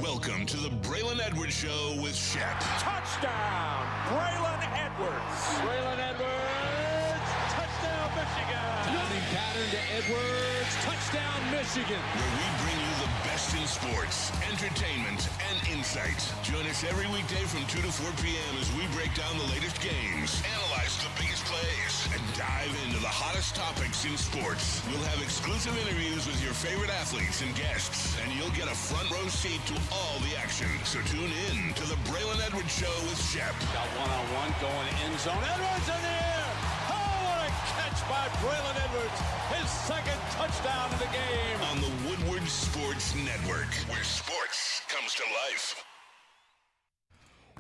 Welcome to the Braylon Edwards Show with Shep. Touchdown, Braylon Edwards. Braylon Edwards, touchdown, Michigan. Passing pattern to Edwards, touchdown, Michigan. Where we bring you the best in sports, entertainment, and insight. Join us every weekday from 2 to 4 p.m. as we break down the latest games, analyze the biggest plays, and dive into the hottest topics in sports. We'll have exclusive interviews with your favorite athletes and guests, and you'll get a front row seat to all the action. So tune in to the Braylon Edwards Show with Shep. Got one-on-one going end zone. Edwards in the air. Oh, what a catch by Braylon Edwards. His second touchdown of the game. On the Woodward Sports Network, where sports comes to life.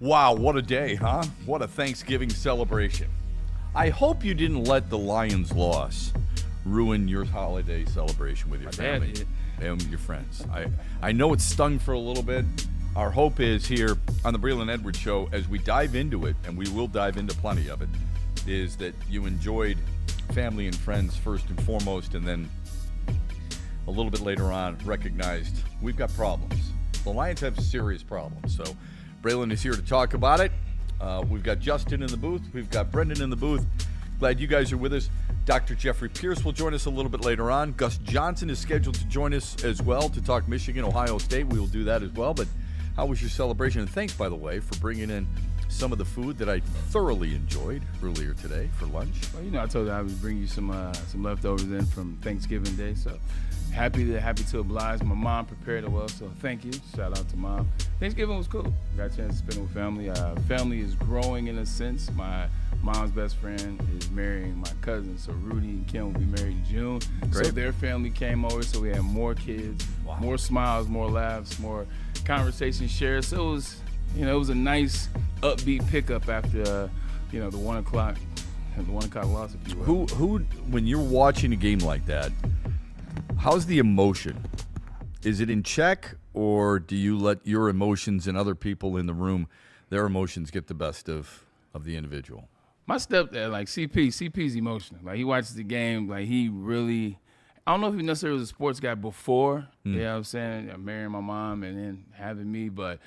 Wow, what a day, huh? What a Thanksgiving celebration. I hope you didn't let the Lions' loss ruin your holiday celebration with your family and your friends. I know it stung for a little bit. Our hope is here on the Braylon Edwards Show, as we dive into it, and we will dive into plenty of it, is that you enjoyed family and friends first and foremost, and then a little bit later on recognized we've got problems. The Lions have serious problems. So Braylon is here to talk about it. We've got Justin in the booth. We've got Brendan in the booth. Glad you guys are with us. Dr. Jeffrey Pierce will join us a little bit later on. Gus Johnson is scheduled to join us as well to talk Michigan, Ohio State. We will do that as well. But how was your celebration? And thanks, by the way, for bringing in some of the food that I thoroughly enjoyed earlier today for lunch. Well, I told you I would bring you some leftovers in from Thanksgiving Day. So happy to oblige. My mom prepared it well, so thank you. Shout out to Mom. Thanksgiving was cool. Got a chance to spend it with family. Family is growing in a sense. My mom's best friend is marrying my cousin, so Rudy and Kim will be married in June. Great. So their family came over, so we had more kids, more smiles, more laughs, more conversation shared. So it was, it was a nice upbeat pickup after, the 1 o'clock loss, if you will. Who, when you're watching a game like that, how's the emotion? Is it in check, or do you let your emotions and other people in the room, their emotions get the best of the individual? My stepdad, like CP's emotional. Like, he watches the game, like, he really, I don't know if he necessarily was a sports guy before, you know what I'm saying, marrying my mom and then having me, but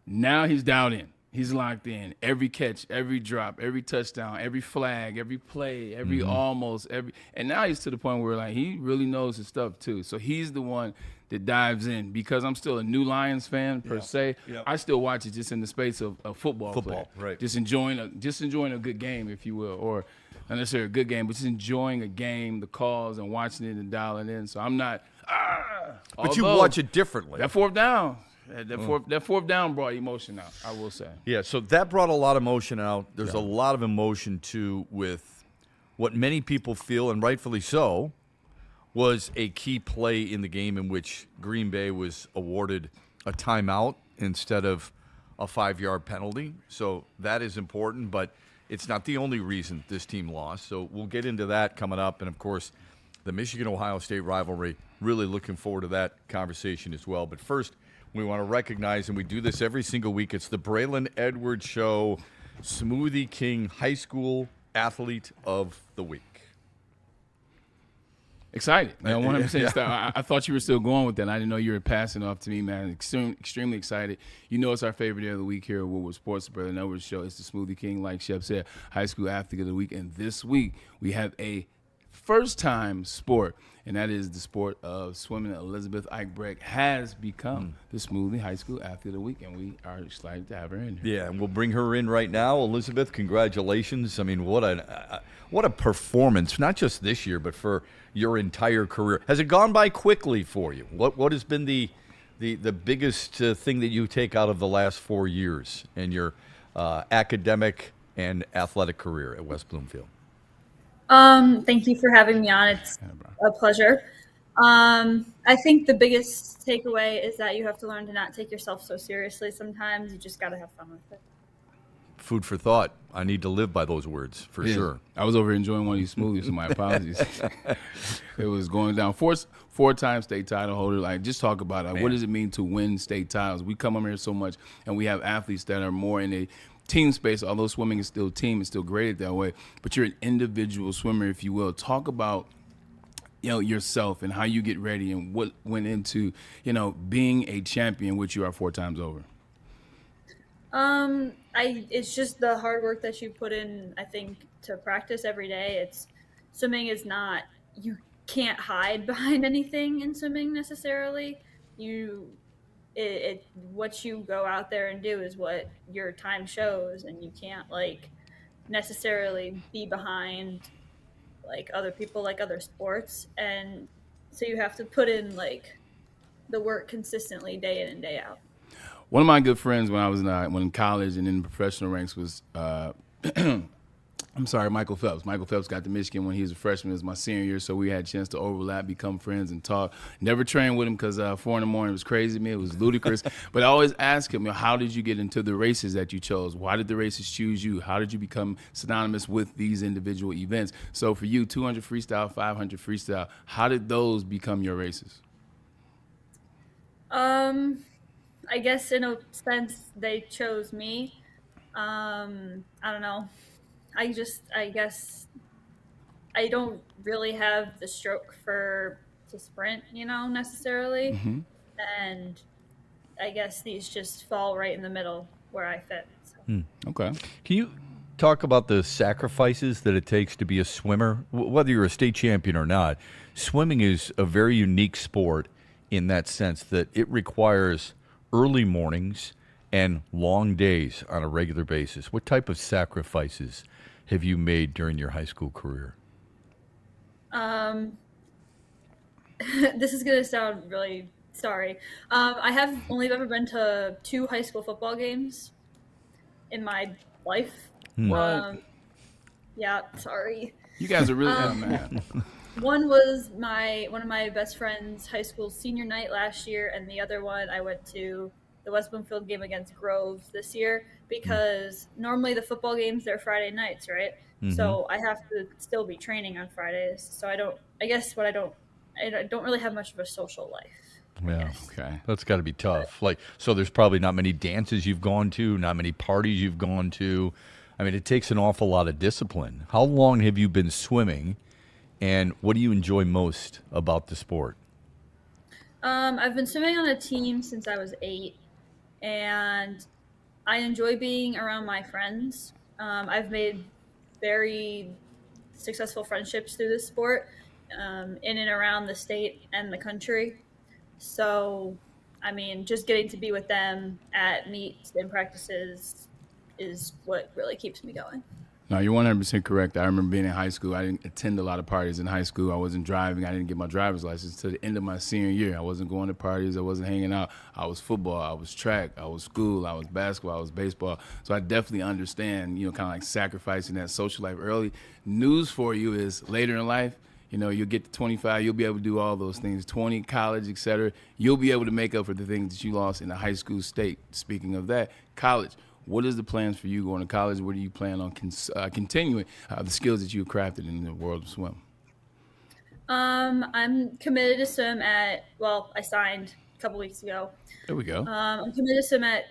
now he's dialed in. He's locked in. Every catch, every drop, every touchdown, every flag, every play, every and now he's to the point where, like, he really knows his stuff too. So he's the one that dives in, because I'm still a new Lions fan per se. Yep. I still watch it just in the space of football play. Right? Just enjoying a good game, if you will, or not necessarily a good game, but just enjoying a game, the calls, and watching it and dialing in. So I'm not. But you watch it differently. That fourth down. That fourth down brought emotion out, I will say. Yeah, so that brought a lot of emotion out. There's a lot of emotion, too, with what many people feel, and rightfully so, was a key play in the game in which Green Bay was awarded a timeout instead of a 5-yard penalty. So that is important, but it's not the only reason this team lost. So we'll get into that coming up. And, of course, the Michigan-Ohio State rivalry, really looking forward to that conversation as well. But first, we want to recognize, and we do this every single week, it's the Braylon Edwards Show, Smoothie King High School Athlete of the Week. Excited. 100%. I thought you were still going with that. I didn't know you were passing off to me, man. Extremely excited. It's our favorite day of the week here at Woodward Sports, the Braylon Edwards Show. It's the Smoothie King, like Shep said, High School Athlete of the Week. And this week, we have a first-time sport, and that is the sport of swimming. Elizabeth Eichbrecht has become the Smoothie High School Athlete of the Week, and we are excited to have her in here. Yeah, and we'll bring her in right now. Elizabeth, congratulations. I mean, what a performance, not just this year, but for your entire career. Has it gone by quickly for you? What has been the biggest thing that you take out of the last 4 years in your academic and athletic career at West Bloomfield? Thank you for having me on. It's a pleasure. I think the biggest takeaway is that you have to learn to not take yourself so seriously sometimes. You just got to have fun with it. Food for thought. I need to live by those words, for sure. I was over here enjoying one of these smoothies, so my apologies. It was going down. Four-time state title holder. Like, just talk about it. What does it mean to win state titles? We come over here so much, and we have athletes that are more in a team space, although swimming is still team, it's still graded that way, but you're an individual swimmer, if you will. Talk about yourself and how you get ready and what went into, being a champion, which you are 4 times over? It's just the hard work that you put in, I think, to practice every day. Swimming is not, you can't hide behind anything in swimming necessarily. What you go out there and do is what your time shows, and you can't necessarily be behind other people, other sports. And so you have to put in the work consistently day in and day out. One of my good friends when I was in college and in professional ranks was Michael Phelps. Michael Phelps got to Michigan when he was a freshman. It was my senior year, so we had a chance to overlap, become friends, and talk. Never trained with him because 4 in the morning was crazy to me. It was ludicrous. But I always ask him, how did you get into the races that you chose? Why did the races choose you? How did you become synonymous with these individual events? So for you, 200 freestyle, 500 freestyle, how did those become your races? I guess in a sense they chose me. I don't know. I guess I don't really have the stroke to sprint, necessarily. Mm-hmm. And I guess these just fall right in the middle where I fit. So. Okay. Can you talk about the sacrifices that it takes to be a swimmer? Whether you're a state champion or not, swimming is a very unique sport in that sense that it requires early mornings and long days on a regular basis. What type of sacrifices have you made during your high school career? This is going to sound really sorry. I have only ever been to 2 high school football games in my life. What? Yeah, sorry. You guys are really man. One was one of my best friend's high school senior night last year, and the other one I went to the West Bloomfield game against Groves this year because normally the football games, they're Friday nights, right? Mm-hmm. So I have to still be training on Fridays. So I don't really have much of a social life. Yeah. Okay. That's got to be tough. So there's probably not many dances you've gone to, not many parties you've gone to. I mean, it takes an awful lot of discipline. How long have you been swimming, and what do you enjoy most about the sport? I've been swimming on a team since I was 8, and I enjoy being around my friends. I've made very successful friendships through this sport in and around the state and the country. So, I mean, just getting to be with them at meets and practices is what really keeps me going. No, you're 100% correct. I remember being in high school. I didn't attend a lot of parties in high school. I wasn't driving. I didn't get my driver's license until the end of my senior year. I wasn't going to parties. I wasn't hanging out. I was football. I was track. I was school. I was basketball. I was baseball. So I definitely understand, kind of like sacrificing that social life early. News for you is later in life, you'll get to 25, you'll be able to do all those things. 20, college, et cetera. You'll be able to make up for the things that you lost in the high school state. Speaking of that, college. What is the plans for you going to college? Where do you plan on continuing the skills that you've crafted in the world of swim? I'm committed to swim I signed a couple weeks ago. There we go. I'm committed to swim at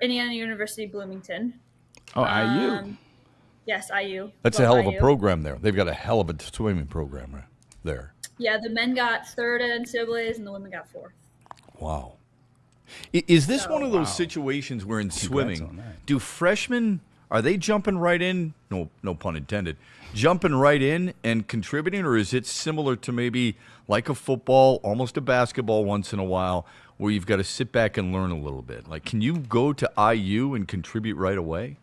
Indiana University Bloomington. Oh, IU. Yes, IU. That's a hell of a program there. They've got a hell of a swimming program there. Yeah, the men got 3rd at NCAAs and the women got 4th. Wow. Is this one of those situations where in swimming, do freshmen, are they jumping right in, no pun intended, jumping right in and contributing, or is it similar to maybe like a football, almost a basketball once in a while, where you've got to sit back and learn a little bit? Like, can you go to IU and contribute right away?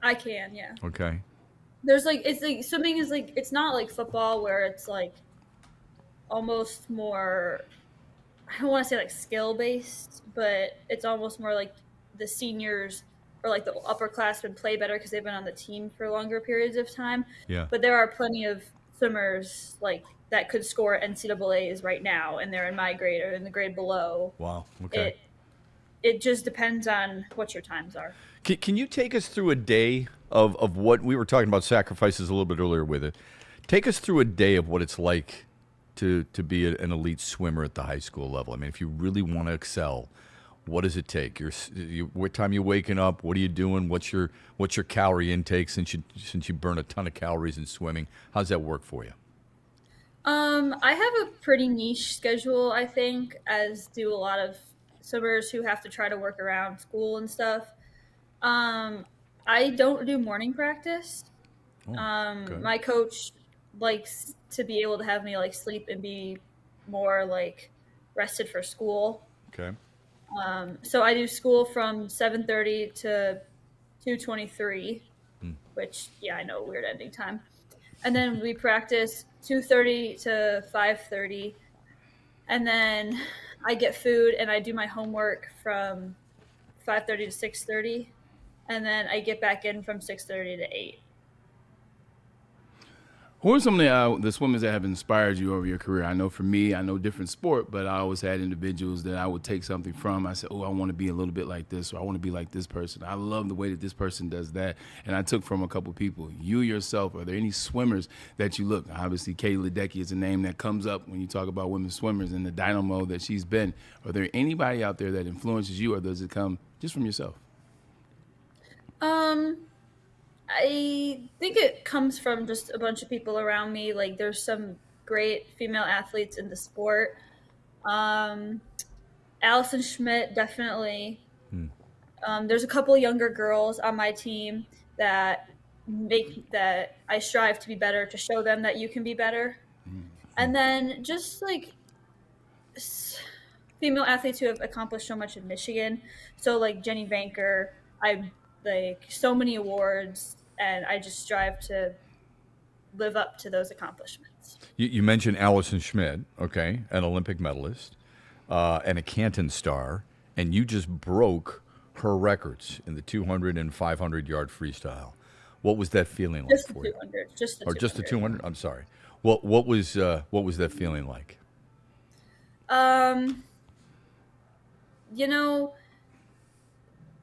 I can, yeah. Okay. There's swimming is it's not like football where it's almost more, I don't want to say skill based, but it's almost more like the seniors or the upperclassmen play better because they've been on the team for longer periods of time. Yeah. But there are plenty of swimmers that could score NCAAs right now, and they're in my grade or in the grade below. Wow. Okay. It just depends on what your times are. Can you take us through a day of what we were talking about sacrifices a little bit earlier with it? Take us through a day of what it's like to be an elite swimmer at the high school level. I mean, if you really want to excel, what does it take? What time you waking up? What are you doing? What's your calorie intake since you burn a ton of calories in swimming? How's that work for you? I have a pretty niche schedule, I think, as do a lot of swimmers who have to try to work around school and stuff. I don't do morning practice. Okay. My coach likes to be able to have me like sleep and be more like rested for school. Okay. So I do school from 7:30 to 2:23, which I know, weird ending time. And then we practice 2:30 to 5:30, and then I get food and I do my homework from 5:30 to 6:30, and then I get back in from 6:30 to 8. Who are some of the swimmers that have inspired you over your career? I know for me, I know different sport, but I always had individuals that I would take something from. I said, oh, I want to be a little bit like this, or I want to be like this person. I love the way that this person does that. And I took from a couple people. You yourself, are there any swimmers that you look? Obviously, Katie Ledecky is a name that comes up when you talk about women swimmers and the dynamo that she's been. Are there anybody out there that influences you, or does it come just from yourself? I think it comes from just a bunch of people around me. Like, there's some great female athletes in the sport. Allison Schmidt, definitely. There's a couple younger girls on my team that I strive to be better, to show them that you can be better. And then just like female athletes who have accomplished so much in Michigan. So like Jenny Vanker, I like so many awards, and I just strive to live up to those accomplishments. You mentioned Allison Schmidt, okay, an Olympic medalist and a Canton star, and you just broke her records in the 200 and 500-yard freestyle. What was that feeling like for you? Just the 200. Or just the 200? I'm sorry. What was that feeling like?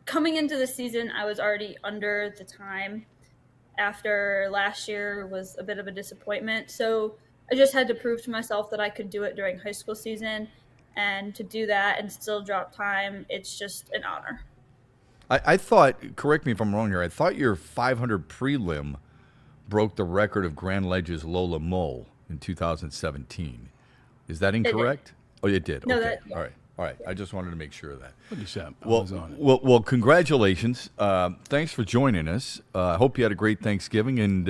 Coming into the season, I was already under the time. After last year was a bit of a disappointment. So I just had to prove to myself that I could do it during high school season, and to do that and still drop time, it's just an honor. I thought, correct me if I'm wrong here, I thought your 500 prelim broke the record of Grand Ledge's Lola Mole in 2017. Is that incorrect? Oh, it did. No, okay. All right. I just wanted to make sure of that. Look at that. Well, congratulations. Thanks for joining us. I hope you had a great Thanksgiving, and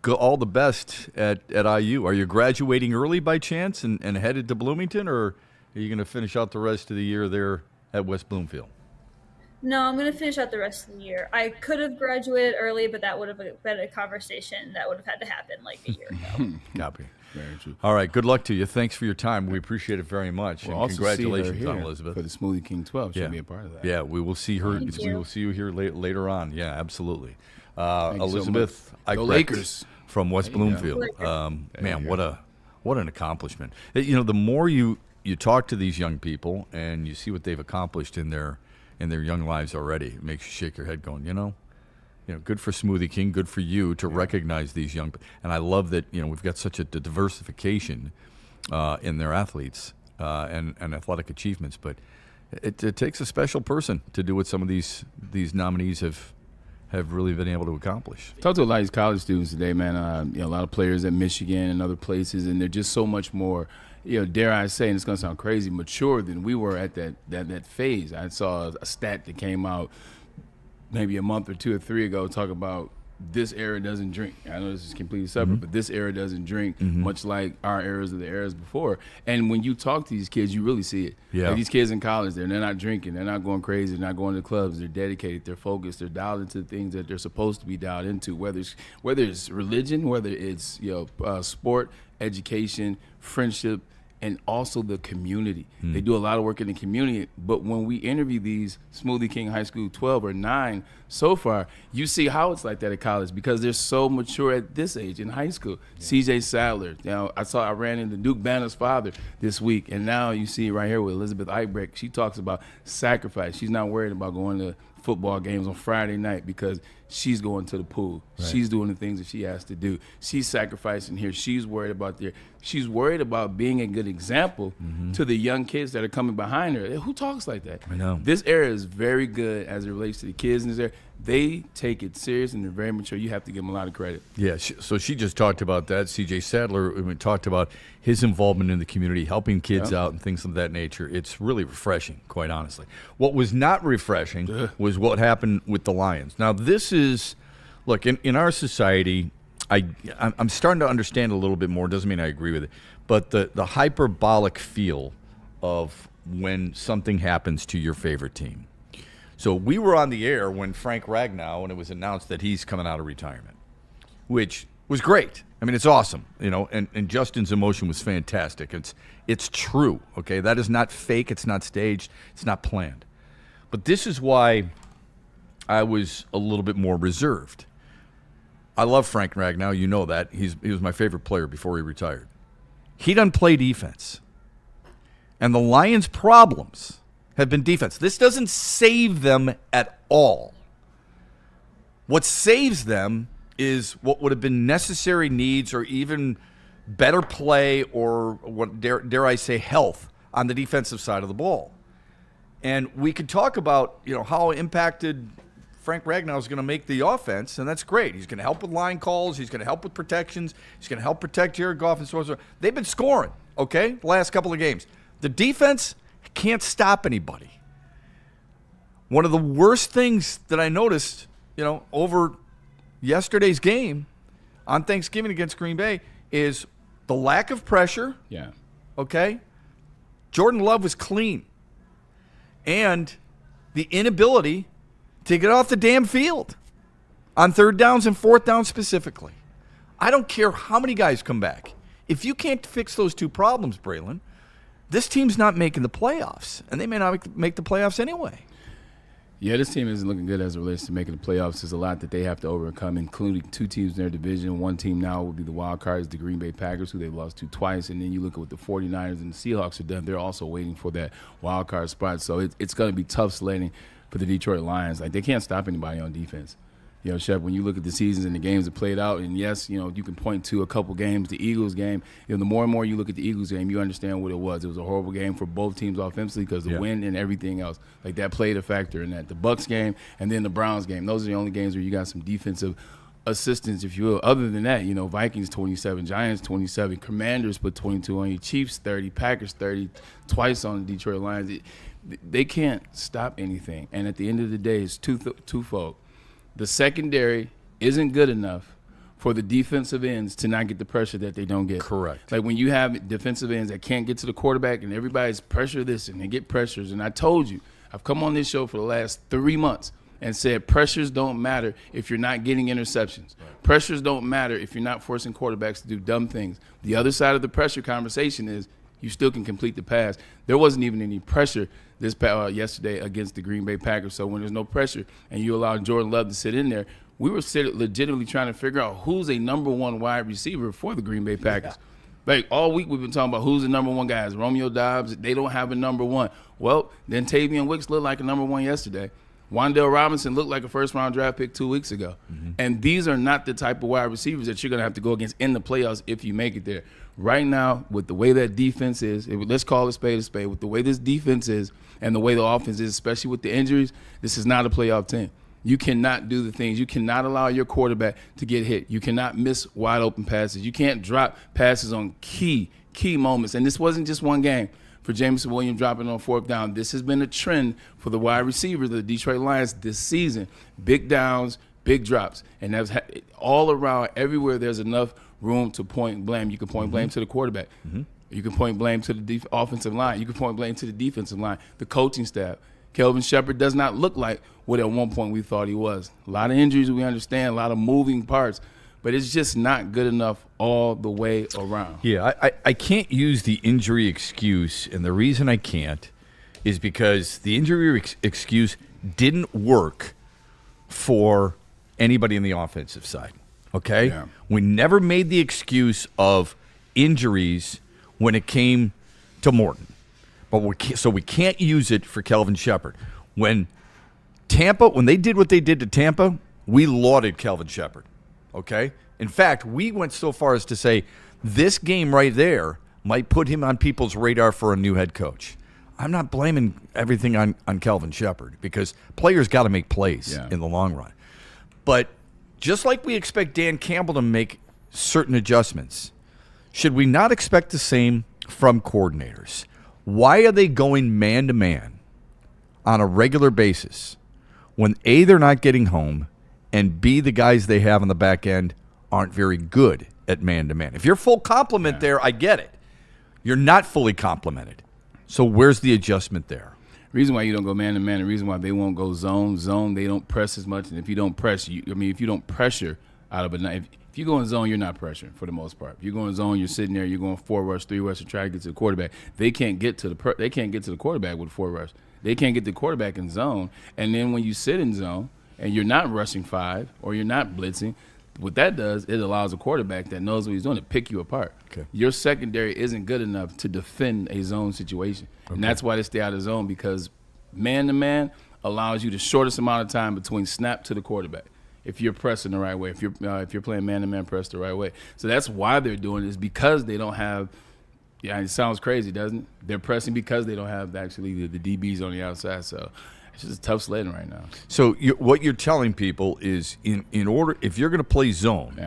all the best at IU. Are you graduating early by chance and headed to Bloomington, or are you going to finish out the rest of the year there at West Bloomfield? No, I'm going to finish out the rest of the year. I could have graduated early, but that would have been a conversation that would have had to happen like a year ago. Copy. Very true. All right. Good luck to you. Thanks for your time. We appreciate it very much. We'll and congratulations on Elizabeth. For the Smoothie King 12. She'll be a part of that. Yeah, we will see her. Thank We you. will see you here later on. Yeah, absolutely. you so Elizabeth much. Go Eichrecht Lakers. from West There you go. Bloomfield. Man, what an accomplishment. The more you talk to these young people and you see what they've accomplished in their young lives already, it makes you shake your head going, good for Smoothie King, good for you to recognize these young. And I love that we've got such a diversification in their athletes and athletic achievements. But it takes a special person to do what some of these nominees have really been able to accomplish. Talked to a lot of these college students today, man. A lot of players at Michigan and other places, and they're just so much more, dare I say, and it's going to sound crazy, mature than we were at that phase. I saw a stat that came out maybe a month or 2 or 3 ago talk about this era doesn't drink. I know this is completely separate, but this era doesn't drink, much like our eras or the eras before. And when you talk to these kids, you really see it. Yeah. Like these kids in college, they're not drinking, they're not going crazy, they're not going to clubs, they're dedicated, they're focused, they're dialed into the things that they're supposed to be dialed into, whether it's religion, whether it's sport, education, friendship, and also the community. They do a lot of work in the community, but when we interview these Smoothie King High School 12 or 9 so far, you see how it's like that at college because they're so mature at this age in high school. CJ Sadler, I ran into Duke Banner's father this week, and now you see right here with Elizabeth Eichrecht, she talks about sacrifice. She's not worried about going to football games on Friday night because she's going to the pool. Right. She's doing the things that she has to do. She's sacrificing here. She's worried about being a good example to the young kids that are coming behind her. Who talks like that? I know. This era is very good as it relates to the kids in this era. They take it serious and they're very mature. You have to give them a lot of credit. Yeah, so she just talked about that. C.J. Sadler talked about his involvement in the community, helping kids out and things of that nature. It's really refreshing, quite honestly. What was not refreshing was what happened with the Lions. Now, this is, look, in our society, I'm starting to understand a little bit more. Doesn't mean I agree with it. But the hyperbolic feel of when something happens to your favorite team. So we were on the air when Frank Ragnow, and it was announced that he's coming out of retirement, which was great. I mean, it's awesome, and Justin's emotion was fantastic. It's true, okay? That is not fake. It's not staged. It's not planned. But this is why I was a little bit more reserved. I love Frank Ragnow. You know that. He was my favorite player before he retired. He doesn't play defense. And the Lions' problems have been defense. This doesn't save them at all. What saves them is what would have been necessary needs or even better play or what dare I say health on the defensive side of the ball. And we could talk about how impacted Frank Ragnow is going to make the offense, and that's great. He's going to help with line calls. He's going to help with protections. He's going to help protect Jared Goff and so on. So they've been scoring, okay, the last couple of games. The defense can't stop anybody. One of the worst things that I noticed, over yesterday's game on Thanksgiving against Green Bay is the lack of pressure. Yeah. Okay? Jordan Love was clean. And the inability to get off the damn field on third downs and fourth downs specifically. I don't care how many guys come back. If you can't fix those two problems, Braylon, this team's not making the playoffs, and they may not make the playoffs anyway. Yeah, this team isn't looking good as it relates to making the playoffs. There's a lot that they have to overcome, including two teams in their division. One team now will be the wild cards, the Green Bay Packers, who they've lost to twice. And then you look at what the 49ers and the Seahawks have done. They're also waiting for that wild card spot. So it's going to be tough sledding for the Detroit Lions. Like, they can't stop anybody on defense. Shep, when you look at the seasons and the games that played out, and yes, you can point to a couple games, the Eagles game, the more and more you look at the Eagles game, you understand what it was. It was a horrible game for both teams offensively because the win and everything else. Like, that played a factor in that. The Bucs game and then the Browns game, those are the only games where you got some defensive assistance, if you will. Other than that, Vikings 27, Giants 27, Commanders put 22 on you, Chiefs 30, Packers 30, twice on the Detroit Lions. They can't stop anything. And at the end of the day, it's twofold. The secondary isn't good enough for the defensive ends to not get the pressure that they don't get. Correct. Like, when you have defensive ends that can't get to the quarterback and everybody's pressure this and they get pressures. And I told you, I've come on this show for the last 3 months and said pressures don't matter if you're not getting interceptions. Right. Pressures don't matter if you're not forcing quarterbacks to do dumb things. The other side of the pressure conversation is you still can complete the pass. There wasn't even any pressure yesterday against the Green Bay Packers. So when there's no pressure and you allow Jordan Love to sit in there, we were legitimately trying to figure out who's a number one wide receiver for the Green Bay Packers. Yeah. Like, all week we've been talking about who's the number one guys. Romeo Doubs, they don't have a number one. Well, then Tavion Wicks looked like a number one yesterday. Wan'Dale Robinson looked like a first-round draft pick 2 weeks ago. Mm-hmm. And these are not the type of wide receivers that you're going to have to go against in the playoffs if you make it there. Right now, with the way that defense is, let's call it a spade, with the way this defense is and the way the offense is, especially with the injuries, this is not a playoff team. You cannot do the things. You cannot allow your quarterback to get hit. You cannot miss wide open passes. You can't drop passes on key moments. And this wasn't just one game for Jameson Williams dropping on fourth down. This has been a trend for the wide receivers of the Detroit Lions this season. Big downs, big drops. And that's all around, everywhere there's enough room to point blame. You can point blame to the quarterback. Mm-hmm. You can point blame to the offensive line. You can point blame to the defensive line, the coaching staff. Kelvin Shepard does not look like what at one point we thought he was. A lot of injuries, we understand, a lot of moving parts, but it's just not good enough all the way around. Yeah, I can't use the injury excuse, and the reason I can't is because the injury excuse didn't work for anybody in the offensive side, okay? Yeah. We never made the excuse of injuries when it came to Morton. But we can't use it for Kelvin Shepard. When they did what they did to Tampa, we lauded Kelvin Shepard, okay? In fact, we went so far as to say this game right there might put him on people's radar for a new head coach. I'm not blaming everything on Kelvin Shepard because players got to make plays in the long run. But just like we expect Dan Campbell to make certain adjustments, should we not expect the same from coordinators? Why are they going man-to-man on a regular basis when A, they're not getting home, and B, the guys they have on the back end aren't very good at man-to-man? If you're full complement there, I get it. You're not fully complemented. So where's the adjustment there? Reason why you don't go man-to-man, the reason why they won't go zone, they don't press as much. And if you don't press, if you don't pressure out of a night, if you go in zone, you're not pressuring for the most part. If you go in zone, you're sitting there, you're going 4 rush, 3 rush to try to get to the quarterback. They can't get to the quarterback with 4 rush. They can't get the quarterback in zone. And then when you sit in zone and you're not rushing 5 or you're not blitzing, what that does, it allows a quarterback that knows what he's doing to pick you apart. Okay. Your secondary isn't good enough to defend a zone situation. Okay. And that's why they stay out of zone, because man-to-man allows you the shortest amount of time between snap to the quarterback if you're pressing the right way, if you're playing man-to-man press the right way. So that's why they're doing it, is because they don't have – it sounds crazy, doesn't it? They're pressing because they don't have actually the DBs on the outside. So it's just tough sledding right now. So what you're telling people is in order – if you're going to play zone,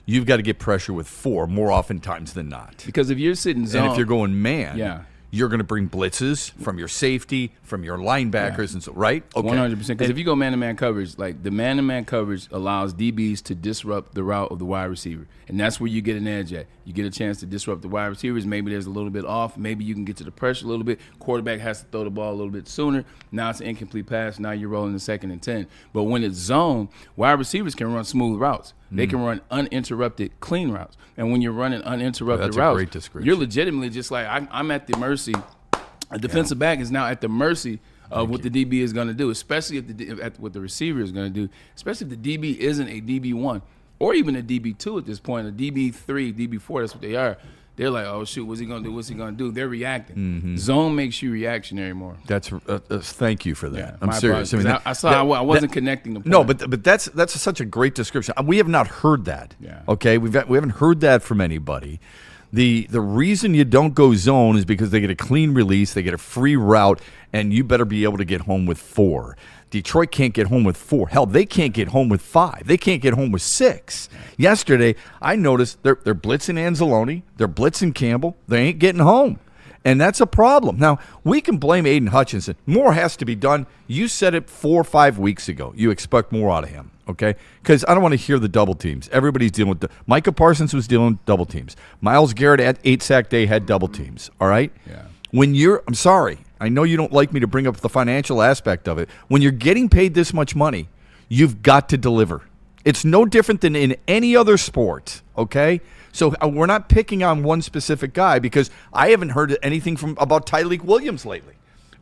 you've got to get pressure with 4 more oftentimes than not. Because if you're sitting zone – and if you're going man you're going to bring blitzes from your safety, from your linebackers, and so right? Okay. 100%. Because if you go man-to-man coverage, like the man-to-man coverage allows DBs to disrupt the route of the wide receiver, and that's where you get an edge at. You get a chance to disrupt the wide receivers. Maybe there's a little bit off. Maybe you can get to the pressure a little bit. Quarterback has to throw the ball a little bit sooner. Now it's an incomplete pass. Now you're rolling the 2nd and 10. But when it's zone, wide receivers can run smooth routes. They can run uninterrupted, clean routes. And when you're running uninterrupted routes, you're legitimately just like, I'm at the mercy. A defensive back is now at the mercy of what the DB is going to do, especially if what the receiver is going to do, especially if the DB isn't a DB1 or even a DB2 at this point, a DB3, DB4, that's what they are. They're like, oh, shoot, what's he going to do? What's he going to do? They're reacting. Mm-hmm. Zone makes you reactionary more. That's thank you for that. Yeah, I'm serious. I wasn't connecting the point. No, but that's such a great description. We have not heard that. Yeah. Okay, we haven't heard that from anybody. The reason you don't go zone is because they get a clean release, they get a free route, and you better be able to get home with 4. Detroit can't get home with 4. Hell, they can't get home with 5. They can't get home with 6. Yesterday, I noticed they're blitzing Anzalone, they're blitzing Campbell, they ain't getting home. And that's a problem. Now, we can blame Aiden Hutchinson. More has to be done. You said it 4 or 5 weeks ago. You expect more out of him, okay? Because I don't want to hear the double teams. Everybody's dealing with Micah Parsons was dealing with double teams. Myles Garrett at 8-sack day had double teams, all right? Yeah. When I'm sorry, I know you don't like me to bring up the financial aspect of it. When you're getting paid this much money, you've got to deliver. It's no different than in any other sport, okay? So we're not picking on one specific guy, because I haven't heard anything about Tyleik Williams lately.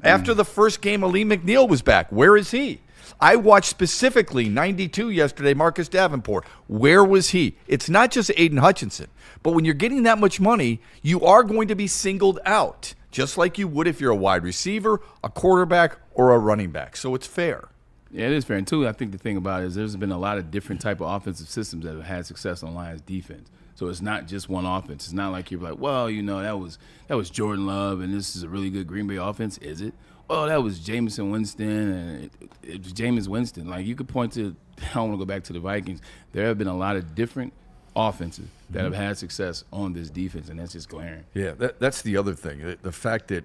After the first game, Ali McNeil was back. Where is he? I watched specifically 92 yesterday, Marcus Davenport. Where was he? It's not just Aiden Hutchinson. But when you're getting that much money, you are going to be singled out, just like you would if you're a wide receiver, a quarterback, or a running back. So it's fair. Yeah, it is fair. And, too, I think the thing about it is there's been a lot of different type of offensive systems that have had success on Lions defense. So it's not just one offense. It's not like you're like, well, that was Jordan Love and this is a really good Green Bay offense. Is it? Well, that was Jameson Winston and it was Jameis Winston. Like, you could point to – I don't want to go back to the Vikings. There have been a lot of different offenses that have had success on this defense, and that's just glaring. Yeah, that's the other thing. The fact that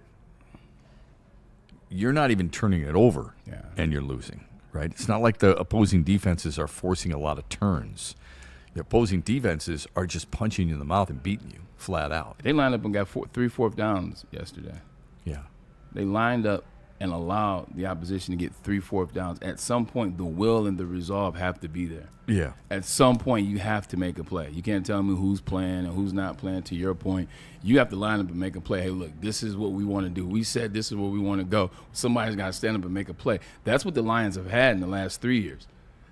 you're not even turning it over and you're losing, right? It's not like the opposing defenses are forcing a lot of turns. The opposing defenses are just punching you in the mouth and beating you flat out. They lined up and got 3 4th downs yesterday. Yeah. They lined up and allowed the opposition to get 3 4th downs. At some point, the will and the resolve have to be there. Yeah. At some point, you have to make a play. You can't tell me who's playing and who's not playing. To your point, you have to line up and make a play. Hey, look, this is what we want to do. We said this is where we want to go. Somebody's got to stand up and make a play. That's what the Lions have had in the last 3 years.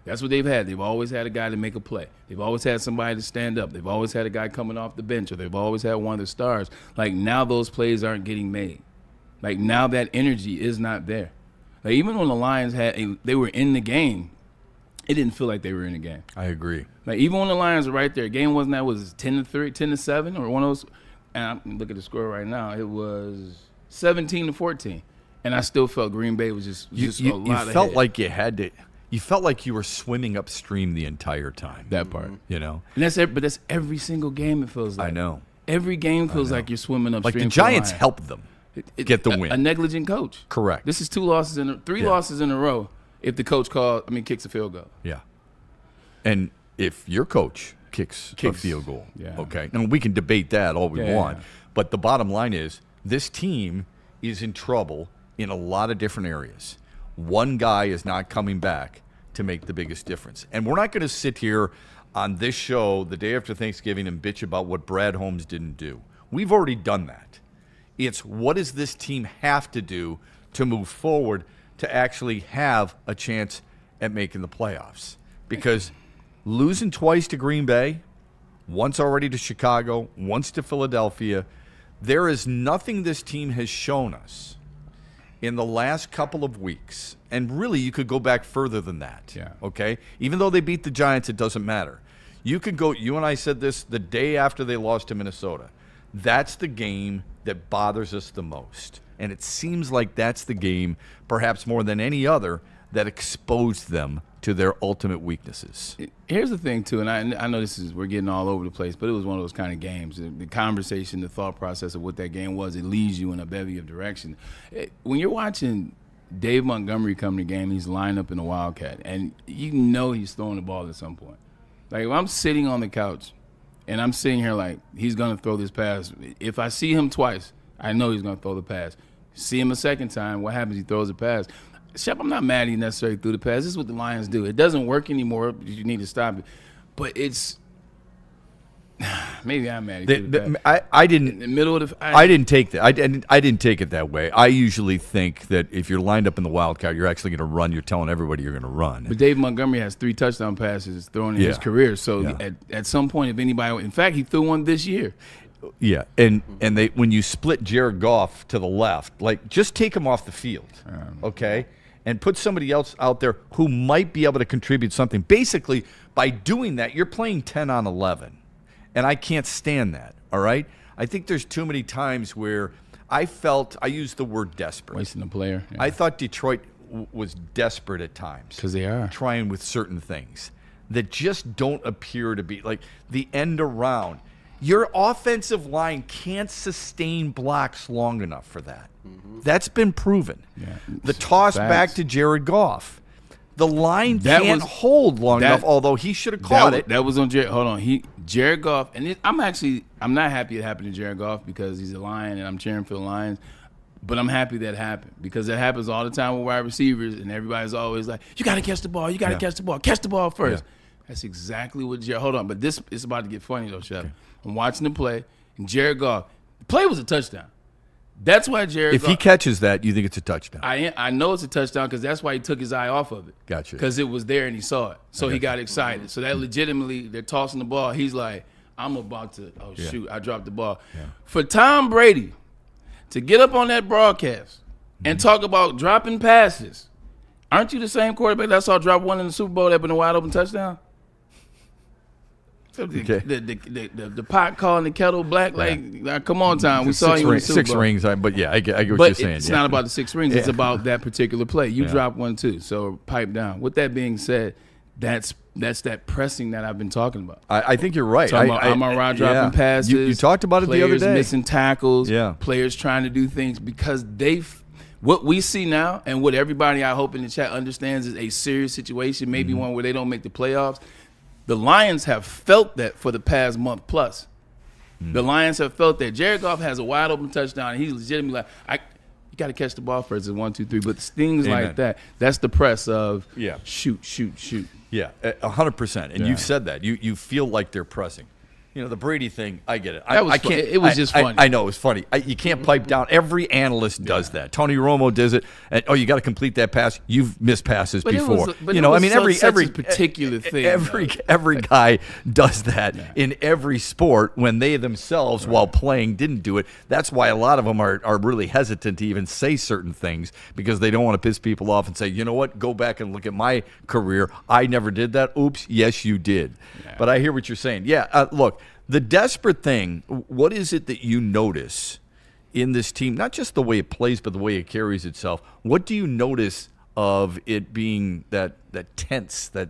That's what they've had. They've always had a guy to make a play. They've always had somebody to stand up. They've always had a guy coming off the bench, or they've always had one of the stars. Like, now those plays aren't getting made. Like, now that energy is not there. Like, even when the Lions they were in the game, it didn't feel like they were in the game. I agree. Like, even when the Lions were right there, game wasn't that, was 10-3, 10-7, or one of those. And look at the score right now. It was 17-14, and I still felt Green Bay was just a lot You ahead. felt like you had to. You felt like you were swimming upstream the entire time. That part. You know? And that's every single game it feels like. I know. Every game feels like you're swimming upstream. Like the Giants helped them get the win. A negligent coach. Correct. This is three losses in a row if the coach kicks a field goal. Yeah. And if your coach kicks a field goal, okay. Now, we can debate that all we want. But the bottom line is this team is in trouble in a lot of different areas. One guy is not coming back to make the biggest difference. And we're not going to sit here on this show the day after Thanksgiving and bitch about what Brad Holmes didn't do. We've already done that. It's what does this team have to do to move forward to actually have a chance at making the playoffs? Because losing twice to Green Bay, once already to Chicago, once to Philadelphia, there is nothing this team has shown us in the last couple of weeks, and really you could go back further than that, okay? Even though they beat the Giants, it doesn't matter. You could go, you and I said this the day after they lost to Minnesota. That's the game that bothers us the most. And it seems like that's the game, perhaps more than any other, that exposed them to their ultimate weaknesses. Here's the thing, too, and I know we're getting all over the place, but it was one of those kind of games. The conversation, the thought process of what that game was, it leads you in a bevy of direction. When you're watching Dave Montgomery come to the game, he's lined up in a Wildcat, and you know he's throwing the ball at some point. Like, if I'm sitting on the couch, and I'm sitting here like, he's going to throw this pass. If I see him twice, I know he's going to throw the pass. See him a second time, what happens? He throws a pass. Shep, I'm not mad he necessarily threw the pass. This is what the Lions do. It doesn't work anymore. You need to stop it. But it's maybe I'm mad he threw the pass. I didn't. In the middle of the. I didn't take that. I didn't take it that way. I usually think that if you're lined up in the Wildcat, you're actually going to run. You're telling everybody you're going to run. But Dave Montgomery has 3 touchdown passes thrown in his career. So at some point, if anybody, in fact, he threw one this year. Yeah, and they when you split Jared Goff to the left, like just take him off the field, okay, and put somebody else out there who might be able to contribute something. Basically, by doing that, you're playing 10 on 11, and I can't stand that. All right, I think there's too many times where I used the word desperate, Wasting a player. Yeah. I thought Detroit was desperate at times Because they are. trying with certain things that just don't appear to be like the end around. Your offensive line can't sustain blocks long enough for that. That's been proven. Yeah. The toss back to Jared Goff. The line can't hold long enough, although he should have caught it. That was on Jared. Hold on. Jared Goff, and I'm not happy it happened to Jared Goff because he's a Lion and I'm cheering for the Lions. But I'm happy that happened because it happens all the time with wide receivers, and everybody's always like, you got to catch the ball. You got to catch the ball. Catch the ball first. Yeah. That's exactly what Jared – hold on. But this is about to get funny, though, Shep. Okay. I'm watching the play, and Jared Goff – the play was a touchdown. That's why Jared Goff – if he catches that, you think it's a touchdown? I know it's a touchdown because that's why he took his eye off of it. Gotcha. Because it was there and he saw it. So he got excited. So that legitimately – they're tossing the ball. He's like, I'm about to – shoot, I dropped the ball. Yeah. For Tom Brady to get up on that broadcast and talk about dropping passes, aren't you the same quarterback that I saw drop one in the Super Bowl that been a wide open touchdown? The pot calling the kettle black, like come on, Tom. We saw you in the Super Bowl. 6 rings, but I get what you're saying. It's not about the 6 rings. It's about that particular play. You dropped one too, so pipe down. With that being said, that's that pressing that I've been talking about. I think you're right. Talking about Amon-Ra dropping passes. You talked about it the other day. Players missing tackles. Players trying to do things because what we see now and what everybody I hope in the chat understands is a serious situation, maybe one where they don't make the playoffs. The Lions have felt that for the past month plus. The Lions have felt that. Jared Goff has a wide open touchdown, and he's legitimately like, you got to catch the ball first. It's 1, 2, 3. But things like that, that's the press of shoot. Yeah, 100%. And you've said that. You feel like they're pressing. You know, the Brady thing, I get it. I can't. It was just funny. I know it was funny. You can't pipe down. Every analyst does that. Tony Romo does it. And, you got to complete that pass. You've missed passes before. Every particular thing. Every guy does that in every sport when they themselves, while playing, didn't do it. That's why a lot of them are really hesitant to even say certain things because they don't want to piss people off and say, you know what, go back and look at my career. I never did that. Oops, yes, you did. Yeah. But I hear what you're saying. Yeah, look. The desperate thing, what is it that you notice in this team, not just the way it plays, but the way it carries itself. What do you notice of it being that tense, that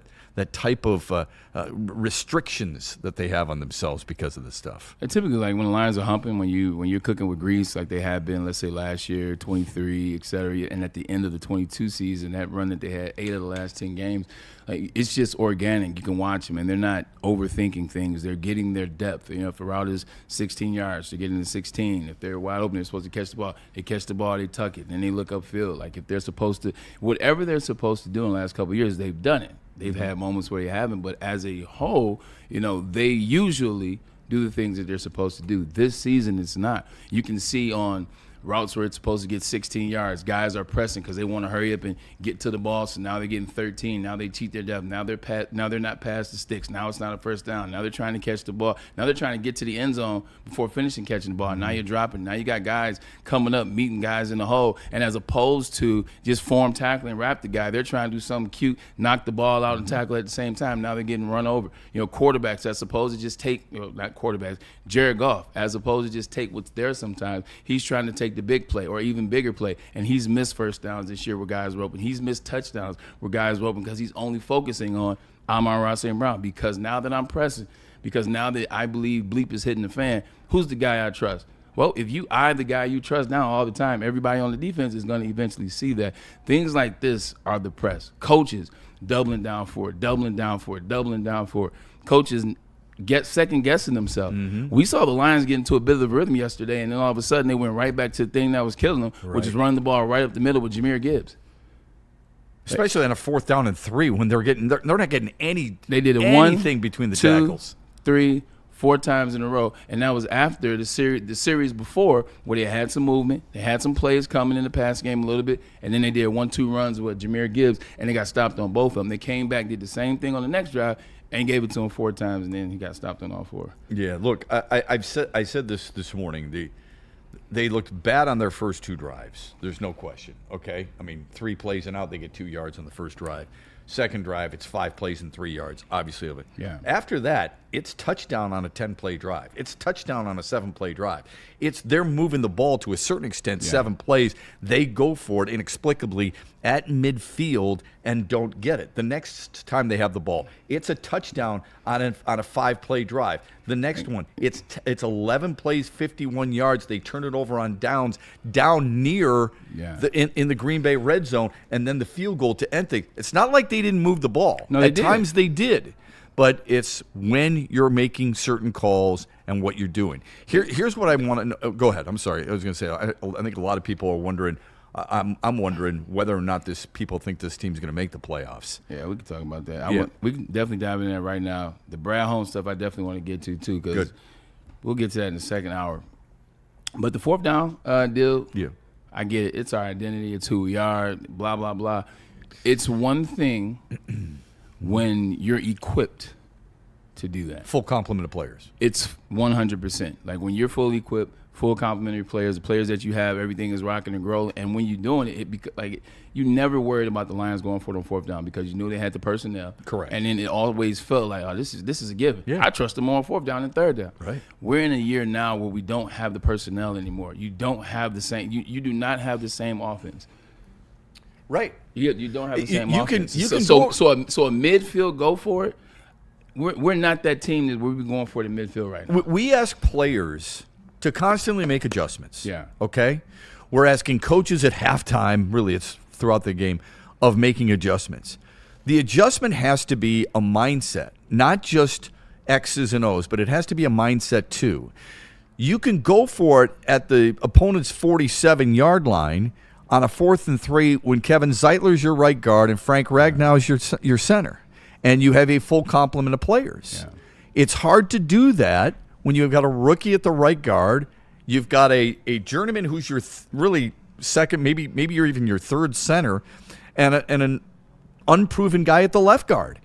type of restrictions that they have on themselves because of this stuff? And typically, like when the Lions are humping, when you're cooking with grease, like they have been, let's say last year, 23, et cetera, and at the end of the 22 season, that run that they had 8 of the last 10 games, like it's just organic. You can watch them, and they're not overthinking things. They're getting their depth. If a route is 16 yards, they're getting to 16. If they're wide open, they're supposed to catch the ball. They catch the ball, they tuck it, then they look upfield. Like if they're supposed to, whatever they're supposed to do in the last couple of years, they've done it. They've had moments where they haven't, but as a whole, they usually do the things that they're supposed to do. This season, it's not. You can see on routes where it's supposed to get 16 yards, guys are pressing because they want to hurry up and get to the ball, so now they're getting 13. Now they cheat their depth. Now they're not past the sticks. Now it's not a first down. Now they're trying to catch the ball. Now they're trying to get to the end zone before finishing catching the ball. Now you're dropping. Now you got guys coming up, meeting guys in the hole, and as opposed to just form tackling and wrap the guy, they're trying to do something cute, knock the ball out and tackle at the same time. Now they're getting run over. Quarterbacks, as opposed to just take, not quarterbacks, Jared Goff, as opposed to just take what's there sometimes, he's trying to take the big play or even bigger play, and he's missed first downs this year where guys were open. He's missed touchdowns where guys were open because he's only focusing on Amon-Ra St. Brown. Because now that I'm pressing, because now that I believe bleep is hitting the fan, who's the guy I trust? Well, if you eye the guy you trust now all the time, everybody on the defense is going to eventually see that. Things like this are the press. Coaches doubling down for it, doubling down for it, doubling down for it. Coaches get second-guessing themselves. We saw the Lions get into a bit of a rhythm yesterday, and then all of a sudden they went right back to the thing that was killing them, which is running the ball right up the middle with Jahmyr Gibbs. Especially on a 4th down and 3 when they're not getting any. They did anything between the 2, tackles. 3, 4 times in a row, and that was after the series before where they had some movement, they had some plays coming in the pass game a little bit, and then they did 1-2 runs with Jahmyr Gibbs, and they got stopped on both of them. They came back, did the same thing on the next drive, and gave it to him 4 times, and then he got stopped on all 4. Yeah, look, I said this morning. They looked bad on their first 2 drives. There's no question. Okay, I mean 3 plays and out, they get 2 yards on the first drive. Second drive, it's 5 plays and 3 yards, obviously of it. Yeah. After that, it's touchdown on a 10-play drive. It's touchdown on a 7-play drive. They're moving the ball to a certain extent, 7 plays. They go for it inexplicably at midfield and don't get it. The next time they have the ball, it's a touchdown on a 5-play drive. The next one, it's 11 plays, 51 yards. They turn it over on downs, down near in the Green Bay red zone, and then the field goal to end things. It's not like they didn't move the ball. No, at times they did. But it's when you're making certain calls and what you're doing. Here's what I want to know. Go ahead. I'm sorry. I was going to say, I think a lot of people are wondering, I'm wondering whether or not people think this team's going to make the playoffs. Yeah, we can talk about that. We can definitely dive in there right now. The Brad Holmes stuff I definitely want to get to, too, because we'll get to that in the second hour. But the 4th down deal, I get it. It's our identity. It's who we are, blah, blah, blah. It's one thing when you're equipped to do that. Full complement of players. It's 100%. Like when you're fully equipped, full complementary players, the players that you have, everything is rocking and growing. And when you're doing it, you never worried about the Lions going for it on 4th down because you knew they had the personnel. Correct. And then it always felt like, oh, this is a given. Yeah. I trust them on 4th down and 3rd down. Right. We're in a year now where we don't have the personnel anymore. You don't have the same. You do not have the same offense. Right. You don't have the same You offense. can So a midfield go for it. We're not that team that we're going for the midfield right now. We ask players to constantly make adjustments. Yeah. Okay? We're asking coaches at halftime, really it's throughout the game, of making adjustments. The adjustment has to be a mindset, not just X's and O's, but it has to be a mindset too. You can go for it at the opponent's 47-yard line on a 4th and 3 when Kevin Zeitler's your right guard and Frank Ragnow is your center, and you have a full complement of players. Yeah. It's hard to do that when you've got a rookie at the right guard, you've got a journeyman who's your really second, maybe you're even your 3rd center, and an unproven guy at the left guard.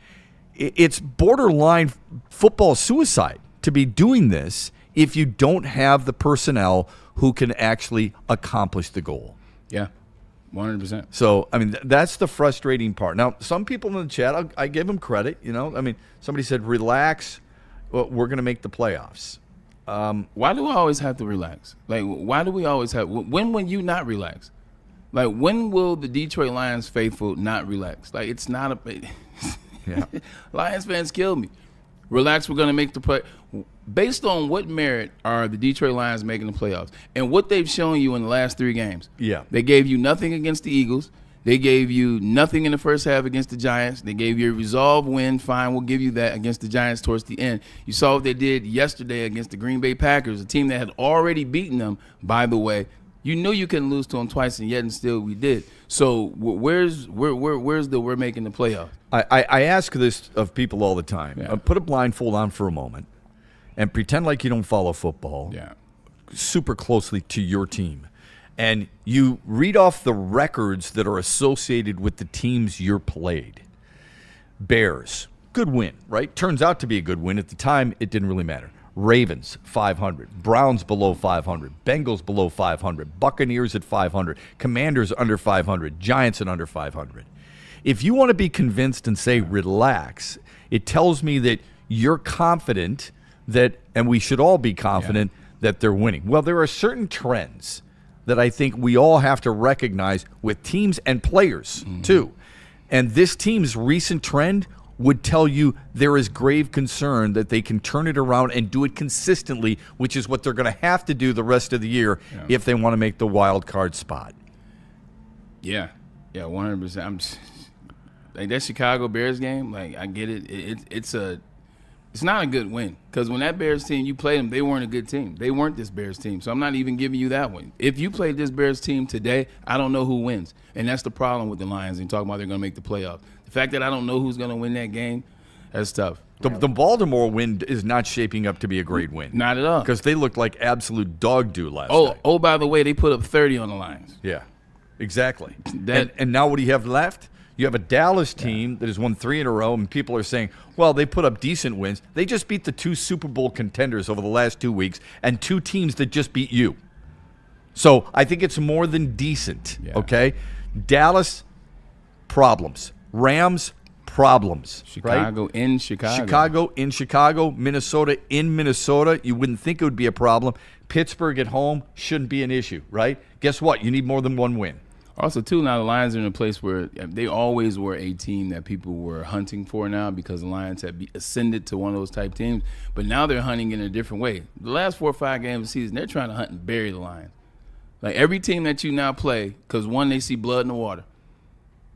It's borderline football suicide to be doing this if you don't have the personnel who can actually accomplish the goal. Yeah, 100%. So, I mean, that's the frustrating part. Now, some people in the chat, I give them credit. Somebody said, relax, we're going to make the playoffs. Why do I always have to relax? Like, why do we always have? When will you not relax? Like, when will the Detroit Lions faithful not relax? Like, it's not a. Yeah. Lions fans kill me. Relax, we're going to make the play. Based on what merit are the Detroit Lions making the playoffs and what they've shown you in the last 3 games? Yeah. They gave you nothing against the Eagles. They gave you nothing in the first half against the Giants. They gave you a resolve win. Fine, we'll give you that against the Giants towards the end. You saw what they did yesterday against the Green Bay Packers, a team that had already beaten them, by the way. You knew you couldn't lose to them twice, and yet and still we did. So where's the we're making the playoffs? I ask this of people all the time. Yeah. Put a blindfold on for a moment and pretend like you don't follow football super closely to your team. And you read off the records that are associated with the teams you're played. Bears, good win, right? Turns out to be a good win. At the time, it didn't really matter. Ravens, 500. Browns below 500. Bengals below 500. Buccaneers at 500. Commanders under 500. Giants at under 500. If you want to be convinced and say relax, it tells me that you're confident that, and we should all be confident that they're winning. Well, there are certain trends that I think we all have to recognize with teams and players, too. And this team's recent trend would tell you there is grave concern that they can turn it around and do it consistently, which is what they're going to have to do the rest of the year if they want to make the wild card spot. Yeah, 100%. I'm just, like, that Chicago Bears game, like, I get it. It's not a good win because when that Bears team, you played them, they weren't a good team. They weren't this Bears team, so I'm not even giving you that one. If you played this Bears team today, I don't know who wins, and that's the problem with the Lions and talking about they're going to make the playoffs. The fact that I don't know who's going to win that game, that's tough. The Baltimore win is not shaping up to be a great win. Not at all. Because they looked like absolute dog do last night. Oh, by the way, they put up 30 on the Lions. Yeah, exactly. And now what do you have left? You have a Dallas team that has won 3 in a row, and people are saying, well, they put up decent wins. They just beat the 2 Super Bowl contenders over the last 2 weeks and 2 teams that just beat you. So I think it's more than decent, okay? Dallas, problems. Rams, problems. Chicago right? in Chicago. Chicago in Chicago. Minnesota in Minnesota. You wouldn't think it would be a problem. Pittsburgh at home shouldn't be an issue, right? Guess what? You need more than 1 win. Also, too, now the Lions are in a place where they always were a team that people were hunting for now because the Lions had ascended to one of those type teams. But now they're hunting in a different way. The last 4 or 5 games of the season, they're trying to hunt and bury the Lions. Like every team that you now play, because one, they see blood in the water.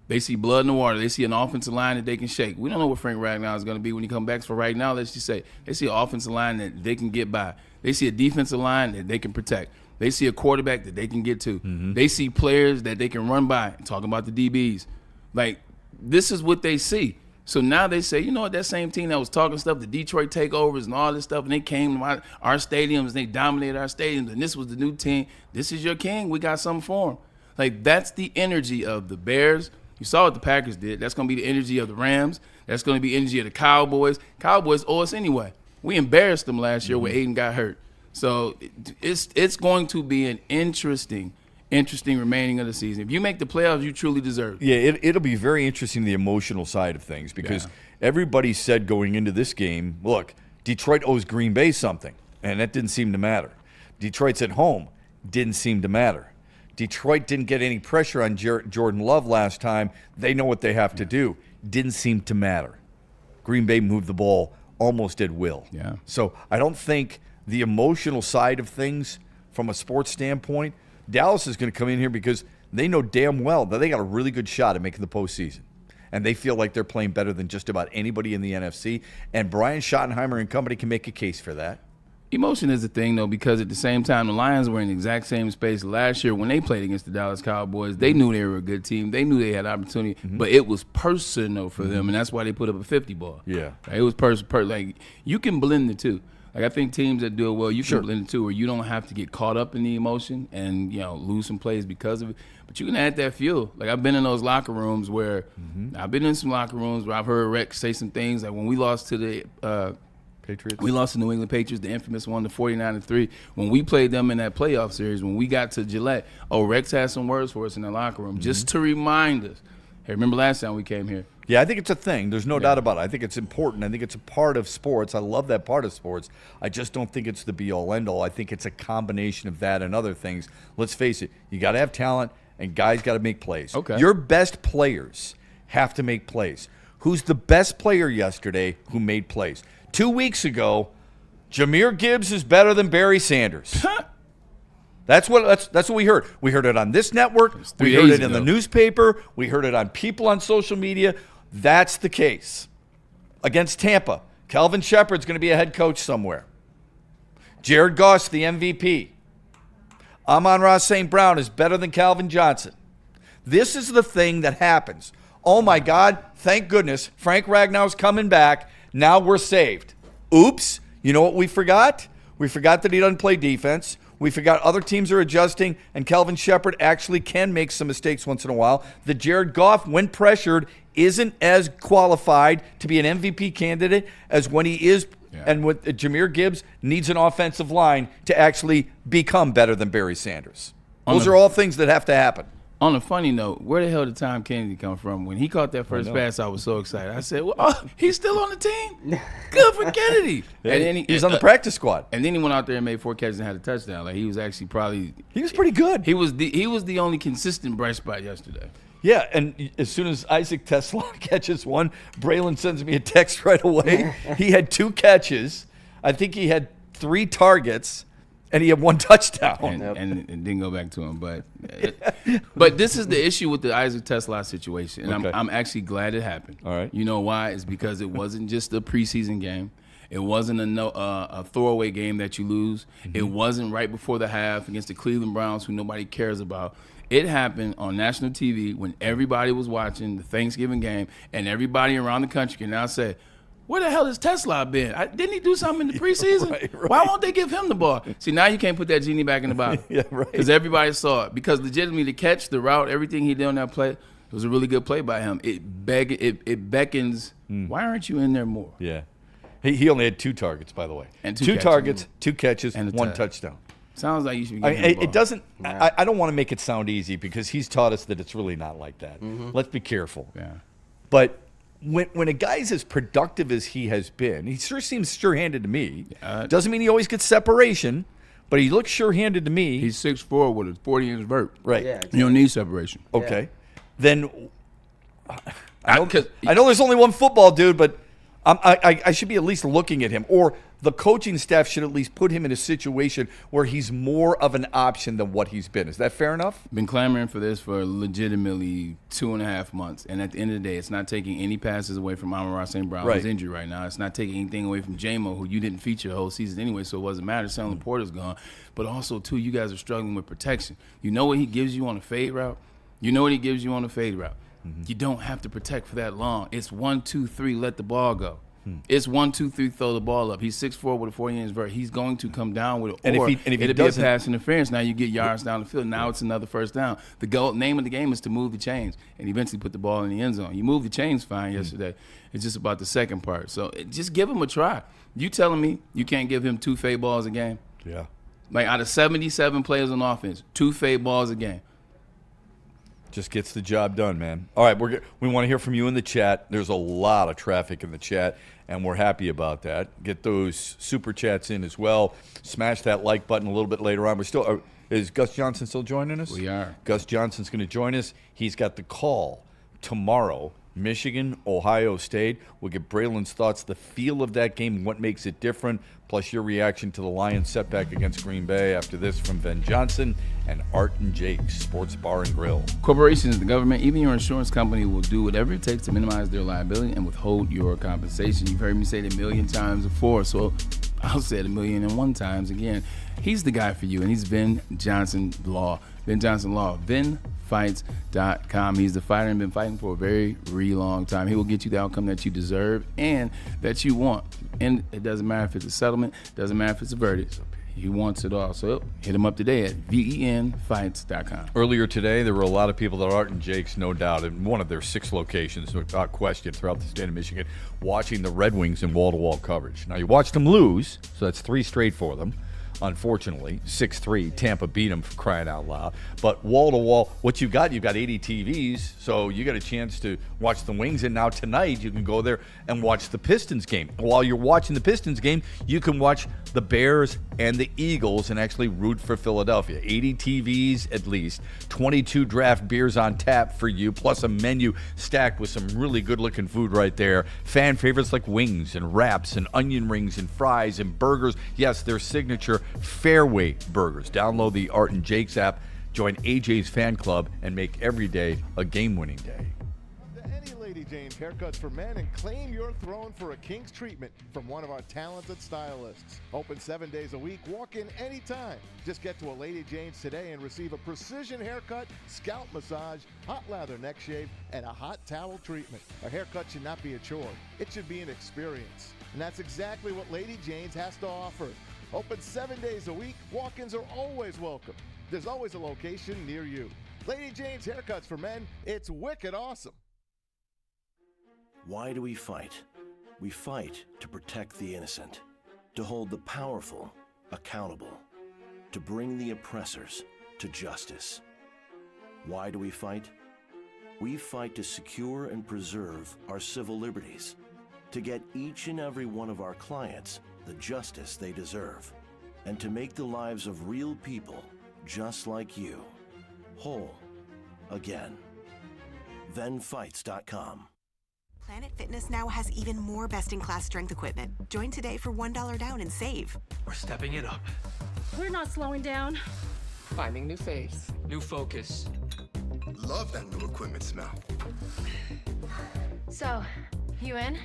They see blood in the water. They see an offensive line that they can shake. We don't know what Frank Ragnow is going to be when he comes back. For right now, let's just say they see an offensive line that they can get by. They see a defensive line that they can protect. They see a quarterback that they can get to. They see players that they can run by. Talking about the DBs. Like, this is what they see. So now they say, you know what, that same team that was talking stuff, the Detroit takeovers and all this stuff, and they came to our stadiums, and they dominated our stadiums, and this was the new team. This is your king. We got something for him. Like, that's the energy of the Bears. You saw what the Packers did. That's going to be the energy of the Rams. That's going to be the energy of the Cowboys. Cowboys owe us anyway. We embarrassed them last year when Aiden got hurt. So it's going to be an interesting remaining of the season. If you make the playoffs, you truly deserve it. Yeah, it'll be very interesting, the emotional side of things, because everybody said going into this game, look, Detroit owes Green Bay something, and that didn't seem to matter. Detroit's at home, didn't seem to matter. Detroit didn't get any pressure on Jordan Love last time. They know what they have to do. Didn't seem to matter. Green Bay moved the ball almost at will. Yeah. So I don't think the emotional side of things from a sports standpoint, Dallas is going to come in here because they know damn well that they got a really good shot at making the postseason. And they feel like they're playing better than just about anybody in the NFC. And Brian Schottenheimer and company can make a case for that. Emotion is the thing, though, because at the same time, the Lions were in the exact same space last year when they played against the Dallas Cowboys. They knew they were a good team. They knew they had opportunity, but it was personal for them, and that's why they put up a 50 ball. Yeah. Like, it was personal. Like, you can blend the two. Like, I think teams that do it well, you can blend the two, where you don't have to get caught up in the emotion and, lose some plays because of it. But you can add that fuel. Like, I've been in those locker rooms where I've heard Rex say some things. Like, when we lost to the Patriots. We lost to New England Patriots, the infamous one, the 49-3. When we played them in that playoff series, when we got to Gillette, Rex had some words for us in the locker room just to remind us. Hey, remember last time we came here? Yeah, I think it's a thing. There's no doubt about it. I think it's important. I think it's a part of sports. I love that part of sports. I just don't think it's the be-all, end-all. I think it's a combination of that and other things. Let's face it. You got to have talent, and guys got to make plays. Okay. Your best players have to make plays. Who's the best player yesterday who made plays? 2 weeks ago, Jahmyr Gibbs is better than Barry Sanders. That's what we heard. We heard it on this network. We heard it in the newspaper. We heard it on people on social media. That's the case. Against Tampa, Kelvin Shepard's going to be a head coach somewhere. Jared Goss, the MVP. Amon-Ra St. Brown is better than Calvin Johnson. This is the thing that happens. Oh, my God, thank goodness. Frank Ragnow's coming back. Now we're saved. Oops. You know what we forgot? We forgot that he doesn't play defense. We forgot other teams are adjusting, and Kelvin Shepard actually can make some mistakes once in a while. The Jared Goff, when pressured, isn't as qualified to be an MVP candidate as when he is. Yeah. And with Jahmyr Gibbs needs an offensive line to actually become better than Barry Sanders. Those are all things that have to happen. On a funny note, where the hell did Tom Kennedy come from? When he caught that first pass, I was so excited. I said, well, he's still on the team? Good for Kennedy. Yeah, and then he's on the practice squad. And then he went out there and made 4 catches and had a touchdown. Like, he was actually probably – he was pretty good. He was the only consistent bright spot yesterday. Yeah, and as soon as Isaac Tesla catches one, Braylon sends me a text right away. He had 2 catches. I think he had 3 targets. And he had 1 touchdown. And didn't go back to him. But this is the issue with the Isaac Tesla situation. And I'm actually glad it happened. All right. You know why? It's because it wasn't just a preseason game. It wasn't a throwaway game that you lose. Mm-hmm. It wasn't right before the half against the Cleveland Browns, who nobody cares about. It happened on national TV when everybody was watching the Thanksgiving game, and everybody around the country can now say, where the hell has Tesla been? Didn't he do something in the preseason? Right. Why won't they give him the ball? See, now you can't put that genie back in the bottle. Yeah, right. Because everybody saw it. Because legitimately, the catch, the route, everything he did on that play, it was a really good play by him. It beckons, why aren't you in there more? Yeah. He only had 2 targets, by the way. And 2 targets, 2 catches, and 1 touchdown. Sounds like you should be getting the ball. It doesn't. I don't want to make it sound easy because he's taught us that it's really not like that. Mm-hmm. Let's be careful. Yeah. But when a guy's as productive as he has been, he sure seems sure-handed to me. Doesn't mean he always gets separation, but he looks sure-handed to me. He's 6'4" with a 40-inch vert. Right. Yeah, exactly. You don't need separation. Okay. Yeah. Then I know there's only one football dude, but I should be at least looking at him. Or the coaching staff should at least put him in a situation where he's more of an option than what he's been. Is that fair enough? Been clamoring for this for legitimately 2.5 months. And at the end of the day, it's not taking any passes away from Amon-Ra St. Brown, who's injured right now. It's not taking anything away from J-Mo, who you didn't feature the whole season anyway, so it wasn't matter. Stanley Porter's gone. But also, too, you guys are struggling with protection. You know what he gives you on a fade route? You know what he gives you on a fade route. Mm-hmm. You don't have to protect for that long. It's 1, 2, 3, let the ball go. It's 1, 2, 3, throw the ball up. He's 6'4" with a 40-inch vert. He's going to come down with it. And or if he it'll be a pass interference. Now you get yards down the field. Now it's another first down. The name of the game is to move the chains and eventually put the ball in the end zone. You moved the chains fine yesterday. It's just about the second part. So just give him a try. You telling me you can't give him 2 fade balls a game? Yeah. Like out of 77 players on offense, 2 fade balls a game. Just gets the job done, man. All right, we want to hear from you in the chat. There's a lot of traffic in the chat, and we're happy about that. Get those super chats in as well. Smash that like button a little bit later on. We're still is Gus Johnson still joining us? We are. Gus Johnson's going to join us. He's got the call tomorrow. Michigan, Ohio State. We'll get Braylon's thoughts, the feel of that game, what makes it different, plus your reaction to the Lions setback against Green Bay. After this, from Ben Johnson and Art and Jake's Sports Bar and Grill. Corporations, the government, even your insurance company will do whatever it takes to minimize their liability and withhold your compensation. You've heard me say it 1,000,000 times before, so I'll say it 1,000,001 times again. He's the guy for you, and he's Ben Johnson Law. Ben Johnson Law. BenFights.com. He's the fighter and been fighting for a very long time. He will get you the outcome that you deserve and that you want. And it doesn't matter if it's a settlement, doesn't matter if it's a verdict. He wants it all. So hit him up today at VENFights.com. Earlier today, there were a lot of people that Art and Jake's, no doubt, in one of their 6 locations, without question, throughout the state of Michigan, watching the Red Wings in wall-to-wall coverage. Now, you watched them lose, so that's 3 straight for them. Unfortunately, 6-3, Tampa beat them for crying out loud. But wall-to-wall, what you've got 80 TVs, so you got a chance to watch the Wings. And now tonight, you can go there and watch the Pistons game. And while you're watching the Pistons game, you can watch the Bears and the Eagles and actually root for Philadelphia. 80 TVs at least, 22 draft beers on tap for you, plus a menu stacked with some really good-looking food right there. Fan favorites like wings and wraps and onion rings and fries and burgers. Yes, their signature Fairway burgers. Download the Art and Jake's app, join AJ's fan club, and make every day a game-winning day. Any Lady Jane's haircuts for men and claim your throne for a king's treatment from one of our talented stylists. Open 7 days a week. Walk in anytime. Just get to a Lady Jane's today and receive a precision haircut, scalp massage, hot lather neck shave, and a hot towel treatment. A haircut should not be a chore. It should be an experience. And that's exactly what Lady Jane's has to offer. Open 7 days a week. Walk-ins are always welcome. There's always a location near you. Lady Jane's haircuts for men. It's wicked awesome. Why do we fight? We fight to protect the innocent, to hold the powerful accountable, to bring the oppressors to justice. Why do we fight? We fight to secure and preserve our civil liberties, to get each and every one of our clients the justice they deserve, and to make the lives of real people just like you whole again. ThenFights.com. Planet Fitness now has even more best-in-class strength equipment. Join today for $1 down and save. We're stepping it up. We're not slowing down. Finding new face, new focus. Love that new equipment smell. So, you in?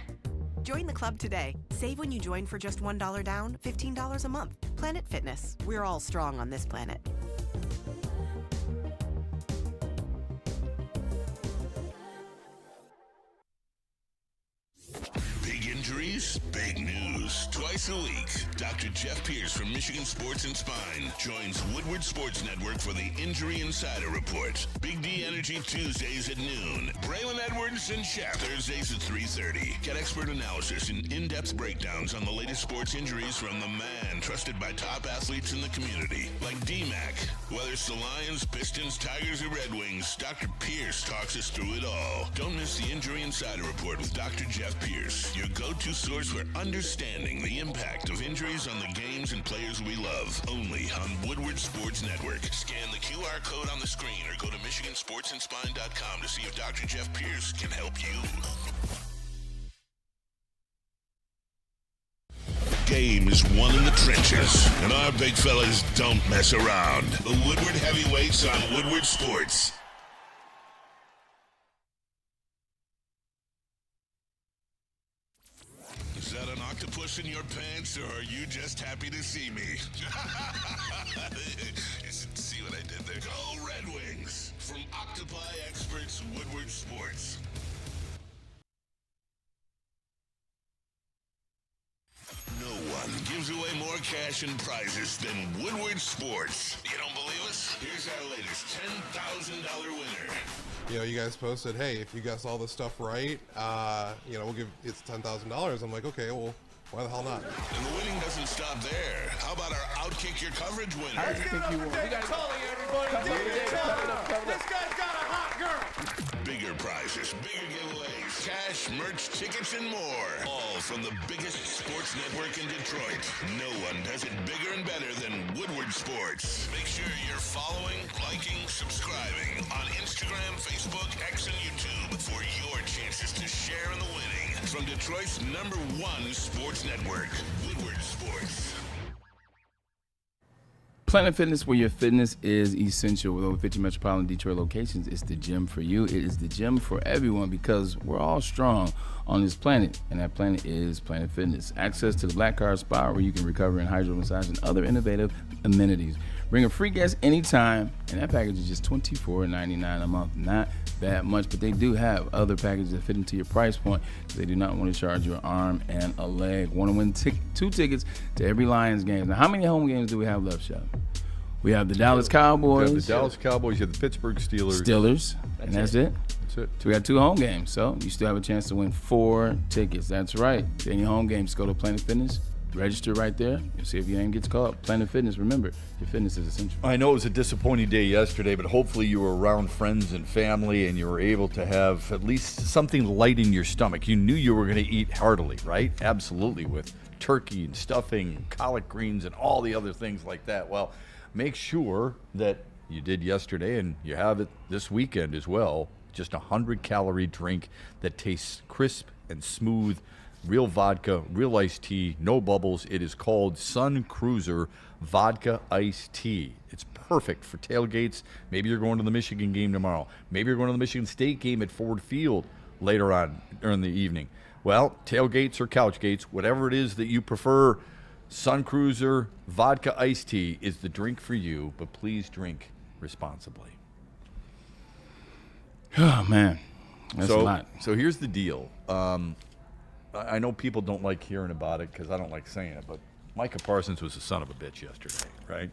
Join the club today. Save when you join for just $1 down, $15 a month. Planet Fitness. We're all strong on this planet. Big injuries, big news. Twice a week, Dr. Jeff Pierce from Michigan Sports and Spine joins Woodward Sports Network for the Injury Insider Report. Big D Energy Tuesdays at noon. Braylon Edwards and Shaq Thursdays at 3:30. Get expert analysis and in-depth breakdowns on the latest sports injuries from the man trusted by top athletes in the community, like D-Mac. Whether it's the Lions, Pistons, Tigers, or Red Wings, Dr. Pierce talks us through it all. Don't miss the Injury Insider Report with Dr. Jeff Pierce, your go-to source for understanding the impact of injuries on the games and players we love. Only on Woodward Sports Network. Scan the QR code on the screen or go to MichiganSportsandSpine.com to see if Dr. Jeff Pierce can help you. Game is won in the trenches, and our big fellas don't mess around. The Woodward Heavyweights on Woodward Sports. Is that an octopus in your pants, or are you just happy to see me? See what I did there? Go Red Wings! From Octopi Experts, Woodward Sports. No one gives away more cash and prizes than Woodward Sports. You don't believe us? Here's our latest $10,000 winner. You know, you guys posted, hey, if you guess all this stuff right, you know, we'll give it's $10,000. I'm like, okay, well, why the hell not? And the winning doesn't stop there. How about our Outkick Your Coverage winner? I think you won. You guys calling everybody. This guy's got a hot girl. Bigger prizes, bigger giveaways, cash, merch, tickets, and more. All from the biggest sports network in Detroit. No one does it bigger and better than Woodward Sports. Make sure you're following, liking, subscribing on Instagram, Facebook, X, and YouTube for your chances to share in the winning. From Detroit's #1 sports network, Woodward Sports. Planet Fitness, where your fitness is essential. With over 50 metropolitan Detroit locations, it's the gym for you. It is the gym for everyone because we're all strong on this planet, and that planet is Planet Fitness. Access to the Black Card Spa, where you can recover in hydro massage and other innovative amenities. Bring a free guest anytime, and that package is just $24.99 a month. Not that much, but they do have other packages that fit into your price point. They do not want to charge you an arm and a leg. Want to win 2 tickets to every Lions game. Now, how many home games do we have left, Shep? We have the Dallas Cowboys. You have the Dallas Cowboys. You have the Pittsburgh Steelers. And that's it. That's it. So we got 2 home games. So you still have a chance to win 4 tickets. That's right. Any home games, go to Planet Fitness. register right there. You'll see if your name gets called. Planet Fitness, remember, your fitness is essential. I know it was a disappointing day yesterday, but hopefully you were around friends and family and you were able to have at least something light in your stomach. You knew you were going to eat heartily, right? Absolutely, with turkey and stuffing and collard greens and all the other things like that. Well, make sure that you did yesterday and you have it this weekend as well. Just a 100-calorie drink that tastes crisp and smooth. Real vodka, real iced tea, no bubbles. It is called Sun Cruiser Vodka Iced Tea. It's perfect for tailgates. Maybe you're going to the Michigan game tomorrow. Maybe you're going to the Michigan State game at Ford Field later on during the evening. Well, tailgates or couch gates, whatever it is that you prefer, Sun Cruiser Vodka Iced Tea is the drink for you, but please drink responsibly. Oh, man. That's a lot. So here's the deal. I know people don't like hearing about it because I don't like saying it, but Micah Parsons was a son of a bitch yesterday, right?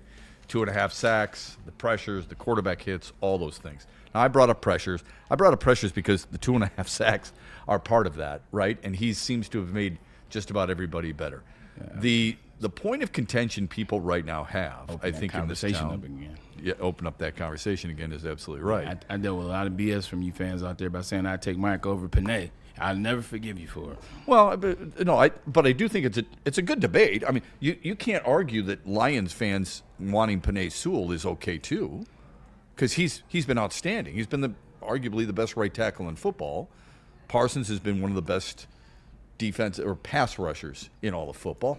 2.5 sacks, the pressures, the quarterback hits, all those things. Now, I brought up pressures. I brought up pressures because the 2.5 sacks are part of that, right? And he seems to have made just about everybody better. Yeah. The point of contention people right now have, I think, in this town, open up that conversation again is absolutely right. I dealt with a lot of BS from you fans out there by saying I'd take Mike over Panay. I'll never forgive you for it. Well, but I do think it's a good debate. I mean, you can't argue that Lions fans wanting Panay Sewell is okay too, because he's been outstanding. He's been arguably the best right tackle in football. Parsons has been one of the best defense or pass rushers in all of football.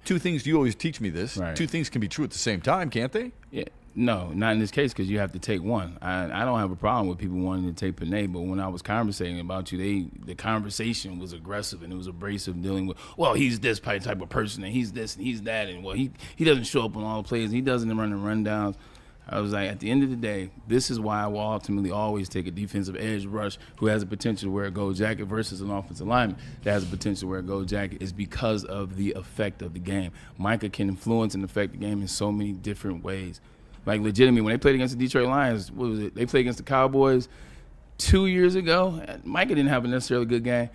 Two things, you always teach me this. Right. Two things can be true at the same time, can't they? Yeah. No, not in this case because you have to take one. I don't have a problem with people wanting to take Panay, but when I was conversating about you, the conversation was aggressive and it was abrasive, dealing with, well, he's this type of person and he's this and he's that, and well, he doesn't show up on all the plays, he doesn't run the rundowns. I was like, at the end of the day, this is why I will ultimately always take a defensive edge rush who has a potential to wear a gold jacket versus an offensive lineman that has a potential to wear a gold jacket is because of the effect of the game. Micah can influence and affect the game in so many different ways. Like, legitimately, when they played against the Detroit Lions, what was it? They played against the Cowboys 2 years ago. Micah didn't have a necessarily good game,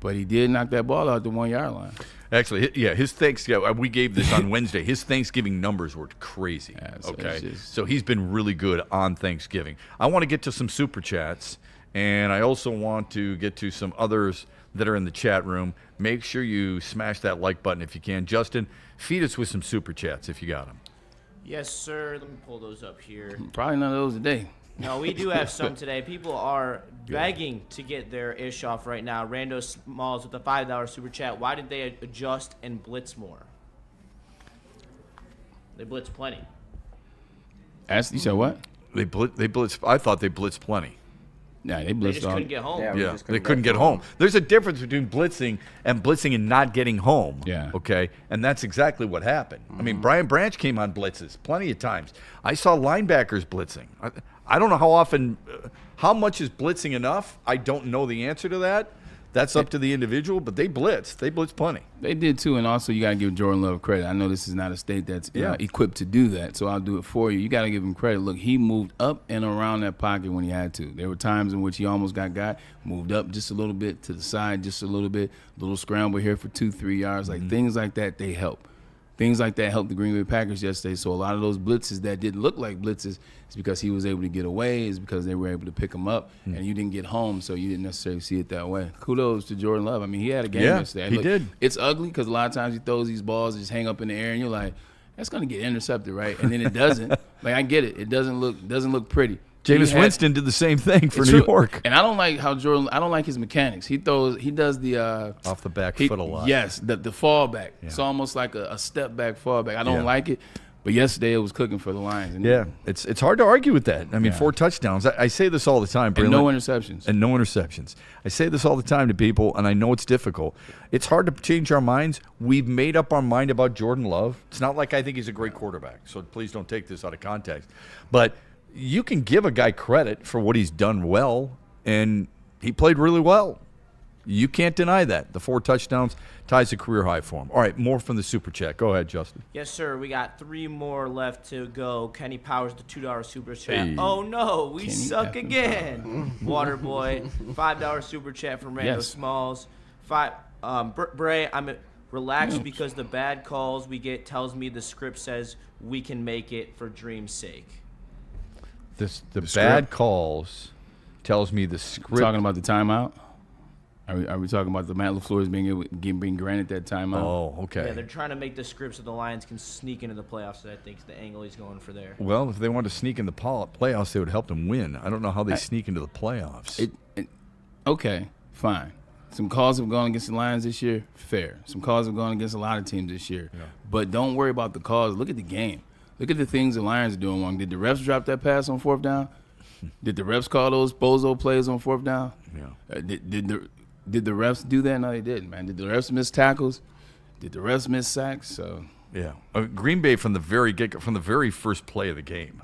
but he did knock that ball out the 1 yard line. Actually, yeah, his Thanksgiving, we gave this on Wednesday. His Thanksgiving numbers were crazy. Yeah, so okay, so he's been really good on Thanksgiving. I want to get to some super chats, and I also want to get to some others that are in the chat room. Make sure you smash that like button if you can. Justin, feed us with some super chats if you got them. Yes, sir. Let me pull those up here. Probably none of those today. No, we do have some today. People are begging to get their ish off right now. Rando Smalls with a $5 super chat. Why did they adjust and blitz more? They blitz plenty. You said what? They blitz. I thought they blitzed plenty. Yeah, they blitzed. They just couldn't get home. Yeah, they couldn't get home. There's a difference between blitzing and not getting home. Yeah. Okay, and that's exactly what happened. I mean, Brian Branch came on blitzes plenty of times. I saw linebackers blitzing. I don't know how often, how much is blitzing enough? I don't know the answer to that. That's up to the individual, but they blitzed. They blitzed plenty. They did too, and also you got to give Jordan Love credit. I know this is not a state that's equipped to do that, so I'll do it for you. You got to give him credit. Look, he moved up and around that pocket when he had to. There were times in which he almost got moved up just a little bit, to the side just a little bit, little scramble here for 2-3 yards. Like things like that, they help. Things like that helped the Green Bay Packers yesterday. So a lot of those blitzes that didn't look like blitzes is because he was able to get away, is because they were able to pick him up, and you didn't get home, so you didn't necessarily see it that way. Kudos to Jordan Love. I mean, he had a game yesterday. He did. It's ugly because a lot of times he throws these balls that just hang up in the air, and you're like, that's going to get intercepted, right? And then it doesn't. Like, I get it. It doesn't look pretty. Jameis Winston did the same thing for New York. And I don't like how Jordan – I don't like his mechanics. He does the off the back foot a lot. Yes, the fallback. Yeah. It's almost like a step back fallback. I don't like it. But yesterday it was cooking for the Lions. It's hard to argue with that. I mean, 4 touchdowns. I say this all the time, Braylon. And no interceptions. I say this all the time to people, and I know it's difficult. It's hard to change our minds. We've made up our mind about Jordan Love. It's not like I think he's a great quarterback, so please don't take this out of context. But you can give a guy credit for what he's done well, and he played really well. You can't deny that. The 4 touchdowns ties a career high for him. All right, more from the Super Chat. Go ahead, Justin. Yes, sir. We got 3 more left to go. Kenny Powers, the $2 Super Chat. Hey. Oh, no, we suck again. Waterboy, $5 Super Chat from Rando Smalls. Bray, relax because the bad calls we get tells me the script says we can make it for dream's sake. The bad calls tells me the script. We're talking about the timeout? Are we talking about the Matt LaFleur's being granted that timeout? Oh, okay. Yeah, they're trying to make the script so the Lions can sneak into the playoffs. So I think the angle he's going for there. Well, if they wanted to sneak in the playoffs, they would help them win. I don't know how they sneak into the playoffs. Okay, fine. Some calls have gone against the Lions this year. Fair. Some calls have gone against a lot of teams this year. Yeah. But don't worry about the calls. Look at the game. Look at the things the Lions are doing wrong. Did the refs drop that pass on 4th down? Did the refs call those bozo plays on 4th down? Yeah. Did the refs do that? No, they didn't, man. Did the refs miss tackles? Did the refs miss sacks? So yeah, Green Bay from the very first play of the game,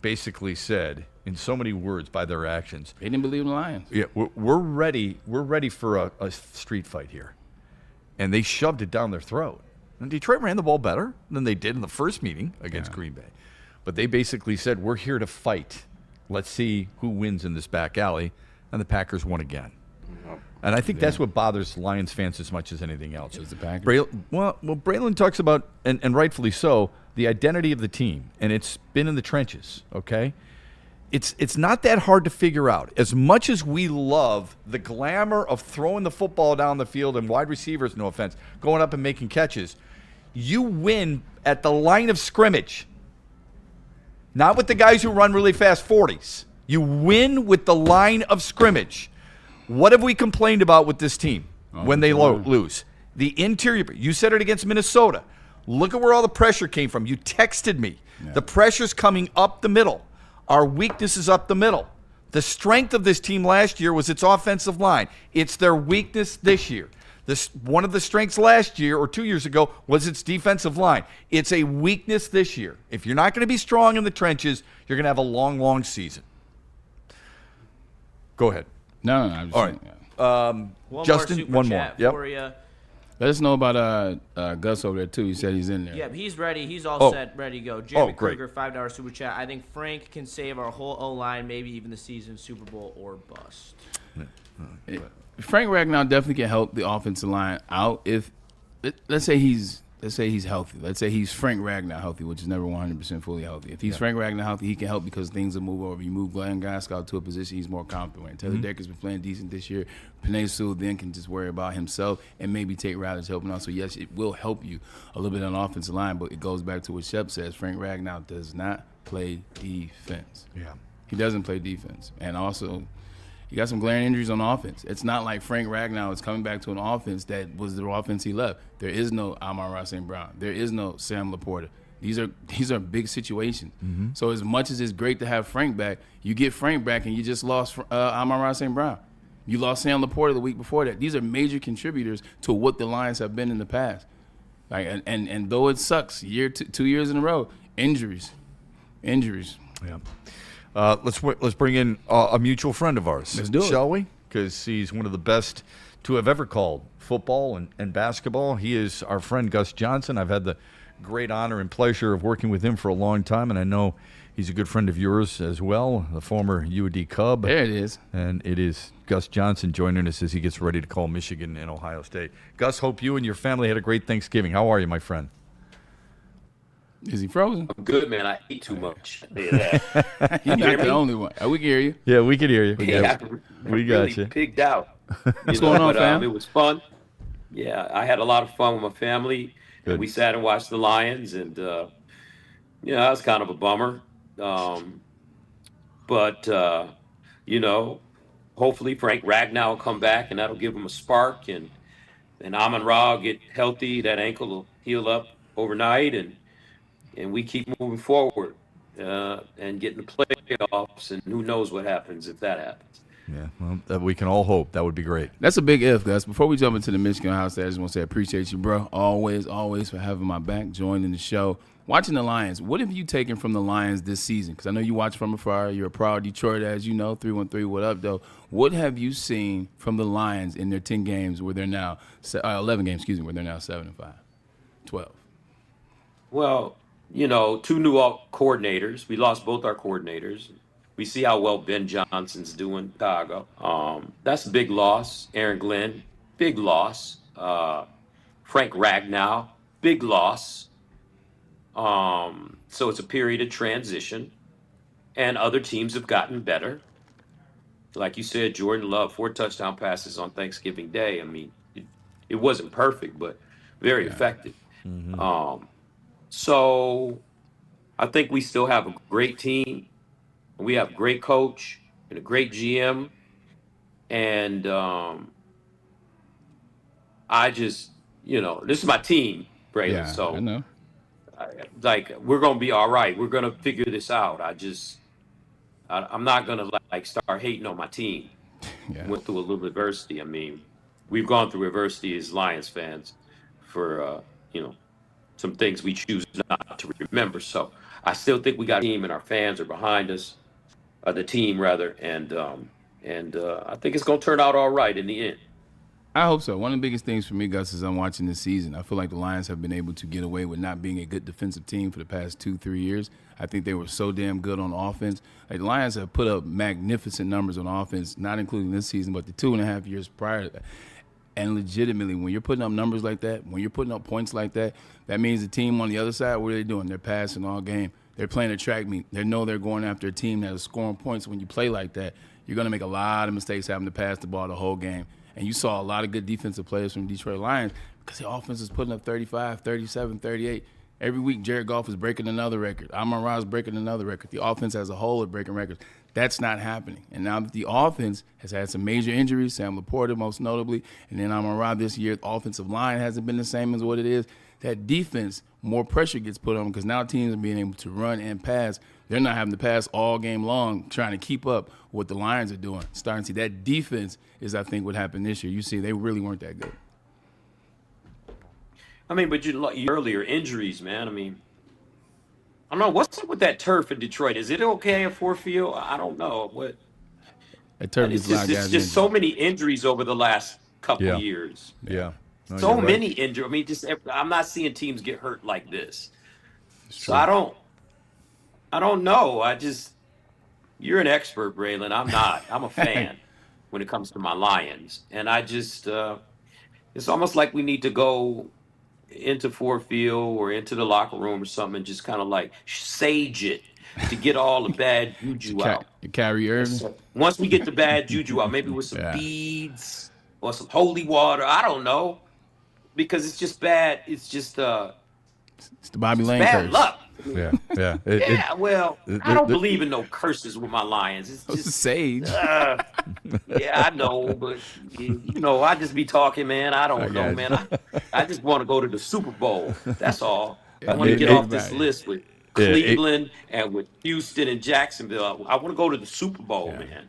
basically said in so many words by their actions, they didn't believe in the Lions. Yeah, we're ready. We're ready for a street fight here, and they shoved it down their throat. And Detroit ran the ball better than they did in the first meeting against Green Bay, but they basically said, "We're here to fight. Let's see who wins in this back alley," and the Packers won again. And I think that's what bothers Lions fans as much as anything else. Is the Packers. Braylon talks about, and rightfully so, the identity of the team, and it's been in the trenches, okay? It's not that hard to figure out. As much as we love the glamour of throwing the football down the field and wide receivers, no offense, going up and making catches, you win at the line of scrimmage. Not with the guys who run really fast 40s. You win with the line of scrimmage. What have we complained about with this team when they lose? The interior. You said it against Minnesota. Look at where all the pressure came from. You texted me. Yeah. The pressure's coming up the middle. Our weakness is up the middle. The strength of this team last year was its offensive line. It's their weakness this year. One of the strengths last year or 2 years ago was its defensive line. It's a weakness this year. If you're not going to be strong in the trenches, you're going to have a long, long season. Go ahead. No, I'm just all right. Justin, one more. Yep. Let us know about Gus over there, too. He said he's in there. Yeah, he's ready. He's all set, ready to go. Jeremy Kruger, $5 super chat. I think Frank can save our whole O-line, maybe even the season, Super Bowl, or bust. Frank Ragnow definitely can help the offensive line out if, let's say he's healthy. Let's say he's Frank Ragnow healthy, which is never 100% fully healthy. If he's Frank Ragnow healthy, he can help because things will move over. You move Glenn Gaskell to a position he's more confident in. Taylor Decker's been playing decent this year. Penei Sewell then can just worry about himself and maybe take Riley's helping out. So, yes, it will help you a little bit on the offensive line, but it goes back to what Shep says. Frank Ragnow does not play defense. Yeah. He doesn't play defense. And also, you got some glaring injuries on offense. It's not like Frank Ragnow is coming back to an offense that was the offense he left. There is no Amon-Ra St. Brown. There is no Sam Laporta. These are big situations. Mm-hmm. So as much as it's great to have Frank back, you get Frank back and you just lost Amon-Ra St. Brown. You lost Sam Laporta the week before that. These are major contributors to what the Lions have been in the past. Like and though it sucks, 2 years in a row, injuries. Yeah. Let's bring in a mutual friend of ours. Let's do it. Shall we? Because he's one of the best to have ever called football and basketball. He is our friend Gus Johnson. I've had the great honor and pleasure of working with him for a long time, and I know he's a good friend of yours as well, the former UAD Cub. There it is. And it is Gus Johnson joining us as he gets ready to call Michigan and Ohio State. Gus, hope you and your family had a great Thanksgiving. How are you, my friend? Is he frozen? I'm good, man. I eat too much. You're not the only one. We can hear you. Yeah, we can hear you. We got you. Pigged out. What's going on, fam? It was fun. Yeah, I had a lot of fun with my family. Good. We sat and watched the Lions, and that was kind of a bummer. But hopefully Frank Ragnow will come back, and that'll give him a spark, and Amon-Ra will get healthy. That ankle will heal up overnight, and we keep moving forward and getting the playoffs, and who knows what happens if that happens. Yeah, well, we can all hope. That would be great. That's a big if, Gus. Before we jump into the Michigan Ohio State, I just want to say I appreciate you, bro. Always for having my back, joining the show. Watching the Lions, what have you taken from the Lions this season? Because I know you watch from afar. You're a proud Detroit, as you know. 313, what up, though? What have you seen from the Lions in their 10 games where they're now 11 games, where they're now 7-5, 12? Well, 2 new coordinators. We lost both our coordinators. We see how well Ben Johnson's doing in Chicago. That's a big loss. Aaron Glenn, big loss. Frank Ragnow, big loss. So it's a period of transition, and other teams have gotten better. Like you said, Jordan Love, 4 touchdown passes on Thanksgiving Day. I mean, it wasn't perfect, but very effective. So I think we still have a great team. We have a great coach and a great GM. And I just, this is my team, Braylon. Yeah, So I know. we're going to be all right. We're going to figure this out. I'm not going to start hating on my team. Yeah. Went through a little adversity. I mean, we've gone through adversity as Lions fans for, some things we choose not to remember. So I still think we got a team and our fans are behind us, the team rather. And I think it's going to turn out all right in the end. I hope so. One of the biggest things for me, Gus, is I'm watching this season. I feel like the Lions have been able to get away with not being a good defensive team for the past 2-3 years. I think they were so damn good on offense. Like, the Lions have put up magnificent numbers on offense, not including this season, but the 2.5 years prior to that. And legitimately, when you're putting up numbers like that, when you're putting up points like that, that means the team on the other side, what are they doing? They're passing all game. They're playing a track meet. They know they're going after a team that is scoring points. When you play like that, you're going to make a lot of mistakes having to pass the ball the whole game. And you saw a lot of good defensive players from Detroit Lions because the offense is putting up 35, 37, 38. Every week, Jared Goff is breaking another record. Amon-Ra is breaking another record. The offense as a whole is breaking records. That's not happening. And now that the offense has had some major injuries, Sam Laporta most notably, and then Amon-Ra this year, the offensive line hasn't been the same as what it is. That defense, more pressure gets put on them because now teams are being able to run and pass. They're not having to pass all game long trying to keep up with what the Lions are doing. Starting to see that defense is, I think, what happened this year. You see, they really weren't that good. I mean, but you earlier injuries, man. I mean, I don't know. What's up with that turf in Detroit? Is it okay at Ford Field? I don't know. What? That turf It's gets a lot of guys just injured. so many injuries over the last couple of years. Yeah. No, So you're many right. injuries. I mean, I'm not seeing teams get hurt like this. So true. I don't know. You're an expert, Braylon. I'm not. I'm a fan when it comes to my Lions. And it's almost like we need to go into Ford Field or into the locker room or something and just kind of sage it to get all the bad juju out. Kyrie Irving? Once we get the bad juju out, maybe with some beads or some holy water. I don't know. Because it's just bad. It's just it's the Bobby Lane bad curse. luck. Yeah. I don't believe in no curses with my Lions. It's just sage. Yeah, I know, but I just be talking, man. I don't know, man. I just want to go to the Super Bowl. That's all. I want to get off this list with Cleveland and with Houston and Jacksonville. I want to go to the Super Bowl, man.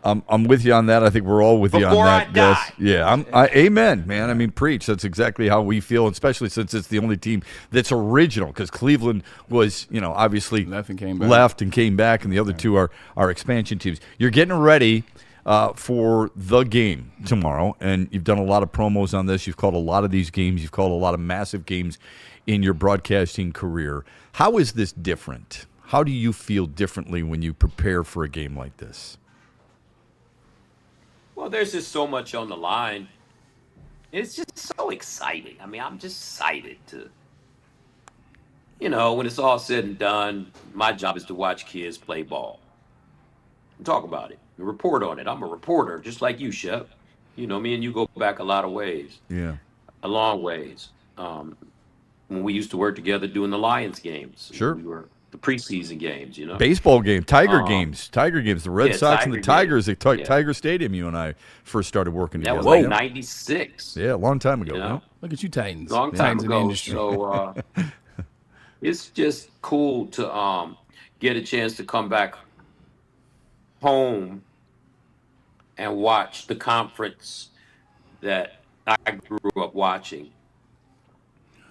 I'm with you on that. I think we're all with you on Before that, I Gus. die. Yeah, amen, man. I mean, preach. That's exactly how we feel, especially since it's the only team that's original. Because Cleveland was, obviously left and came back, and the other two are expansion teams. You're getting ready for the game tomorrow, and you've done a lot of promos on this. You've called a lot of these games. You've called a lot of massive games in your broadcasting career. How is this different? How do you feel differently when you prepare for a game like this? Well, there's just so much on the line. It's just so exciting. I mean, I'm just excited to, when it's all said and done, my job is to watch kids play ball and talk about it and report on it. I'm a reporter, just like you, Shep. Me and you go back a lot of ways. Yeah. A long ways. When we used to work together doing the Lions games. Sure. We were the preseason games, Baseball game, Tiger games. The Red Sox and the Tigers at Tiger Stadium. You and I first started working That together. was like 96. Yeah, a long time ago. Yeah. Look at you, Titans. Long time Titans in the ago. industry. So it's just cool to get a chance to come back home and watch the conference that I grew up watching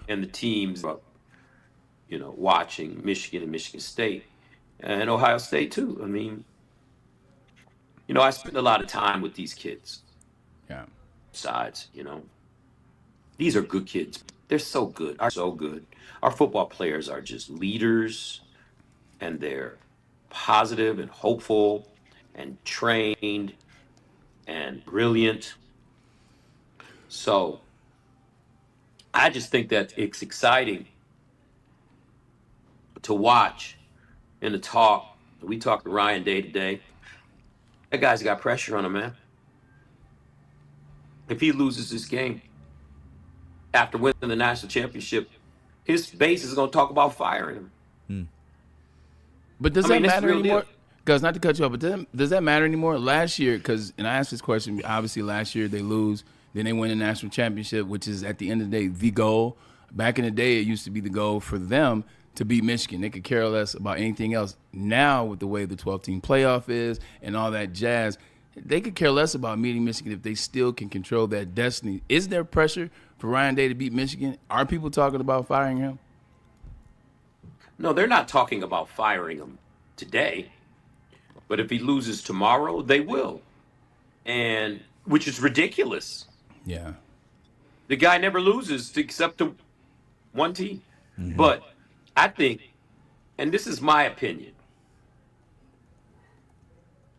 and the teams watching Michigan and Michigan State and Ohio State too. I mean, I spend a lot of time with these kids. Yeah. Sides, these are good kids. They're so good. Our football players are just leaders, and they're positive and hopeful and trained and brilliant. So I just think that it's exciting to watch and to talk. We talked to Ryan day to day. That guy's got pressure on him, man. If he loses this game after winning the national championship, his base is going to talk about firing him. But does that matter anymore? Because not to cut you off, but does that matter anymore? Last year, and I asked this question, obviously last year they lose, then they win the national championship, which is at the end of the day the goal. Back in the day, it used to be the goal for them to beat Michigan. They could care less about anything else. Now, with the way the 12-team playoff is and all that jazz, they could care less about meeting Michigan if they still can control that destiny. Is there pressure for Ryan Day to beat Michigan? Are people talking about firing him? No, they're not talking about firing him today. But if he loses tomorrow, they will. And which is ridiculous. Yeah. The guy never loses except to one team. Mm-hmm. But I think, and this is my opinion,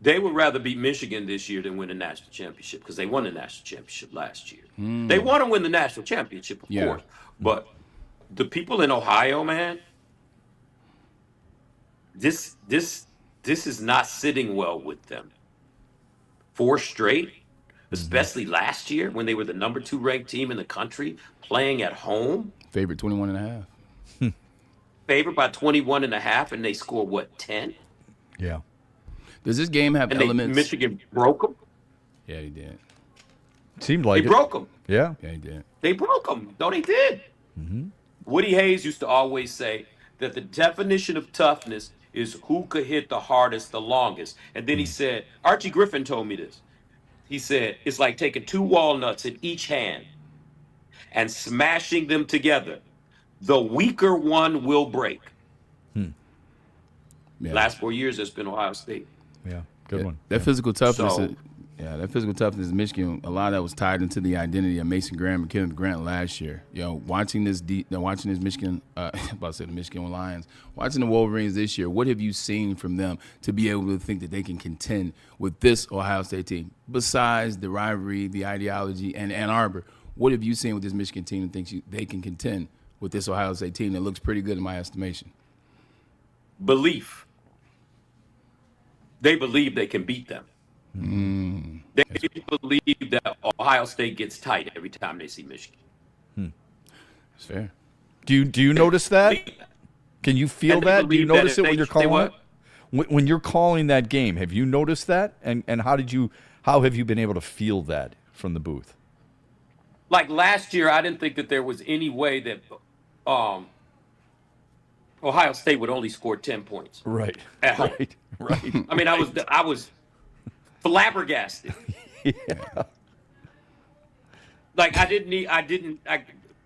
they would rather beat Michigan this year than win a national championship because they won the national championship last year. They want to win the national championship, of course. But the people in Ohio, man, this is not sitting well with them. 4 straight, especially last year when they were the number 2 ranked team in the country playing at home. Favorite 21.5. Favored by 21.5, and they score what, 10? Yeah. Does this game have elements? Michigan broke them. Yeah, he did. Seemed like they broke them. Yeah. Yeah, he did. They broke them. No, they did. Mm-hmm. Woody Hayes used to always say that the definition of toughness is who could hit the hardest the longest. And then he said, Archie Griffin told me this. He said, it's like taking 2 walnuts in each hand and smashing them together. The weaker one will break. Yeah. Last 4 years, it's been Ohio State. Yeah, good one. That physical toughness, that physical toughness in Michigan, a lot of that was tied into the identity of Mason Graham and Kenneth Grant last year. You know, watching this Michigan, about to say the Michigan Lions, watching the Wolverines this year, what have you seen from them to be able to think that they can contend with this Ohio State team? Besides the rivalry, the ideology, and Ann Arbor, what have you seen with this Michigan team that thinks they can contend with this Ohio State team that looks pretty good in my estimation? Belief. They believe they can beat them. They believe that Ohio State gets tight every time they see Michigan. That's fair. Do you notice that? Can you feel that? Do you notice it when you're calling it? When you're calling that game, have you noticed that? And how have you been able to feel that from the booth? Like last year, I didn't think that there was any way that Ohio State would only score 10 points. Right. At home. Right. I mean, I was flabbergasted. Yeah. Like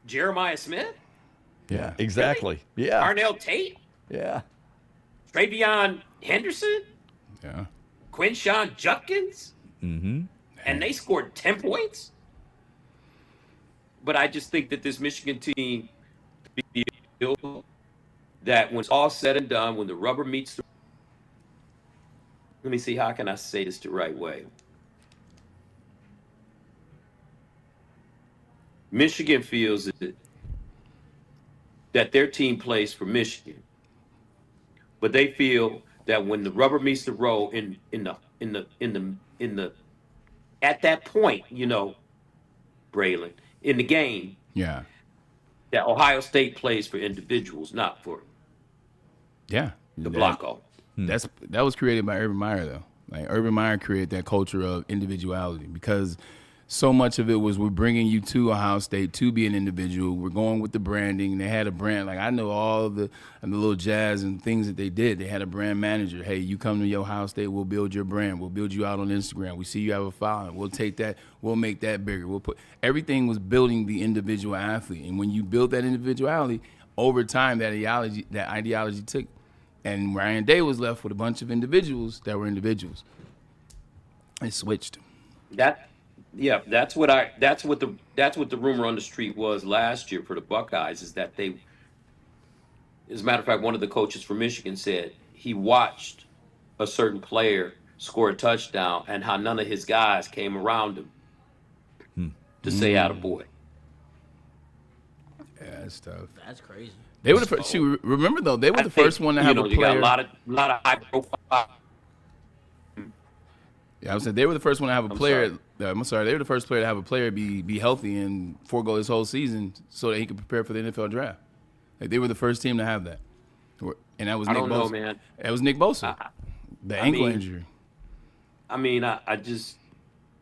Jeremiah Smith? Yeah, exactly. Really? Yeah. Arnell Tate? Yeah. Travion Henderson? Yeah. Quinshawn Judkins? Mm-hmm. And they scored 10 points? But I just think that this Michigan team feel that when it's all said and done, when the rubber meets the... Let me see, how can I say this the right way? Michigan feels that their team plays for Michigan, but they feel that when the rubber meets the road at that point, you know, Braylon, in the game, yeah, that Ohio State plays for individuals, not for the Blocko. That was created by Urban Meyer, though. Like Urban Meyer created that culture of individuality because so much of it was we're bringing you to Ohio State to be an individual. We're going with the branding. They had a brand. Like I know all of the little jazz and things that they did. They had a brand manager. Hey, you come to your Ohio State, we'll build your brand. We'll build you out on Instagram. We see you have a following. We'll take that. We'll make that bigger. We'll put everything was building the individual athlete. And when you build that individuality, over time that ideology took. And Ryan Day was left with a bunch of individuals that were individuals. It switched. That's what the rumor on the street was last year for the Buckeyes, is that they, as a matter of fact, one of the coaches from Michigan said he watched a certain player score a touchdown and how none of his guys came around him to say attaboy. That's tough. That's crazy. They were the first. Remember though, they were the first one to have a player. You got a lot of high profile. Yeah, I was saying they were the first one to have a player. I'm sorry, they were the first player to have a player be healthy and forego his whole season so that he could prepare for the NFL draft. Like they were the first team to have that, and that was Nick Bosa. I don't know, man. That was Nick Bosa, the ankle injury. I mean, I just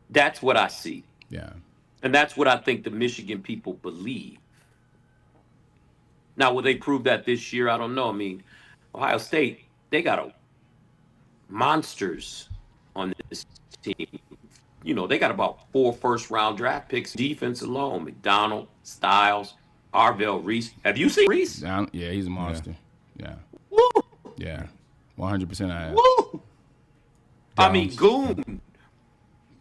that's what I see. Yeah, and that's what I think the Michigan people believe. Now, will they prove that this year? I don't know. I mean, Ohio State, they got monsters on this team. You know, they got about 4 first-round draft picks, defense alone. McDonald, Styles, Arvell, Reese. Have you seen Reese? Yeah, he's a monster. Yeah. Woo! Yeah. 100% I have. Woo! I mean, Goon.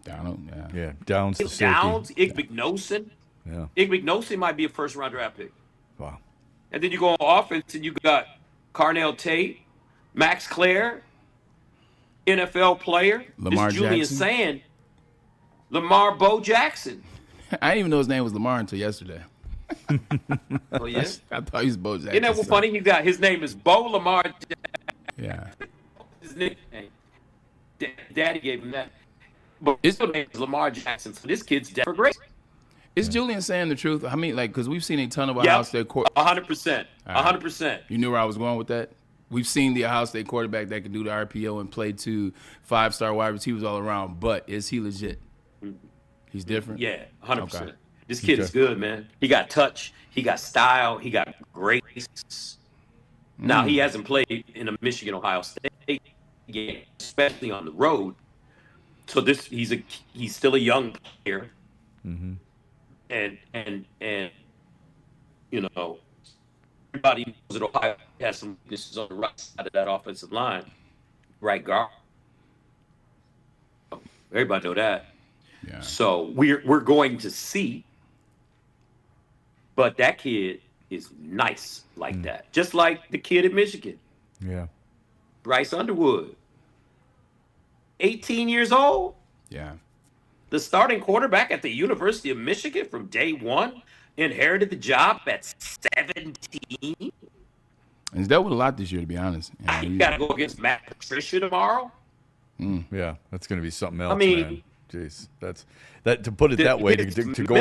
Donald, Yeah, Downs. Downs, Igmignosin. Yeah. Igmignosin might be a first-round draft pick. Wow. And then you go on offense, and you got Carnell Tate, Max Clare, NFL player. Lamar Julian Jackson. Sand, Lamar Bo Jackson. I didn't even know his name was Lamar until yesterday. Oh, yeah? I thought he was Bo Jackson. Isn't that what funny? His name is Bo Lamar Jackson. Yeah. His nickname. Daddy gave him that. But his name is Lamar Jackson, so this kid's dead for great. Is Julian saying the truth? I mean, like, because we've seen a ton of Ohio State 100%. 100%. You knew where I was going with that? We've seen the Ohio State quarterback that can do the RPO and play 2 5-star wide receivers all around, but is he legit? He's different? Yeah, 100%. Okay. This kid is good, man. He got touch. He got style. He got grace. Now, he hasn't played in a Michigan-Ohio State game, especially on the road. So he's still a young player. Mm-hmm. And you know, everybody knows that Ohio has some weaknesses on the right side of that offensive line. Right guard. Everybody know that. Yeah. So we're going to see. But that kid is nice like that. Just like the kid at Michigan. Yeah. Bryce Underwood. 18 years old. Yeah. The starting quarterback at the University of Michigan from day one inherited the job at 17. And he's dealt with a lot this year, to be honest. You got to go against Matt Patricia tomorrow. Yeah, that's going to be something else, I mean, man. Jeez, that to put it that way, to go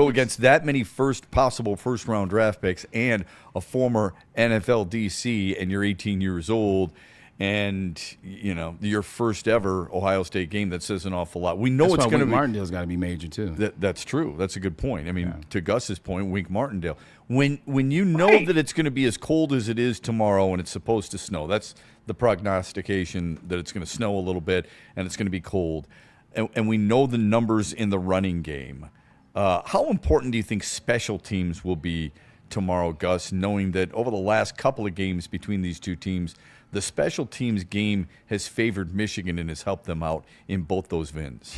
against that many possible first round draft picks and a former NFL DC, and you're 18 years old. And, you know, your first ever Ohio State game, that says an awful lot. We know it's going to be. Martindale's got to be major, too. That's true. That's a good point. I mean, to Gus's point, Wink Martindale. When you know that it's going to be as cold as it is tomorrow and it's supposed to snow, that's the prognostication, that it's going to snow a little bit and it's going to be cold. And we know the numbers in the running game. How important do you think special teams will be tomorrow, Gus, knowing that over the last couple of games between these two teams, the special teams game has favored Michigan and has helped them out in both those wins?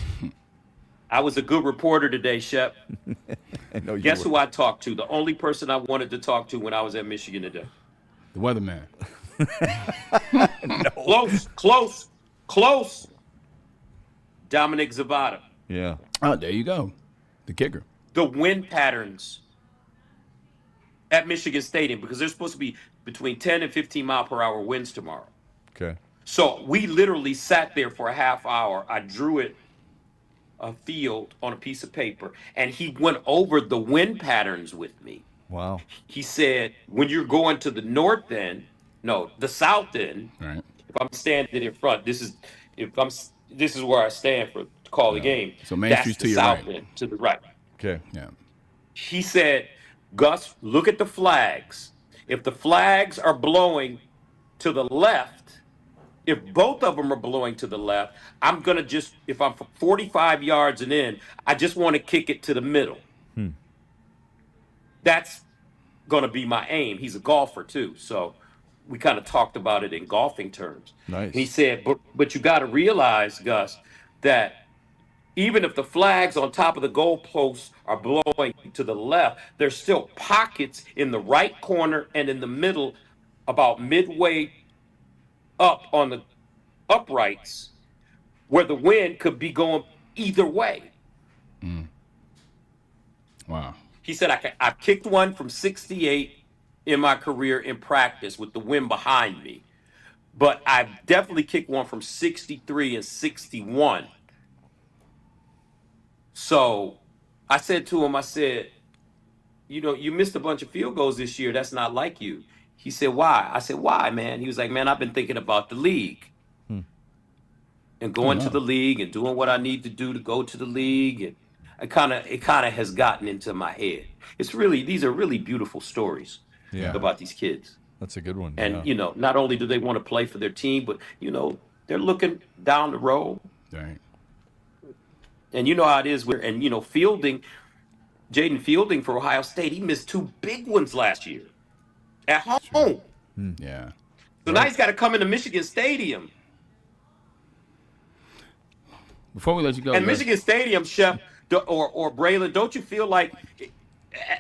I was a good reporter today, Shep. Guess who I talked to? The only person I wanted to talk to when I was at Michigan today. The weatherman. No. Close. Dominic Zavada. Yeah. Oh, there you go. The kicker. The wind patterns at Michigan Stadium, because there's supposed to be between 10 and 15 mile per hour winds tomorrow. Okay. So we literally sat there for a half hour. I drew a field on a piece of paper, and he went over the wind patterns with me. Wow. He said, when you're going to the north end, the south end, right. If I'm standing in front, this is where I stand to call the game. So Main Street's to your south right. end, to the right. Okay. Yeah. He said, Gus, look at the flags. If the flags are blowing to the left, if both of them are blowing to the left, I'm going to just, if I'm 45 yards and in, I just want to kick it to the middle. That's going to be my aim. He's a golfer too. So we kind of talked about it in golfing terms. Nice. And he said, but you got to realize, Gus, that even if the flags on top of the goalposts are blowing to the left, there's still pockets in the right corner and in the middle, about midway up on the uprights, where the wind could be going either way. Wow. He said, I kicked one from 68 in my career in practice with the wind behind me. But I definitely kicked one from 63 and 61. So I said to him, I said, you know, you missed a bunch of field goals this year. That's not like you. He said, why? I said, why, man? He was like, man, I've been thinking about the league. And going to the league and doing what I need to do to go to the league. And it kind of has gotten into my head. These are really beautiful stories about these kids. That's a good one. And, you know, not only do they want to play for their team, but, you know, they're looking down the road. Right. And you know how it is. And, you know, Jaden Fielding for Ohio State, he missed 2 big ones last year at home. Yeah. So now he's got to come into Michigan Stadium. Before we let you go, and Michigan Stadium, Chef or Braylon, don't you feel like,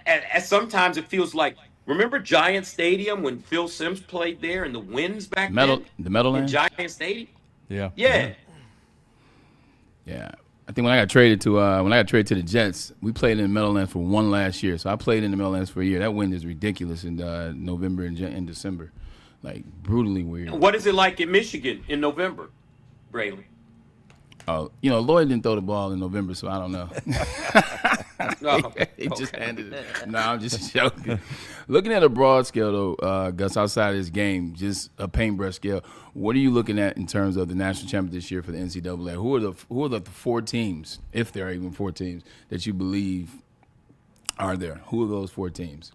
at sometimes it feels like, remember Giant Stadium when Phil Simms played there and the Winds back then? The Meadowlands? Giant Stadium? Yeah. Yeah. Yeah. I think when I got traded to the Jets, we played in the Meadowlands for one last year. So I played in the Meadowlands for a year. That wind is ridiculous in November and December, like brutally weird. What is it like in Michigan in November, Braylon? Oh, you know, Lloyd didn't throw the ball in November, so I don't know. He just handed it. No, I'm just joking. Looking at a broad scale, though, Gus, outside of this game, just a paintbrush scale, what are you looking at in terms of the national champion this year for the NCAA? Who are the 4 teams, if there are even 4 teams, that you believe are there? Who are those 4 teams?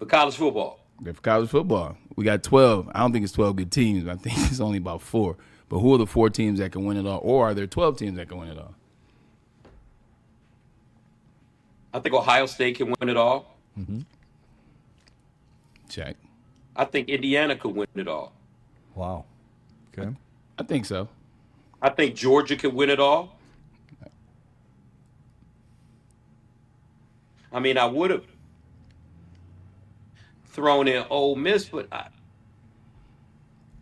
For college football. Yeah, for college football. We got 12. I don't think it's 12 good teams. I think it's only about 4. But who are the 4 teams that can win it all? Or are there 12 teams that can win it all? I think Ohio State can win it all. Mm-hmm. Check. I think Indiana could win it all. Wow. Okay. I think so. I think Georgia could win it all. I mean, I would have thrown in Ole Miss, but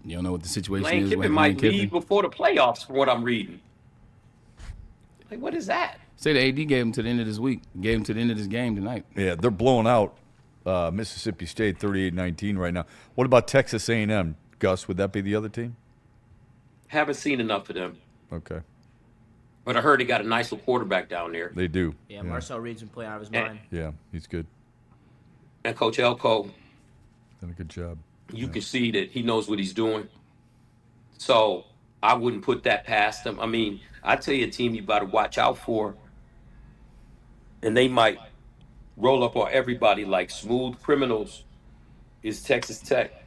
you don't know what the situation Lane is. Kiffin might leave before the playoffs, from what I'm reading. Like, what is that? Say the AD gave him to the end of this week. Gave him to the end of this game tonight. Yeah, they're blowing out Mississippi State 38-19 right now. What about Texas A&M? Gus, would that be the other team? Haven't seen enough of them. Okay. But I heard they got a nice little quarterback down there. They do. Yeah, Marcel Reed's been playing out of his mind. Yeah, he's good. And Coach Elko. Done a good job. You can see that he knows what he's doing. So I wouldn't put that past him. I mean, I tell you a team you got to watch out for, and they might roll up on everybody like smooth criminals, is Texas Tech.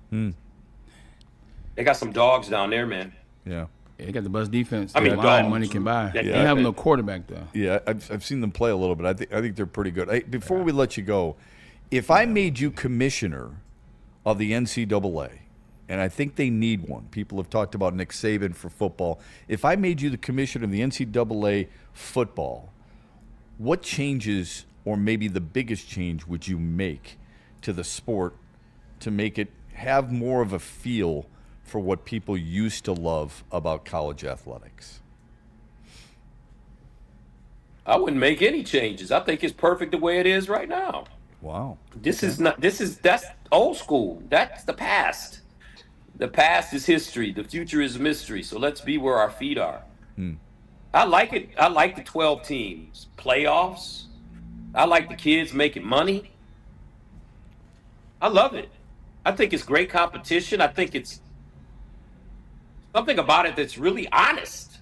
They got some dogs down there, man. Yeah. They got the best defense. I mean, money can buy. Yeah. They have no quarterback, though. Yeah, I've seen them play a little bit. I think they're pretty good. Hey, before we let you go, if I made you commissioner of the NCAA, and I think they need one. People have talked about Nick Saban for football. If I made you the commissioner of the NCAA football, what changes, or maybe the biggest change, would you make to the sport to make it have more of a feel for what people used to love about college athletics? I wouldn't make any changes. I think it's perfect the way it is right now. Wow. That's old school. That's the past. The past is history. The future is mystery. So let's be where our feet are. I like it. I like the 12 teams. Playoffs. I like the kids making money. I love it. I think it's great competition. I think it's something about it that's really honest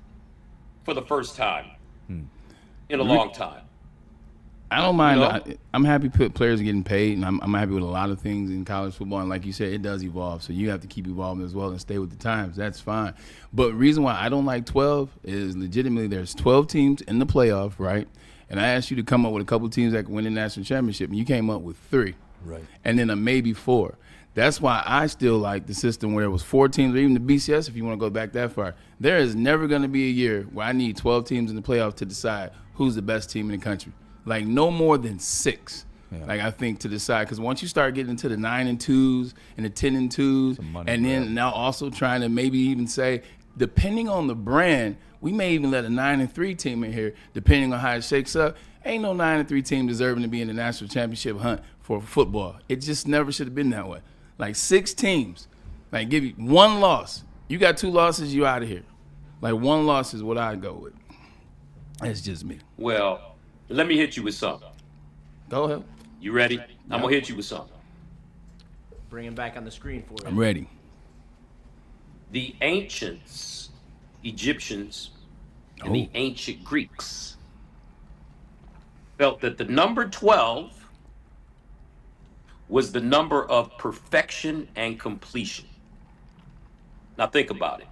for the first time in a long time. I don't mind. You know? I'm happy players are getting paid, and I'm happy with a lot of things in college football. And like you said, it does evolve, so you have to keep evolving as well and stay with the times. That's fine. But the reason why I don't like 12 is legitimately there's 12 teams in the playoff, right? And I asked you to come up with a couple of teams that can win the national championship, and you came up with 3. Right. And then a maybe 4. That's why I still like the system where it was 4 teams, or even the BCS, if you want to go back that far. There is never going to be a year where I need 12 teams in the playoff to decide who's the best team in the country. Like, no more than 6, like, I think, to decide. Because once you start getting into the 9-2s and the 10-2s, and then now also trying to maybe even say, depending on the brand, we may even let a 9-3 team in here, depending on how it shakes up. Ain't no 9-3 team deserving to be in the national championship hunt for football. It just never should have been that way. Like 6 teams, like give you 1 loss. You got 2 losses, you out of here. Like 1 loss is what I'd go with. That's just me. Well, let me hit you with something. Go ahead. You ready? I'm gonna hit you with something. Bring him back on the screen for you. I'm ready. The ancients, Egyptians, and the ancient Greeks felt that the number 12 was the number of perfection and completion. Now think about it.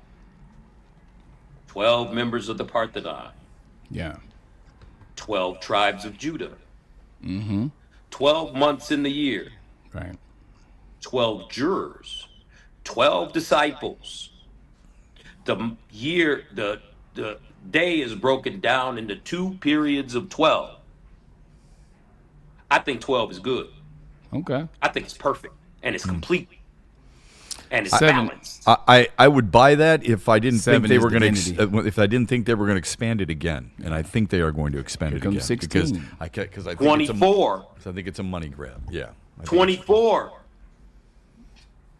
12 members of the Parthenon. Yeah. 12 tribes of Judah. Mm-hmm. 12 months in the year. Right. 12 jurors. 12 disciples. The day is broken down into 2 periods of 12. I think 12 is good. Okay. I think it's perfect and it's complete and it's 7. balanced. I would buy that if I didn't think 7 they is were going to divinity. if I didn't think they were going to expand it again, and I think they are going to expand it Here again comes 16. because I think 24. I think it's a money grab. Yeah. I think 24.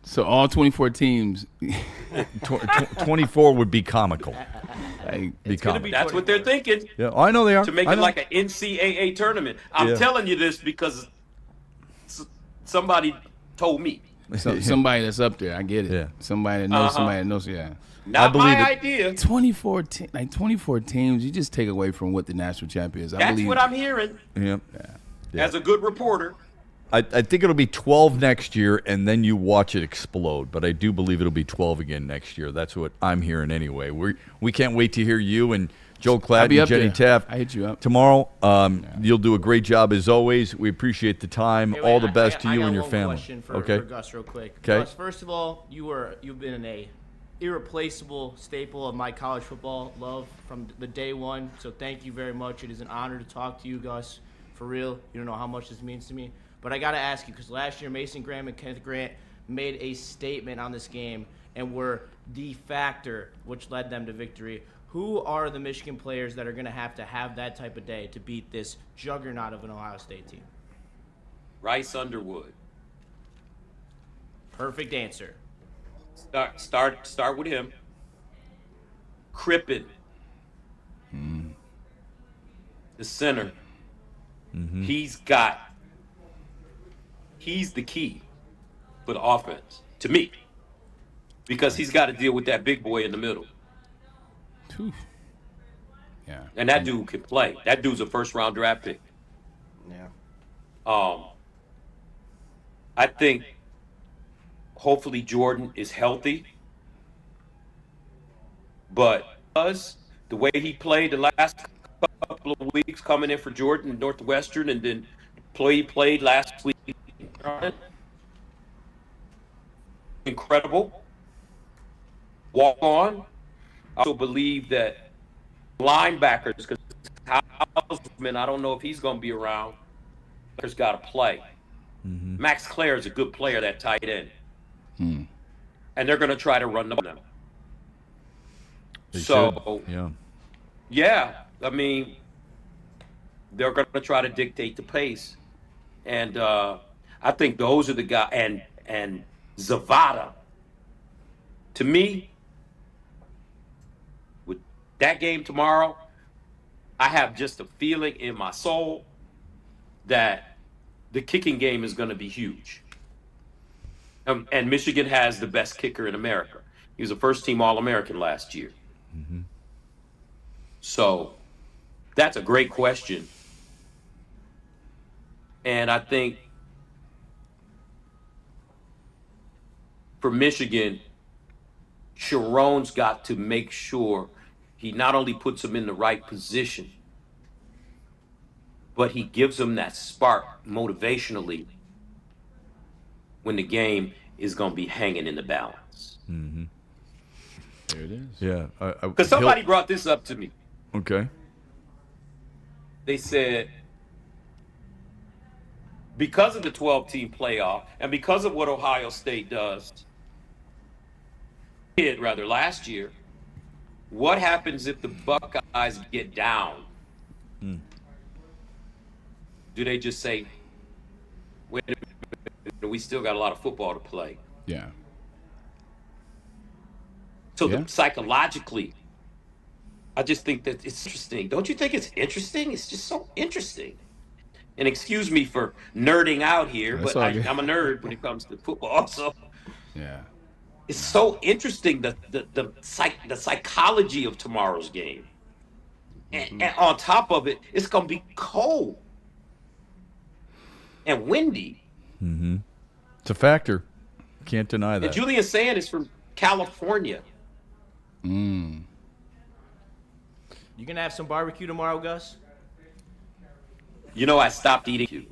So all 24 teams. 24 would be comical. That's what they're thinking. Yeah, I know they are. To make I it know. like an NCAA tournament. I'm Yeah. telling you this because somebody told me. So, somebody that's up there, I get it. Yeah. Somebody that knows somebody that knows. Yeah. Not my idea. 24 teams, you just take away from what the national champion is. That's what I'm hearing Yeah. as a good reporter. I think it'll be 12 next year, and then you watch it explode. But I do believe it'll be 12 again next year. That's what I'm hearing anyway. We can't wait to hear you and Joe Cladd and Jenny Taft. I hit you up Tomorrow. You'll do a great job as always. We appreciate the time. Hey, all wait, the best I to you got and your one family. Question for Gus real quick. Okay. Gus, first of all, you've been an irreplaceable staple of my college football love from the day one. So thank you very much. It is an honor to talk to you, Gus. For real, you don't know how much this means to me. But I got to ask you, because last year Mason Graham and Kenneth Grant made a statement on this game and were the factor which led them to victory. Who are the Michigan players that are going to have that type of day to beat this juggernaut of an Ohio State team? Rice Underwood. Perfect answer. Start with him. Crippen. The center. Mm-hmm. He's the key for the offense, to me. Because he's got to deal with that big boy in the middle. Yeah. And that dude can play. That dude's a first-round draft pick. Yeah. I think hopefully Jordan is healthy. But the way he played the last couple of weeks coming in for Jordan in Northwestern and then he played last week. Incredible. Walk on. I also believe that linebackers, because Hausman, I don't know if he's going to be around. There's got to play. Mm-hmm. Max Clare is a good player, that tight end. And they're going to try to run them. They So, should. yeah, I mean, they're going to try to dictate the pace. And I think those are the guys. And Zavada, to me, with that game tomorrow, I have just a feeling in my soul that the kicking game is going to be huge. And Michigan has the best kicker in America. He was a first-team All-American last year. Mm-hmm. So that's a great question. And I think for Michigan, Sharon's got to make sure he not only puts them in the right position, but he gives them that spark motivationally when the game is going to be hanging in the balance. Mm-hmm. There it is. Yeah. Because somebody brought this up to me. Okay. They said, because of the 12-team playoff and because of what Ohio State did last year, what happens if the Buckeyes get down do they just say, wait a minute, we still got a lot of football to play? Yeah. So psychologically, I just think that it's interesting. Don't you think it's interesting? It's just so interesting. And excuse me for nerding out here, but I'm a nerd when it comes to football. So yeah, it's so interesting the psychology of tomorrow's game, and on top of it, it's gonna be cold and windy. Mm-hmm. It's a factor. Can't deny that. And Julian Sand is from California. You gonna have some barbecue tomorrow, Gus? You know, I stopped eating.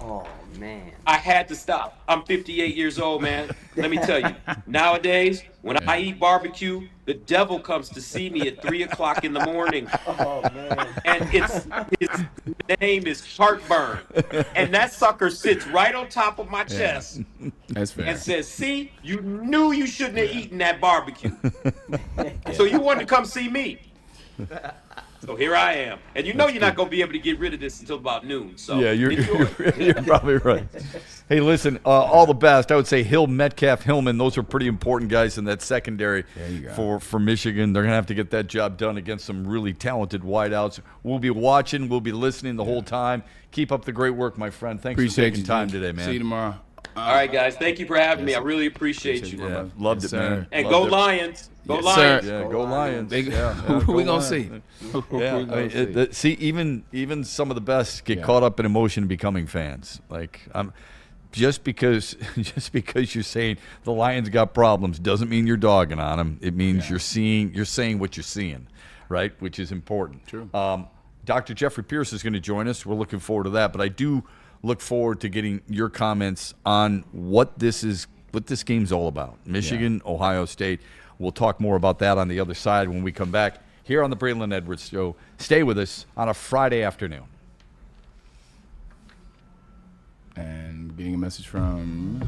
Oh, man. I had to stop. I'm 58 years old, man. Let me tell you, nowadays, when I eat barbecue, the devil comes to see me at 3 o'clock in the morning. Oh, man. And his name is Heartburn. And that sucker sits right on top of my chest. That's fair. And says, see, you knew you shouldn't have eaten that barbecue. So you wanted to come see me. So here I am. And you know you're not going to be able to get rid of this until about noon. So yeah, you're probably right. Hey, listen, all the best. I would say Hill, Metcalf, Hillman, those are pretty important guys in that secondary for Michigan. They're going to have to get that job done against some really talented wideouts. We'll be watching. We'll be listening the whole time. Keep up the great work, my friend. Thanks for taking time today, man. See you tomorrow. All right, guys. Thank you for having me. I really appreciate you. Yeah, loved it, man. And loved go it. Lions. Go Yes, Lions. Yeah, go Lions. Who we going to see? See, even some of the best get caught up in emotion and becoming fans. Like, just because you're saying the Lions got problems doesn't mean you're dogging on them. It means you're saying what you're seeing, right? Which is important. True. Dr. Jeffrey Pierce is going to join us. We're looking forward to that. But I do look forward to getting your comments on what this game's all about. Michigan, Ohio State. We'll talk more about that on the other side when we come back here on the Braylon Edwards Show. Stay with us on a Friday afternoon. And getting a message from...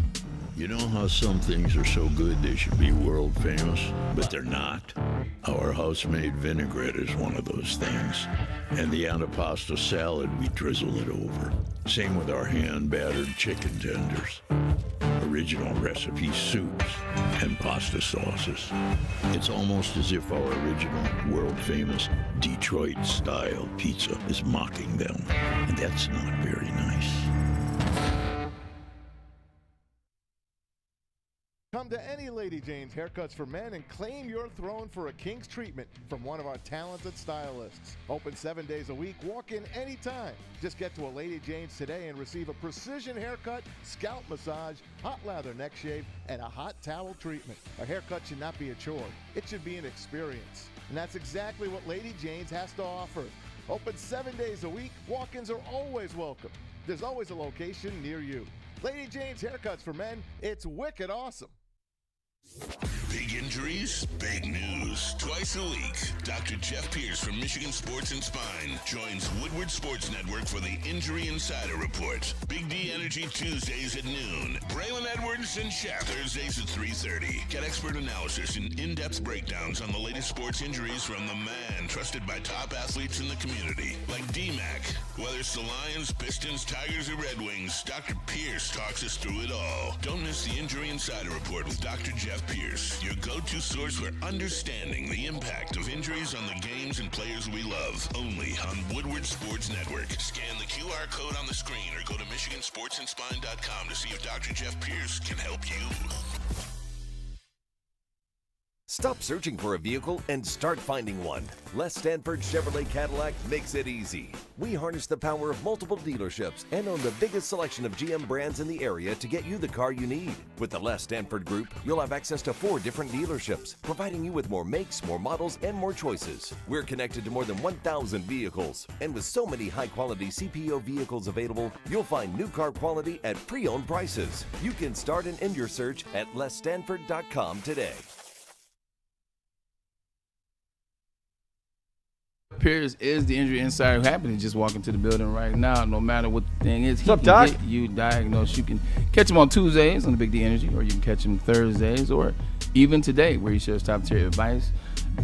You know how some things are so good they should be world famous, but they're not? Our house-made vinaigrette is one of those things. And the antipasto salad, we drizzle it over. Same with our hand-battered chicken tenders. Original recipe soups and pasta sauces. It's almost as if our original, world-famous Detroit-style pizza is mocking them. And that's not very nice. Come to any Lady Jane's Haircuts for Men and claim your throne for a king's treatment from one of our talented stylists. Open 7 days a week, walk in anytime. Just get to a Lady Jane's today and receive a precision haircut, scalp massage, hot lather neck shave, and a hot towel treatment. A haircut should not be a chore. It should be an experience. And that's exactly what Lady Jane's has to offer. Open 7 days a week, walk-ins are always welcome. There's always a location near you. Lady Jane's Haircuts for Men, it's wicked awesome. Big injuries, big news. Twice a week, Dr. Jeff Pierce from Michigan Sports and Spine joins Woodward Sports Network for the Injury Insider Report. Big D Energy Tuesdays at noon. Braylon Edwards and Shaq Thursdays at 3:30. Get expert analysis and in-depth breakdowns on the latest sports injuries from the man trusted by top athletes in the community, like D-Mac. Whether it's the Lions, Pistons, Tigers, or Red Wings, Dr. Pierce talks us through it all. Don't miss the Injury Insider Report with Dr. Jeff Pierce, your go-to source for understanding the impact of injuries on the games and players we love. Only on Woodward Sports Network. Scan the QR code on the screen or go to MichiganSportsandSpine.com to see if Dr. Jeff Pierce can help you. Stop searching for a vehicle and start finding one. Les Stanford Chevrolet Cadillac makes it easy. We harness the power of multiple dealerships and own the biggest selection of GM brands in the area to get you the car you need. With the Les Stanford Group, you'll have access to 4 different dealerships, providing you with more makes, more models, and more choices. We're connected to more than 1,000 vehicles. And with so many high-quality CPO vehicles available, you'll find new car quality at pre-owned prices. You can start and end your search at lesstanford.com today. Pierce is the injury insider who happens to just walk into the building right now. No matter what the thing is, he What's up, can Doc? get you diagnosed. You can catch him on Tuesdays on the Big D Energy, or you can catch him Thursdays, or even today, where he shares top tier advice,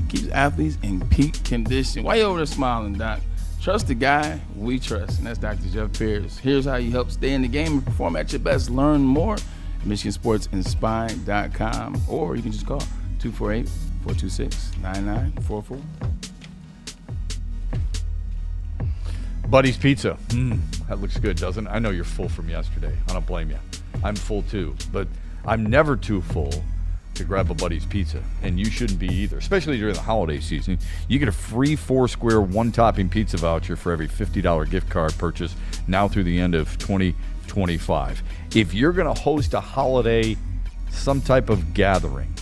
keeps athletes in peak condition. Why you over there smiling, Doc? Trust the guy we trust, and that's Dr. Jeff Pierce. Here's how you help stay in the game and perform at your best. Learn more at MichiganSportsInspire.com, or you can just call 248-426-9944. Buddy's Pizza. That looks good, doesn't it? I know you're full from yesterday. I don't blame you. I'm full too, but I'm never too full to grab a Buddy's Pizza, and you shouldn't be either, especially during the holiday season. You get a free 4-square one-topping pizza voucher for every $50 gift card purchase now through the end of 2025. If you're going to host a holiday, some type of gathering,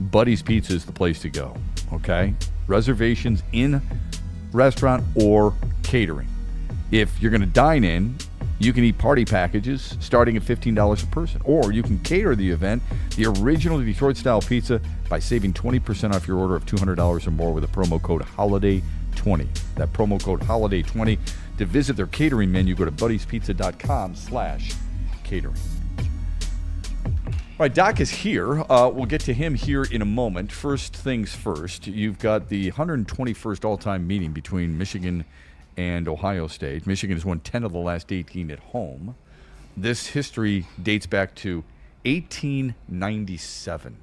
Buddy's Pizza is the place to go, okay? Reservations in restaurant or catering. If you're going to dine in, you can eat party packages starting at $15 a person, or you can cater the event, the original Detroit-style pizza, by saving 20% off your order of $200 or more with a promo code HOLIDAY20. That promo code HOLIDAY20. To visit their catering menu, go to buddyspizza.com/catering. All right, Doc is here. We'll get to him here in a moment. First things first, you've got the 121st all-time meeting between Michigan and Ohio State. Michigan has won 10 of the last 18 at home. This history dates back to 1897.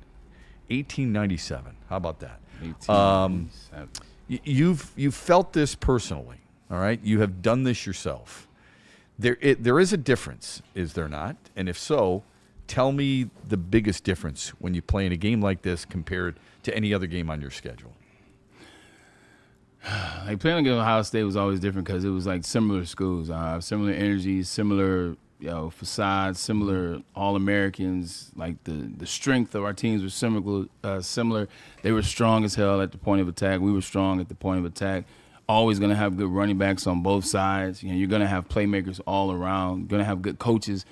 1897. How about that? 1897. You've felt this personally, all right? You have done this yourself. There is a difference, is there not? And if so, tell me the biggest difference when you play in a game like this compared to any other game on your schedule. Like playing against Ohio State was always different because it was like similar schools, similar energies, similar facades, similar All-Americans. Like the strength of our teams was similar. They were strong as hell at the point of attack. We were strong at the point of attack. Always going to have good running backs on both sides. You're going to have playmakers all around. You're going to have good coaches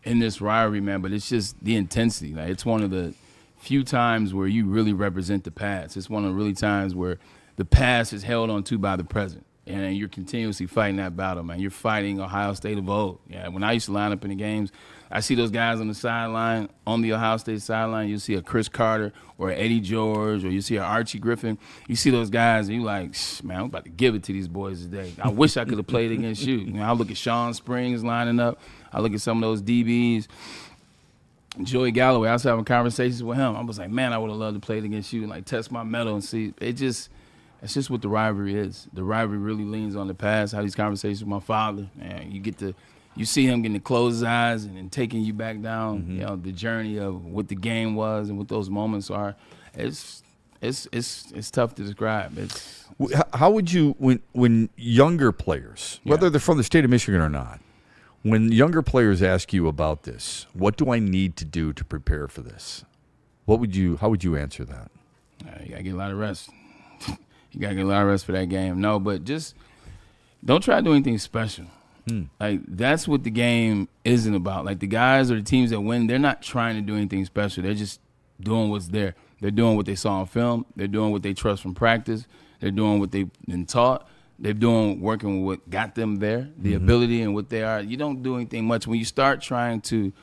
in this rivalry, man. But it's just the intensity. Like it's one of the few times where you really represent the past. It's one of the really times where the past is held on to by the present, and you're continuously fighting that battle, man. You're fighting Ohio State of old. Yeah, when I used to line up in the games, I see those guys on the sideline, on the Ohio State sideline. You see a Chris Carter or Eddie George, or you see an Archie Griffin. You see those guys, and you're like, man, I'm about to give it to these boys today. I wish I could have played against you. I look at Sean Springs lining up. I look at some of those DBs. Joey Galloway, I was having conversations with him. I was like, man, I would have loved to play against you and like test my mettle and see. It's just what the rivalry is. The rivalry really leans on the past. I had these conversations with my father, and you see him getting to close his eyes and taking you back down, the journey of what the game was and what those moments are. It's tough to describe. How would you, when younger players, whether they're from the state of Michigan or not, when younger players ask you about this, what do I need to do to prepare for this? How would you answer that? You gotta get a lot of rest. You got to get a lot of rest for that game. No, but just don't try to do anything special. Like, that's what the game isn't about. Like, the guys or the teams that win, they're not trying to do anything special. They're just doing what's there. They're doing what they saw on film. They're doing what they trust from practice. They're doing what they've been taught. They're working with what got them there, the ability and what they are. You don't do anything much. When you start trying to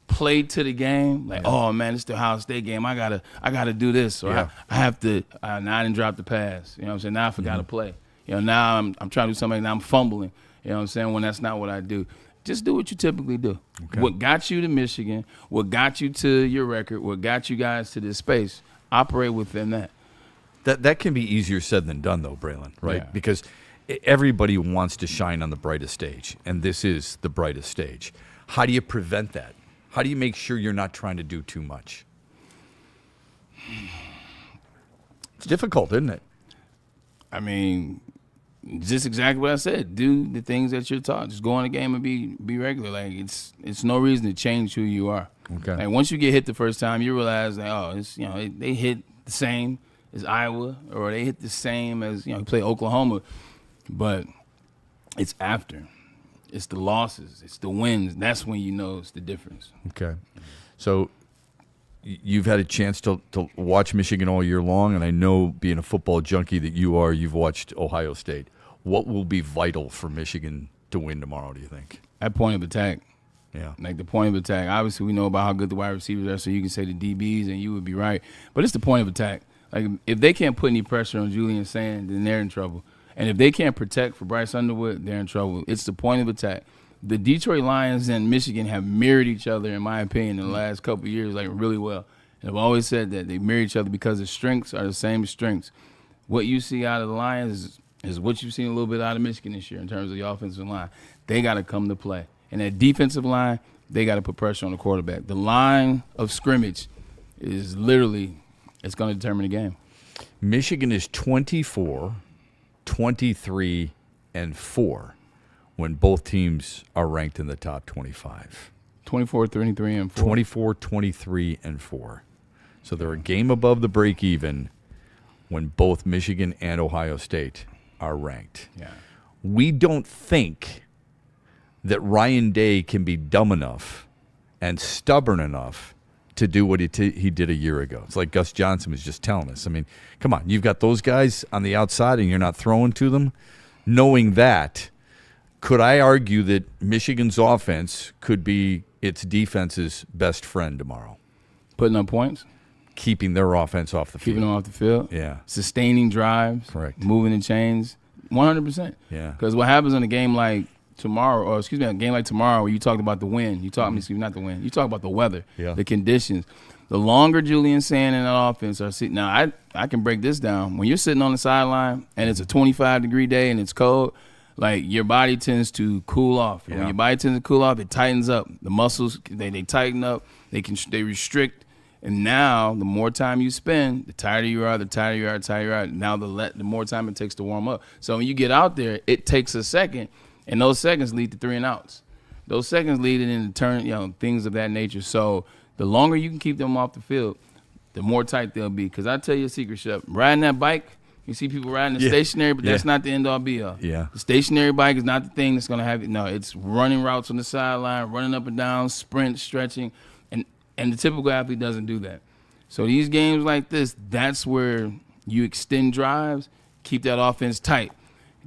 play to the game, like, oh man, it's the Ohio State game. I gotta do this, or I have to. Now I didn't drop the pass. You know what I'm saying? Now I forgot to play. Now I'm trying to do something. Now I'm fumbling. You know what I'm saying? When that's not what I do. Just do what you typically do. Okay. What got you to Michigan? What got you to your record? What got you guys to this space? Operate within that. That can be easier said than done, though, Braylon. Right? Yeah. Because everybody wants to shine on the brightest stage, and this is the brightest stage. How do you prevent that? How do you make sure you're not trying to do too much? It's difficult, isn't it? I mean, just exactly what I said. Do the things that you're taught. Just go in the game and be regular. Like, it's no reason to change who you are. Okay. Like, once you get hit the first time, you realize that they hit the same as Iowa, or they hit the same as you play Oklahoma, but it's after. It's the losses. It's the wins. That's when you know it's the difference. Okay. So you've had a chance to watch Michigan all year long, and I know, being a football junkie that you are, you've watched Ohio State. What will be vital for Michigan to win tomorrow, do you think? At point of attack. Yeah. Like the point of attack. Obviously, we know about how good the wide receivers are, so you can say the DBs, and you would be right. But it's the point of attack. Like, if they can't put any pressure on Julian Sand, then they're in trouble. And if they can't protect for Bryce Underwood, they're in trouble. It's the point of attack. The Detroit Lions and Michigan have mirrored each other, in my opinion, in the last couple of years, like really well. And I've always said that they mirror each other because the strengths are the same strengths. What you see out of the Lions is what you've seen a little bit out of Michigan this year in terms of the offensive line. They got to come to play. And that defensive line, they got to put pressure on the quarterback. The line of scrimmage is literally, it's going to determine the game. Michigan is 24, 23, and 4 when both teams are ranked in the top 25. 24, 23, and 4. 24, 23, and 4. So they're a game above the break even when both Michigan and Ohio State are ranked. Yeah. We don't think that Ryan Day can be dumb enough and stubborn enough to do what he did a year ago. It's like Gus Johnson was just telling us. I mean, come on, you've got those guys on the outside and you're not throwing to them. Knowing that, could I argue that Michigan's offense could be its defense's best friend tomorrow? Putting up points? Keeping their offense off the field. Keeping them off the field? Yeah. Sustaining drives. Correct. Moving the chains. 100%. Yeah. Because what happens in a game like tomorrow, or excuse me, a game like tomorrow where you talked about the wind, you talk not the wind, you talk about the weather, the conditions. The longer Julian Sand and that offense are sitting, now I can break this down. When you're sitting on the sideline and it's a 25-degree day and it's cold, like your body tends to cool off. And when your body tends to cool off, it tightens up. The muscles, they tighten up, they restrict. And now the more time you spend, the tighter you are, now the more time it takes to warm up. So when you get out there, it takes a second. And those seconds lead to 3 and outs. Those seconds lead it into turn, things of that nature. So the longer you can keep them off the field, the more tight they'll be. Because I tell you a secret, Shep, riding that bike, you see people riding the stationary, but that's not the end-all be-all. Yeah. The stationary bike is not the thing that's going to have it. No, it's running routes on the sideline, running up and down, sprint, stretching, and the typical athlete doesn't do that. So these games like this, that's where you extend drives, keep that offense tight.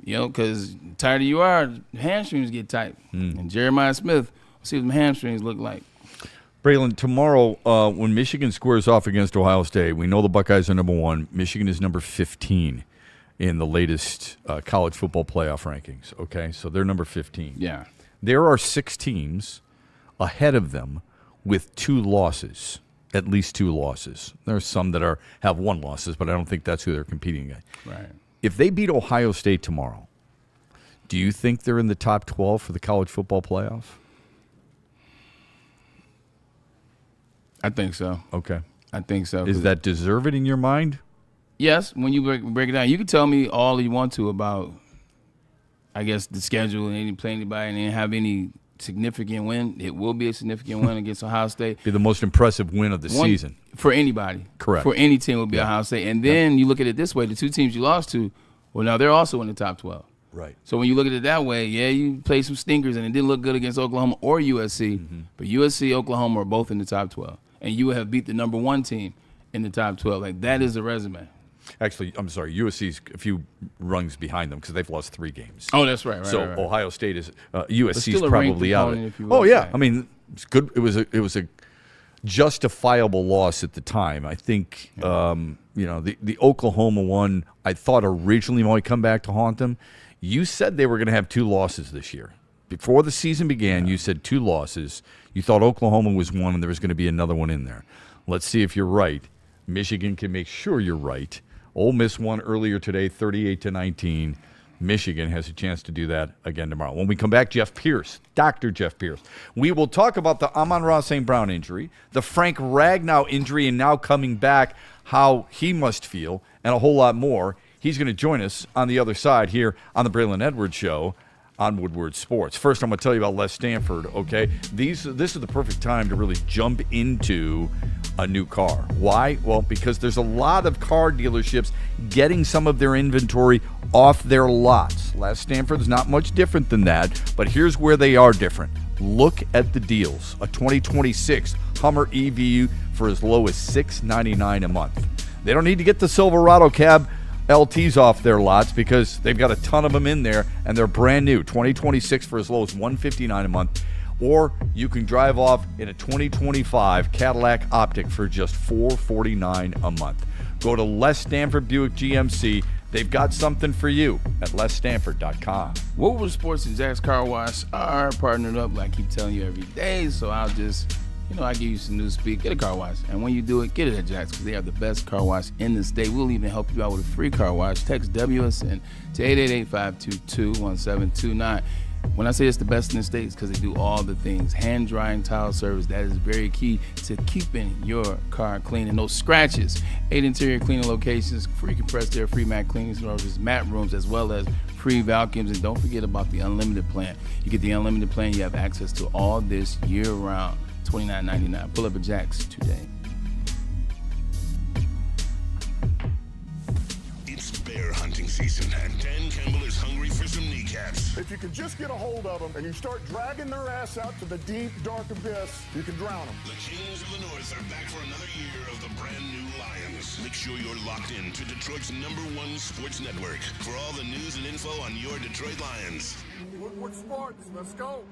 Because the tighter you are, hamstrings get tight. And Jeremiah Smith, see what the hamstrings look like. Braylon, tomorrow when Michigan squares off against Ohio State, we know the Buckeyes are number 1. Michigan is number 15 in the latest college football playoff rankings. Okay, so they're number 15. Yeah. There are 6 teams ahead of them with 2 losses, at least 2 losses. There are some that have 1 losses, but I don't think that's who they're competing against. Right. If they beat Ohio State tomorrow, do you think they're in the top 12 for the college football playoff? I think so. Okay. I think so. Is that deserved in your mind? Yes. When you break it down, you can tell me all you want to about, I guess, the schedule and they didn't play anybody and they didn't have any significant win. It will be a significant win against Ohio State. Be the most impressive win of the season. For anybody. Correct. For any team will be Ohio State. And then you look at it this way, the 2 teams you lost to, well, now they're also in the top 12. Right. So when you look at it that way, you played some stinkers and it didn't look good against Oklahoma or USC. But USC, Oklahoma are both in the top 12. And you have beat the number 1 team in the top 12. Like, that is a resume. Actually, I'm sorry, USC's a few rungs behind them because they've lost 3 games. Oh, that's right. So right. Ohio State is USC's still probably out. Oh yeah, I mean, it's good. It was a justifiable loss at the time. I think the Oklahoma one I thought originally might come back to haunt them. You said they were going to have 2 losses this year. Before the season began, you said 2 losses. You thought Oklahoma was 1 and there was going to be another one in there. Let's see if you're right. Michigan can make sure you're right. Ole Miss won earlier today, 38-19. Michigan has a chance to do that again tomorrow. When we come back, Jeff Pierce, Dr. Jeff Pierce. We will talk about the Amon-Ra St. Brown injury, the Frank Ragnow injury, and now coming back, how he must feel, and a whole lot more. He's going to join us on the other side here on the Braylon Edwards Show on Woodward Sports. First, I'm going to tell you about Les Stanford, okay? This is the perfect time to really jump into a new car. Why? Well, because there's a lot of car dealerships getting some of their inventory off their lots. Les Stanford is not much different than that, but here's where they are different. Look at the deals. A 2026 Hummer EV for as low as $699 a month. They don't need to get the Silverado cab LTs off their lots because they've got a ton of them in there and they're brand new. 2026 for as low as $159 a month. Or you can drive off in a 2025 Cadillac Optic for just $449 a month. Go to Les Stanford Buick GMC. They've got something for you at lessstanford.com. Woodward Sports and Jack's Car Wash are partnered up, like I keep telling you every day. So I'll just, I give you some news speak. Get a car wash. And when you do it, get it at Jack's because they have the best car wash in the state. We'll even help you out with a free car wash. Text WSN to 888-522-1729. When I say it's the best in the state, it's because they do all the things. Hand drying, towel service, that is very key to keeping your car clean. And no scratches. 8 interior cleaning locations, free compressed air, free mat cleaning services, mat rooms, as well as free vacuums. And don't forget about the unlimited plan. You get the unlimited plan, you have access to all this year round. $29.99. Pull up a Jack's today. It's bear hunting season, and Dan Campbell is hungry for some kneecaps. If you can just get a hold of them and you start dragging their ass out to the deep, dark abyss, you can drown them. The Kings of the North are back for another year of the brand new Lions. Make sure you're locked in to Detroit's #1 sports network for all the news and info on your Detroit Lions. Woodward Sports, let's go.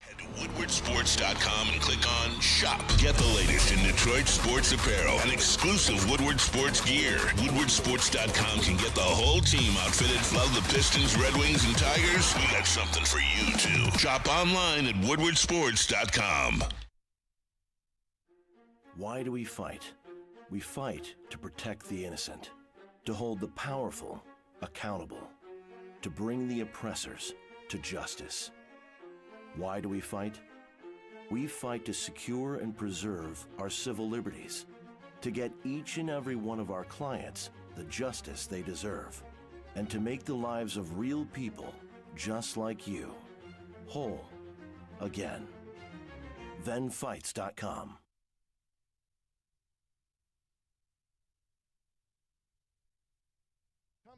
Head to woodwardsports.com and click on Shop. Get the latest in Detroit sports apparel and exclusive Woodward Sports gear. Woodwardsports.com can get the whole team outfitted. Love the Pistons, Red Wings, and Tigers? We got something for you, too. Shop online at woodwardsports.com. Why do we fight? We fight to protect the innocent, to hold the powerful accountable, to bring the oppressors to justice. Why do we fight? We fight to secure and preserve our civil liberties, to get each and every one of our clients the justice they deserve, and to make the lives of real people just like you whole again. ThenFights.com.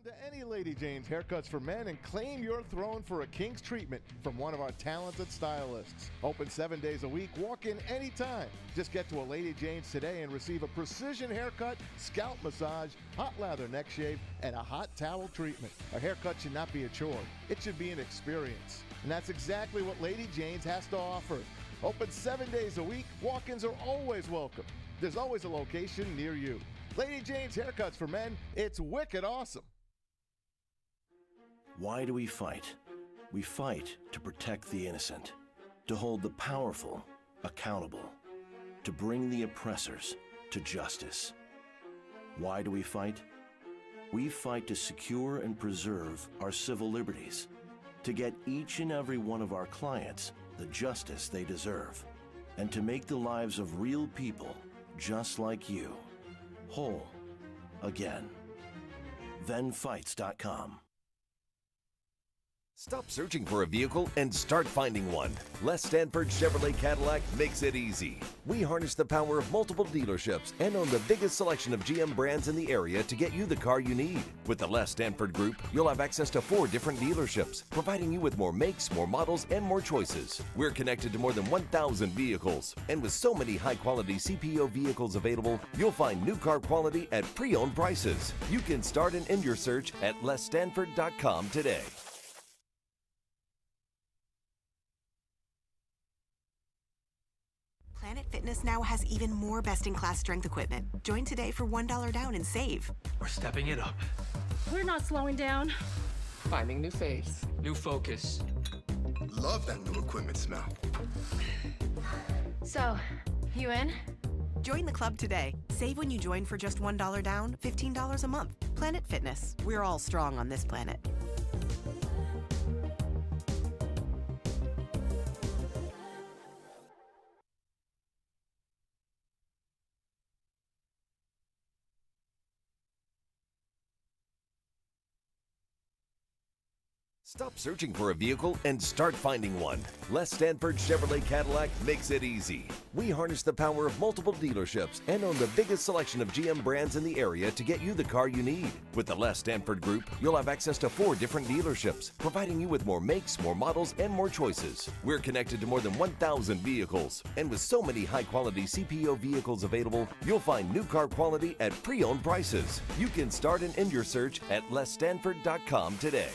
To any Lady Jane's Haircuts for Men and claim your throne for a king's treatment from one of our talented stylists. Open 7 days a week, walk in anytime. Just get to a Lady Jane's today and receive a precision haircut, scalp massage, hot lather neck shave, and a hot towel treatment. A haircut should not be a chore. It should be an experience. And that's exactly what Lady Jane's has to offer. Open 7 days a week, walk-ins are always welcome. There's always a location near you. Lady Jane's Haircuts for Men, it's wicked awesome. Why do we fight? We fight to protect the innocent, to hold the powerful accountable, to bring the oppressors to justice. Why do we fight? We fight to secure and preserve our civil liberties, to get each and every one of our clients the justice they deserve, and to make the lives of real people just like you whole again. ThenFights.com. Stop searching for a vehicle and start finding one. Les Stanford Chevrolet Cadillac makes it easy. We harness the power of multiple dealerships and own the biggest selection of GM brands in the area to get you the car you need. With the Les Stanford Group, you'll have access to 4 different dealerships, providing you with more makes, more models, and more choices. We're connected to more than 1,000 vehicles. And with so many high-quality CPO vehicles available, you'll find new car quality at pre-owned prices. You can start and end your search at lesstanford.com today. Planet Fitness now has even more best-in-class strength equipment. Join today for $1 down and save. We're stepping it up. We're not slowing down. Finding new faith, new focus. Love that new equipment smell. So, you in? Join the club today. Save when you join for just $1 down, $15 a month. Planet Fitness. We're all strong on this planet. Stop searching for a vehicle and start finding one. Les Stanford Chevrolet Cadillac makes it easy. We harness the power of multiple dealerships and own the biggest selection of GM brands in the area to get you the car you need. With the Les Stanford Group, you'll have access to 4 different dealerships, providing you with more makes, more models, and more choices. We're connected to more than 1,000 vehicles. And with so many high-quality CPO vehicles available, you'll find new car quality at pre-owned prices. You can start and end your search at lesstanford.com today.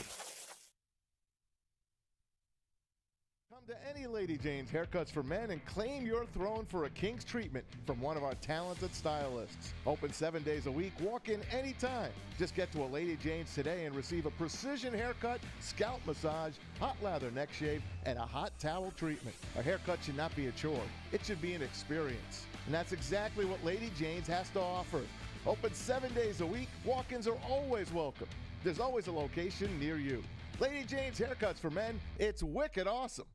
to any Lady Jane's Haircuts for Men and claim your throne for a king's treatment from one of our talented stylists. Open 7 days a week. Walk in anytime. Just get to a Lady Jane's today and receive a precision haircut, scalp massage, hot lather neck shave, and a hot towel treatment. A haircut should not be a chore. It should be an experience. And that's exactly what Lady Jane's has to offer. Open 7 days a week. Walk-ins are always welcome. There's always a location near you. Lady Jane's Haircuts for Men. It's wicked awesome.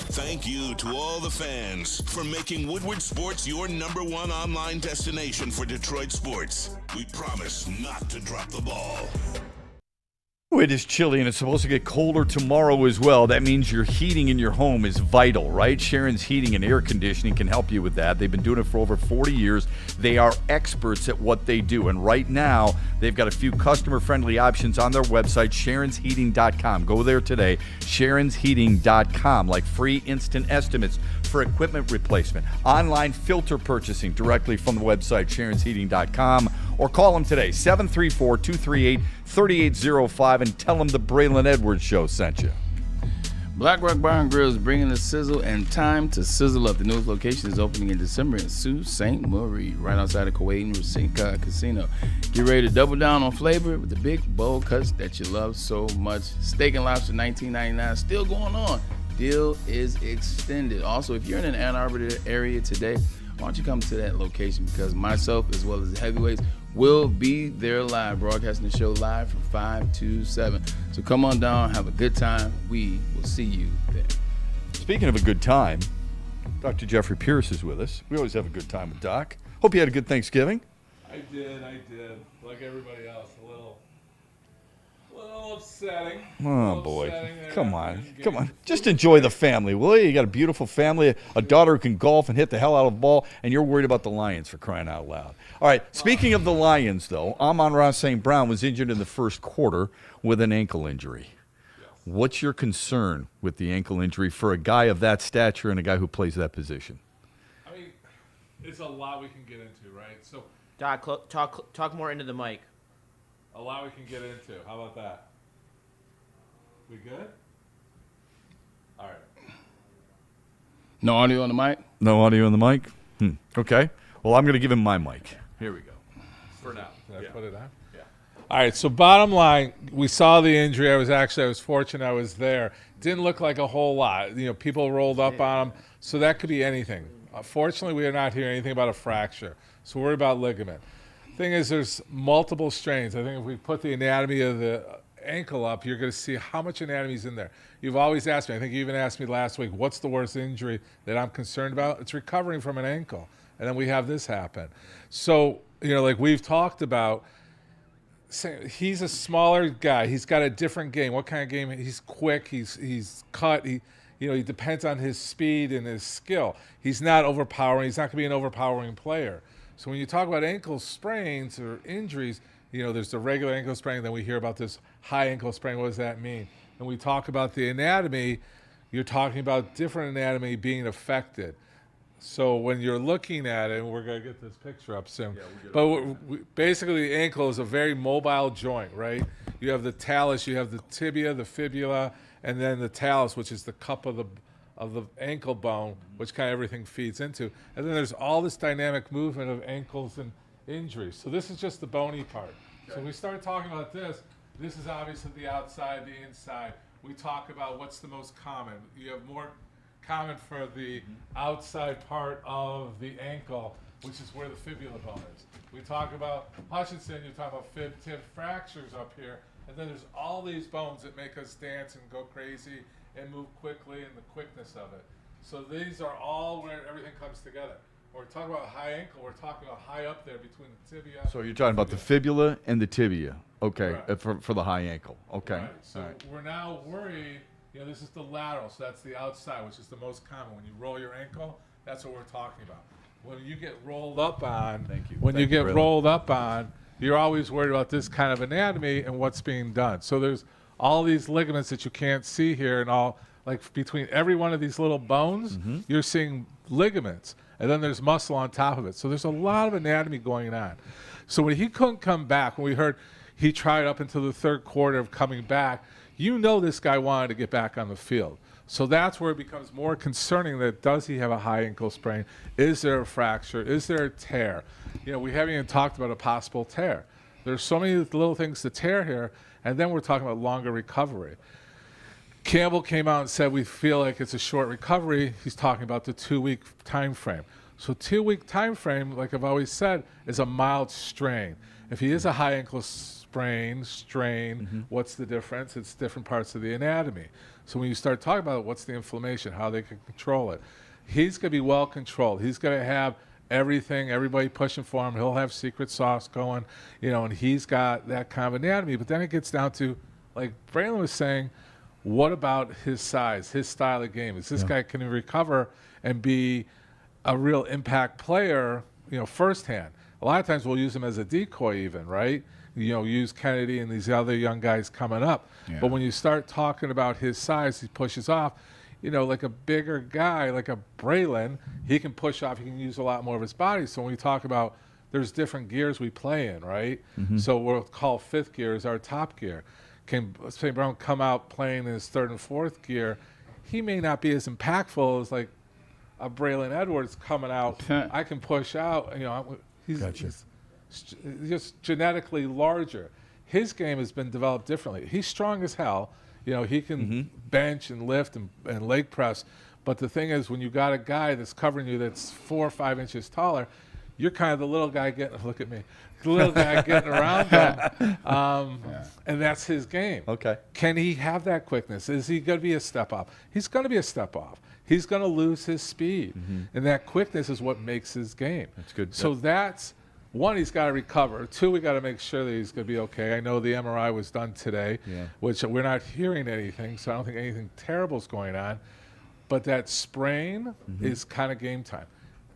Thank you to all the fans for making Woodward Sports your #1 online destination for Detroit sports. We promise not to drop the ball. It is chilly and it's supposed to get colder tomorrow as well. That means your heating in your home is vital, right? Sharon's Heating and Air Conditioning can help you with that. They've been doing it for over 40 years. They are experts at what they do. And right now, they've got a few customer-friendly options on their website, sharonsheating.com. Go there today, sharonsheating.com, like free instant estimates for equipment replacement, online filter purchasing directly from the website, sharonsheating.com, or call them today, 734-238-3805, and tell them the Braylon Edwards Show sent you. Black Rock Bar and Grill is bringing the sizzle and time to sizzle up. The newest location is opening in December in Sault Ste. Marie, right outside of Kuwait and Casino. Get ready to double down on flavor with the big, bold cuts that you love so much. Steak and lobster, $19.99, still going on. Deal is extended. Also, if you're in an Ann Arbor area today, why don't you come to that location, because myself as well as the heavyweights will be there live, broadcasting the show live from 5 to 7. So come on down, have a good time. We will see you there. Speaking of a good time, Dr. Jeffrey Pierce is with us. We always have a good time with Doc. Hope you had a good Thanksgiving. I did. Like everybody else, a little upsetting. Oh, boy. Come on. Just enjoy the family, will you? You got a beautiful family, a daughter who can golf and hit the hell out of the ball, and you're worried about the Lions, for crying out loud. All right, speaking of the Lions, though, Amon-Ra St. Brown was injured in the first quarter with an ankle injury. Yes. What's your concern with the ankle injury for a guy of that stature and a guy who plays that position? I mean, it's a lot we can get into, right? So, Doc, talk more into the mic. A lot we can get into. How about that? We good? All right. No audio on the mic? No audio on the mic? Okay. Well, I'm going to give him my mic. Here we go. For now. Did I put it on? Yeah. All right, so bottom line, we saw the injury. I was fortunate I was there. Didn't look like a whole lot. You know, people rolled up on him, so that could be anything. Fortunately, we are not hearing anything about a fracture, so we're worried about ligament. Thing is, there's multiple strains. I think if we put the anatomy of the ankle up, you're going to see how much anatomy is in there. You've always asked me, I think you even asked me last week, what's the worst injury that I'm concerned about? It's recovering from an ankle. And then we have this happen. So, you know, like we've talked about, he's a smaller guy. He's got a different game. What kind of game? He's quick. He's cut. He depends on his speed and his skill. He's not overpowering. He's not going to be an overpowering player. So when you talk about ankle sprains or injuries, you know, there's the regular ankle sprain, then we hear about this high ankle sprain. What does that mean? And we talk about the anatomy, you're talking about different anatomy being affected. So when you're looking at it, and we're going to get this picture up soon, basically the ankle is a very mobile joint, right? You have the talus, you have the tibia, the fibula, and then the talus, which is the cup of the ankle bone, which kind of everything feeds into. And then there's all this dynamic movement of ankles and injuries. So this is just the bony part. Okay. So we start talking about this. This is obviously the outside, the inside. We talk about what's the most common. You have more common for the outside part of the ankle, which is where the fibula bone is. We talk about Hutchinson, you talk about fib-tib fractures up here, and then there's all these bones that make us dance and go crazy and move quickly and the quickness of it. So these are all where everything comes together. When we're talking about high ankle, we're talking about high up there between the tibia. So you're talking about the fibula and the tibia, okay, right. for the high ankle, okay. Right. So we're now worried, you know, this is the lateral, so that's the outside, which is the most common. When you roll your ankle, that's what we're talking about. When you get rolled up on, rolled up on, you're always worried about this kind of anatomy and what's being done. So there's all these ligaments that you can't see here and all like between every one of these little bones, you're seeing ligaments, and then there's muscle on top of it. So there's a lot of anatomy going on. So when he couldn't come back, when we heard he tried up until the third quarter of coming back, you know this guy wanted to get back on the field. So that's where it becomes more concerning that does he have a high ankle sprain? Is there a fracture? Is there a tear? You know, we haven't even talked about a possible tear. There's so many little things to tear here, and then we're talking about longer recovery. Campbell came out and said we feel like it's a short recovery. He's talking about the 2-week time frame. So 2-week time frame, like I've always said, is a mild strain. If he is a high ankle strain, what's the difference? It's different parts of the anatomy. So when you start talking about it, what's the inflammation, how they can control it? He's going to be well controlled. He's going to have everything, everybody pushing for him. He'll have secret sauce going, you know, and he's got that kind of anatomy. But then it gets down to, like Braylon was saying, what about his size, his style of game? Is this guy can recover and be a real impact player, you know, firsthand? A lot of times we'll use him as a decoy even, right? You know, use Kennedy and these other young guys coming up. Yeah. But when you start talking about his size, he pushes off. You know, like a bigger guy, like a Braylon, he can push off. He can use a lot more of his body. So when we talk about there's different gears we play in, right? So we'll call fifth gear is our top gear. Can St. Brown come out playing in his third and fourth gear? He may not be as impactful as like a Braylon Edwards coming out. I can push out. You know, he's just genetically larger. His game has been developed differently. He's strong as hell. You know, he can bench and lift and leg press. But the thing is, when you got a guy that's covering you that's 4 or 5 inches taller, you're kind of the little guy getting, look at me, the little guy getting around him. And that's his game. Okay. Can he have that quickness? Is he going to be a step off? He's going to be a step off. He's going to lose his speed. And that quickness is what makes his game. That's good. So that's, one, he's got to recover. Two, we got to make sure that he's going to be okay. I know the MRI was done today, which we're not hearing anything, so I don't think anything terrible is going on. But that sprain is kind of game time.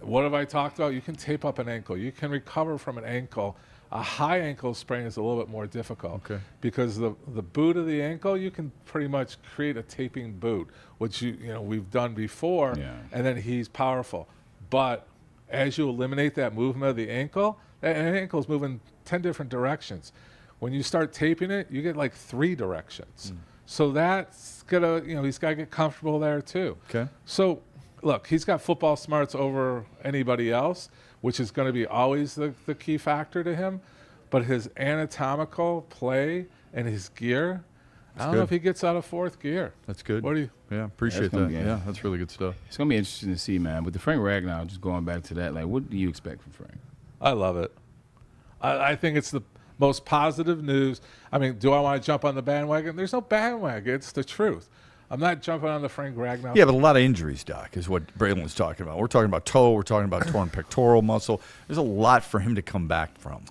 What have I talked about? You can tape up an ankle. You can recover from an ankle. A high ankle sprain is a little bit more difficult because the boot of the ankle, you can pretty much create a taping boot, which you know we've done before, and then he's powerful. But as you eliminate that movement of the ankle, that ankle is moving 10 different directions. When you start taping it, you get like 3 directions. So that's gonna, you know, he's got to get comfortable there too. So look, he's got football smarts over anybody else, which is going to be always the key factor to him. But his anatomical play and his gear, I don't know if he gets out of fourth gear. That's good. What do you? Yeah, appreciate that. Yeah, that's really good stuff. It's going to be interesting to see, man. With the Frank Ragnow, just going back to that, like, what do you expect from Frank? I love it. I think it's the most positive news. I mean, do I want to jump on the bandwagon? There's no bandwagon. It's the truth. I'm not jumping on the Frank Ragnow. Yeah, but a lot of injuries, Doc, is what Braylon was talking about. We're talking about toe. We're talking about torn pectoral muscle. There's a lot for him to come back from.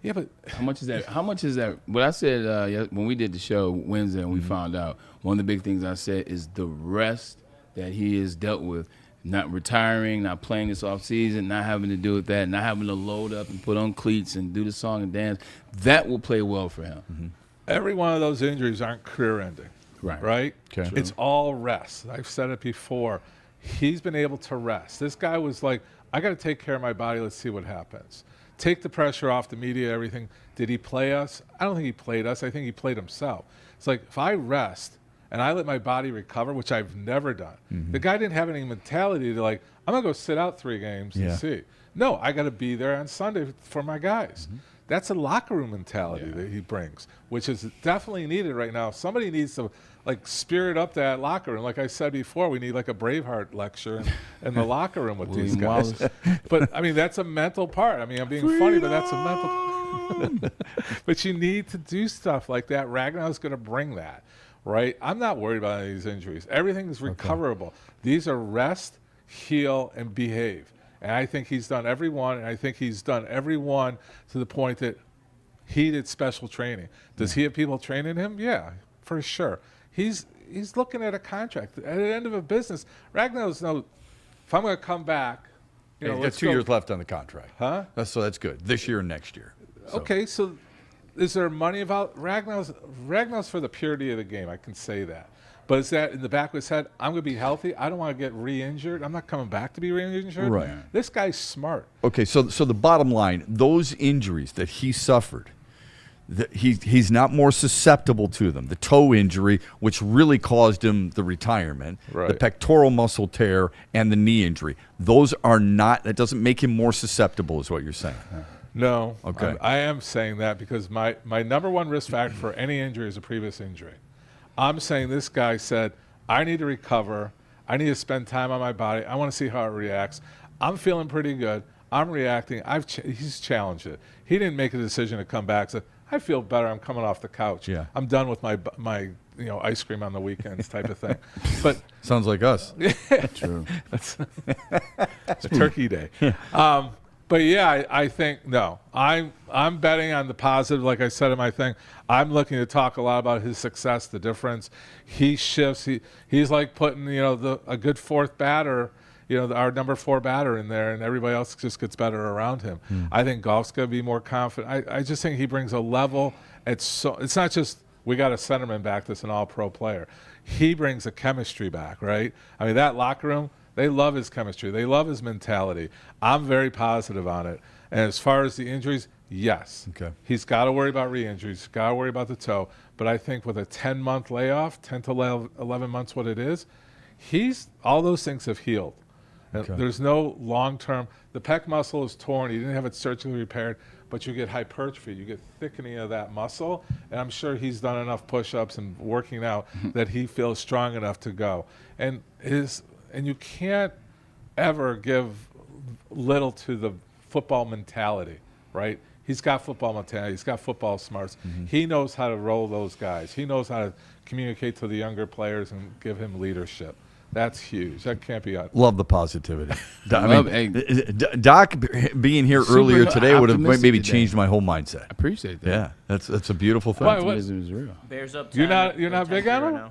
Yeah, but how much is that? How much is that? What I said when we did the show Wednesday and we found out, one of the big things I said is the rest that he has dealt with, not retiring, not playing this off season, not having to do with that, not having to load up and put on cleats and do the song and dance. That will play well for him. Every one of those injuries aren't career-ending. Right? Okay. It's all rest. I've said it before. He's been able to rest. This guy was like, I got to take care of my body. Let's see what happens. Take the pressure off the media, everything. Did he play us? I don't think he played us. I think he played himself. It's like, if I rest and I let my body recover, which I've never done, the guy didn't have any mentality to like, I'm going to go sit out 3 games and see. No, I got to be there on Sunday for my guys. That's a locker room mentality that he brings, which is definitely needed right now. Somebody needs to like spirit up that locker room. Like I said before, we need like a Braveheart lecture in the locker room with these guys. But I mean, that's a mental part. I mean, I'm being funny, but that's a mental part. But you need to do stuff like that. Ragnow's going to bring that, right? I'm not worried about any of these injuries. Everything is recoverable. These are rest, heal, and behave. And I think he's done every one, and I think he's done every one to the point that he did special training. Does he have people training him? Yeah, for sure. He's looking at a contract. At the end of a business, Ragnow's no, if I'm going to come back, you know, he's got 2 years left on the contract. Huh? So that's good. This year and next year. So. Okay, so is there money about Ragnow's for the purity of the game, I can say that. But is that in the back of his head, I'm going to be healthy. I don't want to get re-injured. I'm not coming back to be re-injured. Right. This guy's smart. Okay, so the bottom line, those injuries that he suffered, he's not more susceptible to them. The toe injury, which really caused him the retirement, the pectoral muscle tear, and the knee injury. Those are not, that doesn't make him more susceptible is what you're saying. No. Okay. I am saying that because my number one risk factor for any injury is a previous injury. I'm saying this guy said, I need to recover. I need to spend time on my body. I want to see how it reacts. I'm feeling pretty good. I'm reacting. He's challenged it. He didn't make a decision to come back. So I feel better. I'm coming off the couch. Yeah. I'm done with my ice cream on the weekends type of thing. But sounds like us. True. It's Turkey Day. But yeah, I think no. I'm betting on the positive. Like I said in my thing, I'm looking to talk a lot about his success, the difference. He shifts. He's like putting a good fourth batter, our number 4 batter in there, and everybody else just gets better around him. I think golf's gonna be more confident. I just think he brings a level. It's not just we got a centerman back that's an all-pro player. He brings a chemistry back, right? I mean, that locker room. They love his chemistry. They love his mentality. I'm very positive on it. And as far as the injuries, yes. Okay. He's got to worry about re-injuries. He's got to worry about the toe. But I think with a 10-month layoff, 10 to 11 months what it is, all those things have healed. Okay. There's no long-term. The pec muscle is torn. He didn't have it surgically repaired, but you get hypertrophy. You get thickening of that muscle. And I'm sure he's done enough push-ups and working out that he feels strong enough to go. And you can't ever give little to the football mentality, right? He's got football mentality. He's got football smarts. He knows how to roll those guys. He knows how to communicate to the younger players and give him leadership. That's huge. That can't be out. Love the positivity. Doc being here earlier today would have maybe changed my whole mindset. I appreciate that. Yeah, that's a beautiful thing. Optimism is real. Bears up. You're not big on him?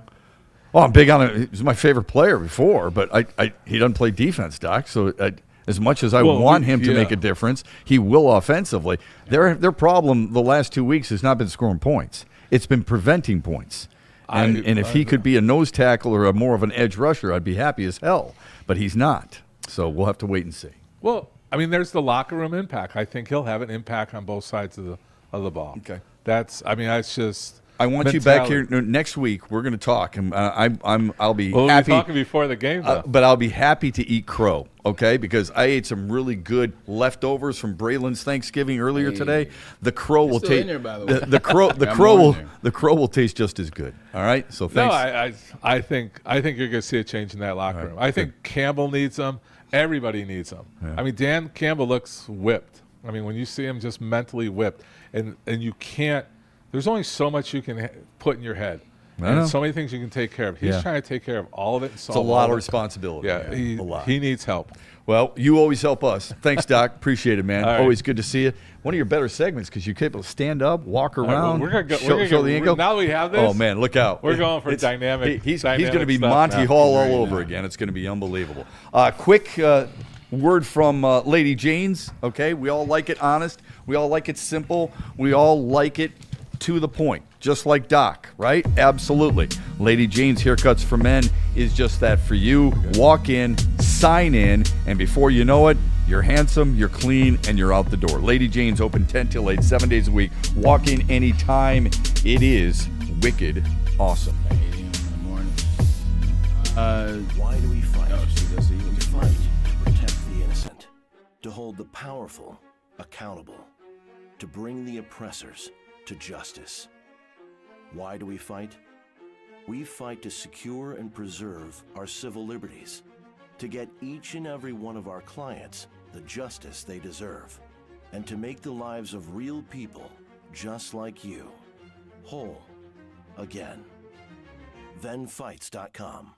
Oh, I'm big on it. He was my favorite player before, but he doesn't play defense, Doc. So as much as I want him to make a difference, he will offensively. Their problem the last 2 weeks has not been scoring points. It's been preventing points. And if he could be a nose tackle or more of an edge rusher, I'd be happy as hell. But he's not. So we'll have to wait and see. Well, I mean, there's the locker room impact. I think he'll have an impact on both sides of the ball. Okay. That's just. I want you back here next week. We're going to talk, and I'll be happy. We'll be talking before the game, though. But I'll be happy to eat crow, okay? Because I ate some really good leftovers from Braylon's Thanksgiving earlier today. The crow will taste. The crow will taste just as good. All right. So thanks. No, I think you're going to see a change in that locker room. I think Campbell needs them. Everybody needs them. Yeah. I mean, Dan Campbell looks whipped. I mean, when you see him just mentally whipped, and you can't. There's only so much you can put in your head. And so many things you can take care of. He's trying to take care of all of it. It's a lot of responsibility. Yeah, he needs help. Well, you always help us. Thanks, Doc. Appreciate it, man. Always good to see you. One of your better segments because you're capable to stand up, walk around, show the ankle. Now that we have this. Oh, man, look out. We're going for dynamic. He's going to be Monty Hall all over again. It's going to be unbelievable. Quick word from Lady Jane's. Okay, we all like it honest. We all like it simple. We all like it to the point, just like Doc, right? Absolutely. Lady Jane's Haircuts for Men is just that for you. Walk in, sign in, and before you know it, you're handsome, you're clean, and you're out the door. Lady Jane's open 10 till 8, 7 days a week. Walk in anytime. It is wicked awesome. 8 a.m. in the morning. Why do we fight? We fight to protect the innocent, to hold the powerful accountable, to bring the oppressors to justice. Why do we fight? We fight to secure and preserve our civil liberties, to get each and every one of our clients the justice they deserve, and to make the lives of real people just like you whole again. ThenFights.com.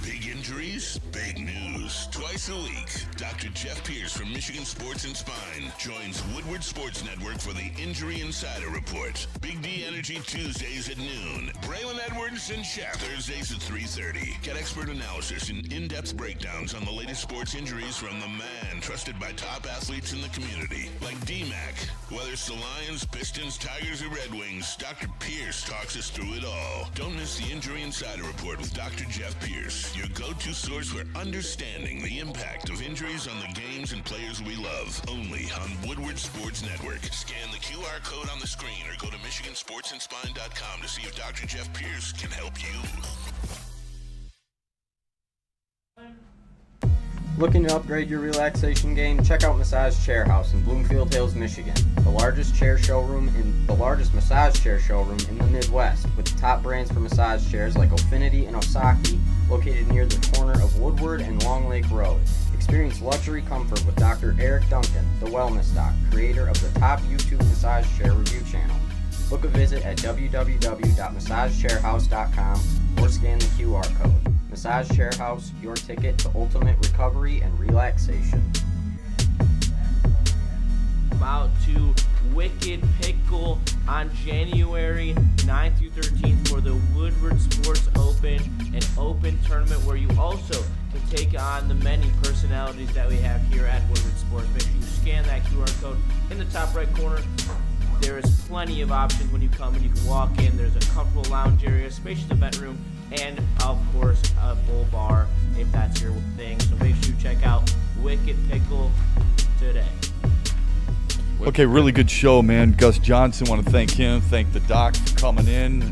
Big injuries, big news. Twice a week, Dr. Jeff Pierce from Michigan Sports and Spine joins Woodward Sports Network for the Injury Insider Report. Big D Energy Tuesdays at noon. Braylon Edwards Edwards and Shep. Thursdays at 3:30. Get expert analysis and in-depth breakdowns on the latest sports injuries from the man trusted by top athletes in the community, like D-Mac. Whether it's the Lions, Pistons, Tigers, or Red Wings, Dr. Pierce talks us through it all. Don't miss the Injury Insider Report with Dr. Jeff Pierce, your go-to source for understanding the impact of injuries on the games and players we love. Only on Woodward Sports Network. Scan the QR code on the screen or go to MichiganSportsandSpine.com to see if Dr. Jeff Pierce can help you. Looking to upgrade your relaxation game? Check out Massage Chair House in Bloomfield Hills, Michigan. The largest massage chair showroom in the Midwest, with the top brands for massage chairs like Ofinity and Osaki, located near the corner of Woodward and Long Lake Road. Experience luxury comfort with Dr. Eric Duncan, the Wellness Doc, creator of the top YouTube massage chair review channel. Book a visit at www.massagechairhouse.com or scan the QR code. Massage Chair House, your ticket to ultimate recovery and relaxation. I'm out to Wicked Pickle on January 9th through 13th for the Woodward Sports Open, an open tournament where you also can take on the many personalities that we have here at Woodward Sports. Make sure you scan that QR code in the top right corner. There is plenty of options when you come and you can walk in. There's a comfortable lounge area, spacious event room, and of course a full bar if that's your thing. So make sure you check out Wicked Pickle today. Okay, really good show, man. Gus Johnson, want to thank him. Thank the doc for coming in.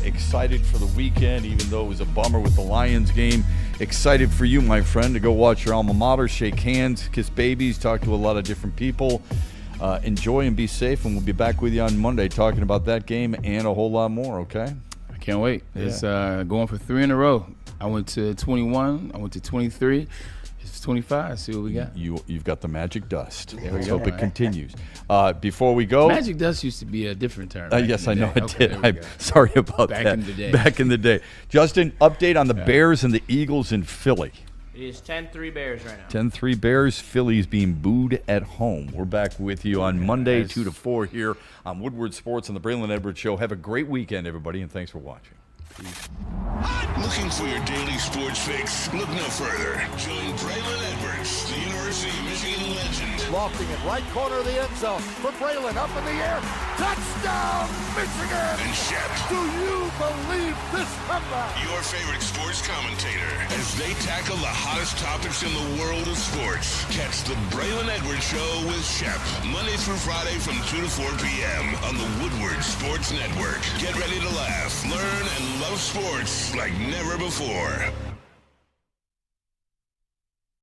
Excited for the weekend, even though it was a bummer with the Lions game. Excited for you, my friend, to go watch your alma mater, shake hands, kiss babies, talk to a lot of different people. Enjoy and be safe, and we'll be back with you on Monday talking about that game and a whole lot more, okay? I can't wait. It's going for 3 in a row. I went to 21. I went to 23. It's 25. See what we got. You've got the magic dust. There we Let's go. hope it continues. Before we go, Magic dust used to be a different term. yes, I know it Okay, did. there we I'm go. sorry about Back that. in the day. Back in the day. Justin, update on the Bears and the Eagles in Philly. It is 10-3 Bears right now. 10-3 Bears. Phillies being booed at home. We're back with you on Monday, 2 to 4 here on Woodward Sports on the Braylon Edwards Show. Have a great weekend, everybody, and thanks for watching. Looking for your daily sports fix? Look no further. Join Braylon Edwards, the University of Michigan legend. Lofting it right corner of the end zone for Braylon, up in the air. Touchdown, Michigan! And Shep. Do you believe this comeback? Your favorite sports commentator as they tackle the hottest topics in the world of sports. Catch the Braylon Edwards Show with Shep, Monday through Friday from 2 to 4 p.m. on the Woodward Sports Network. Get ready to laugh, learn, and love sports like never before.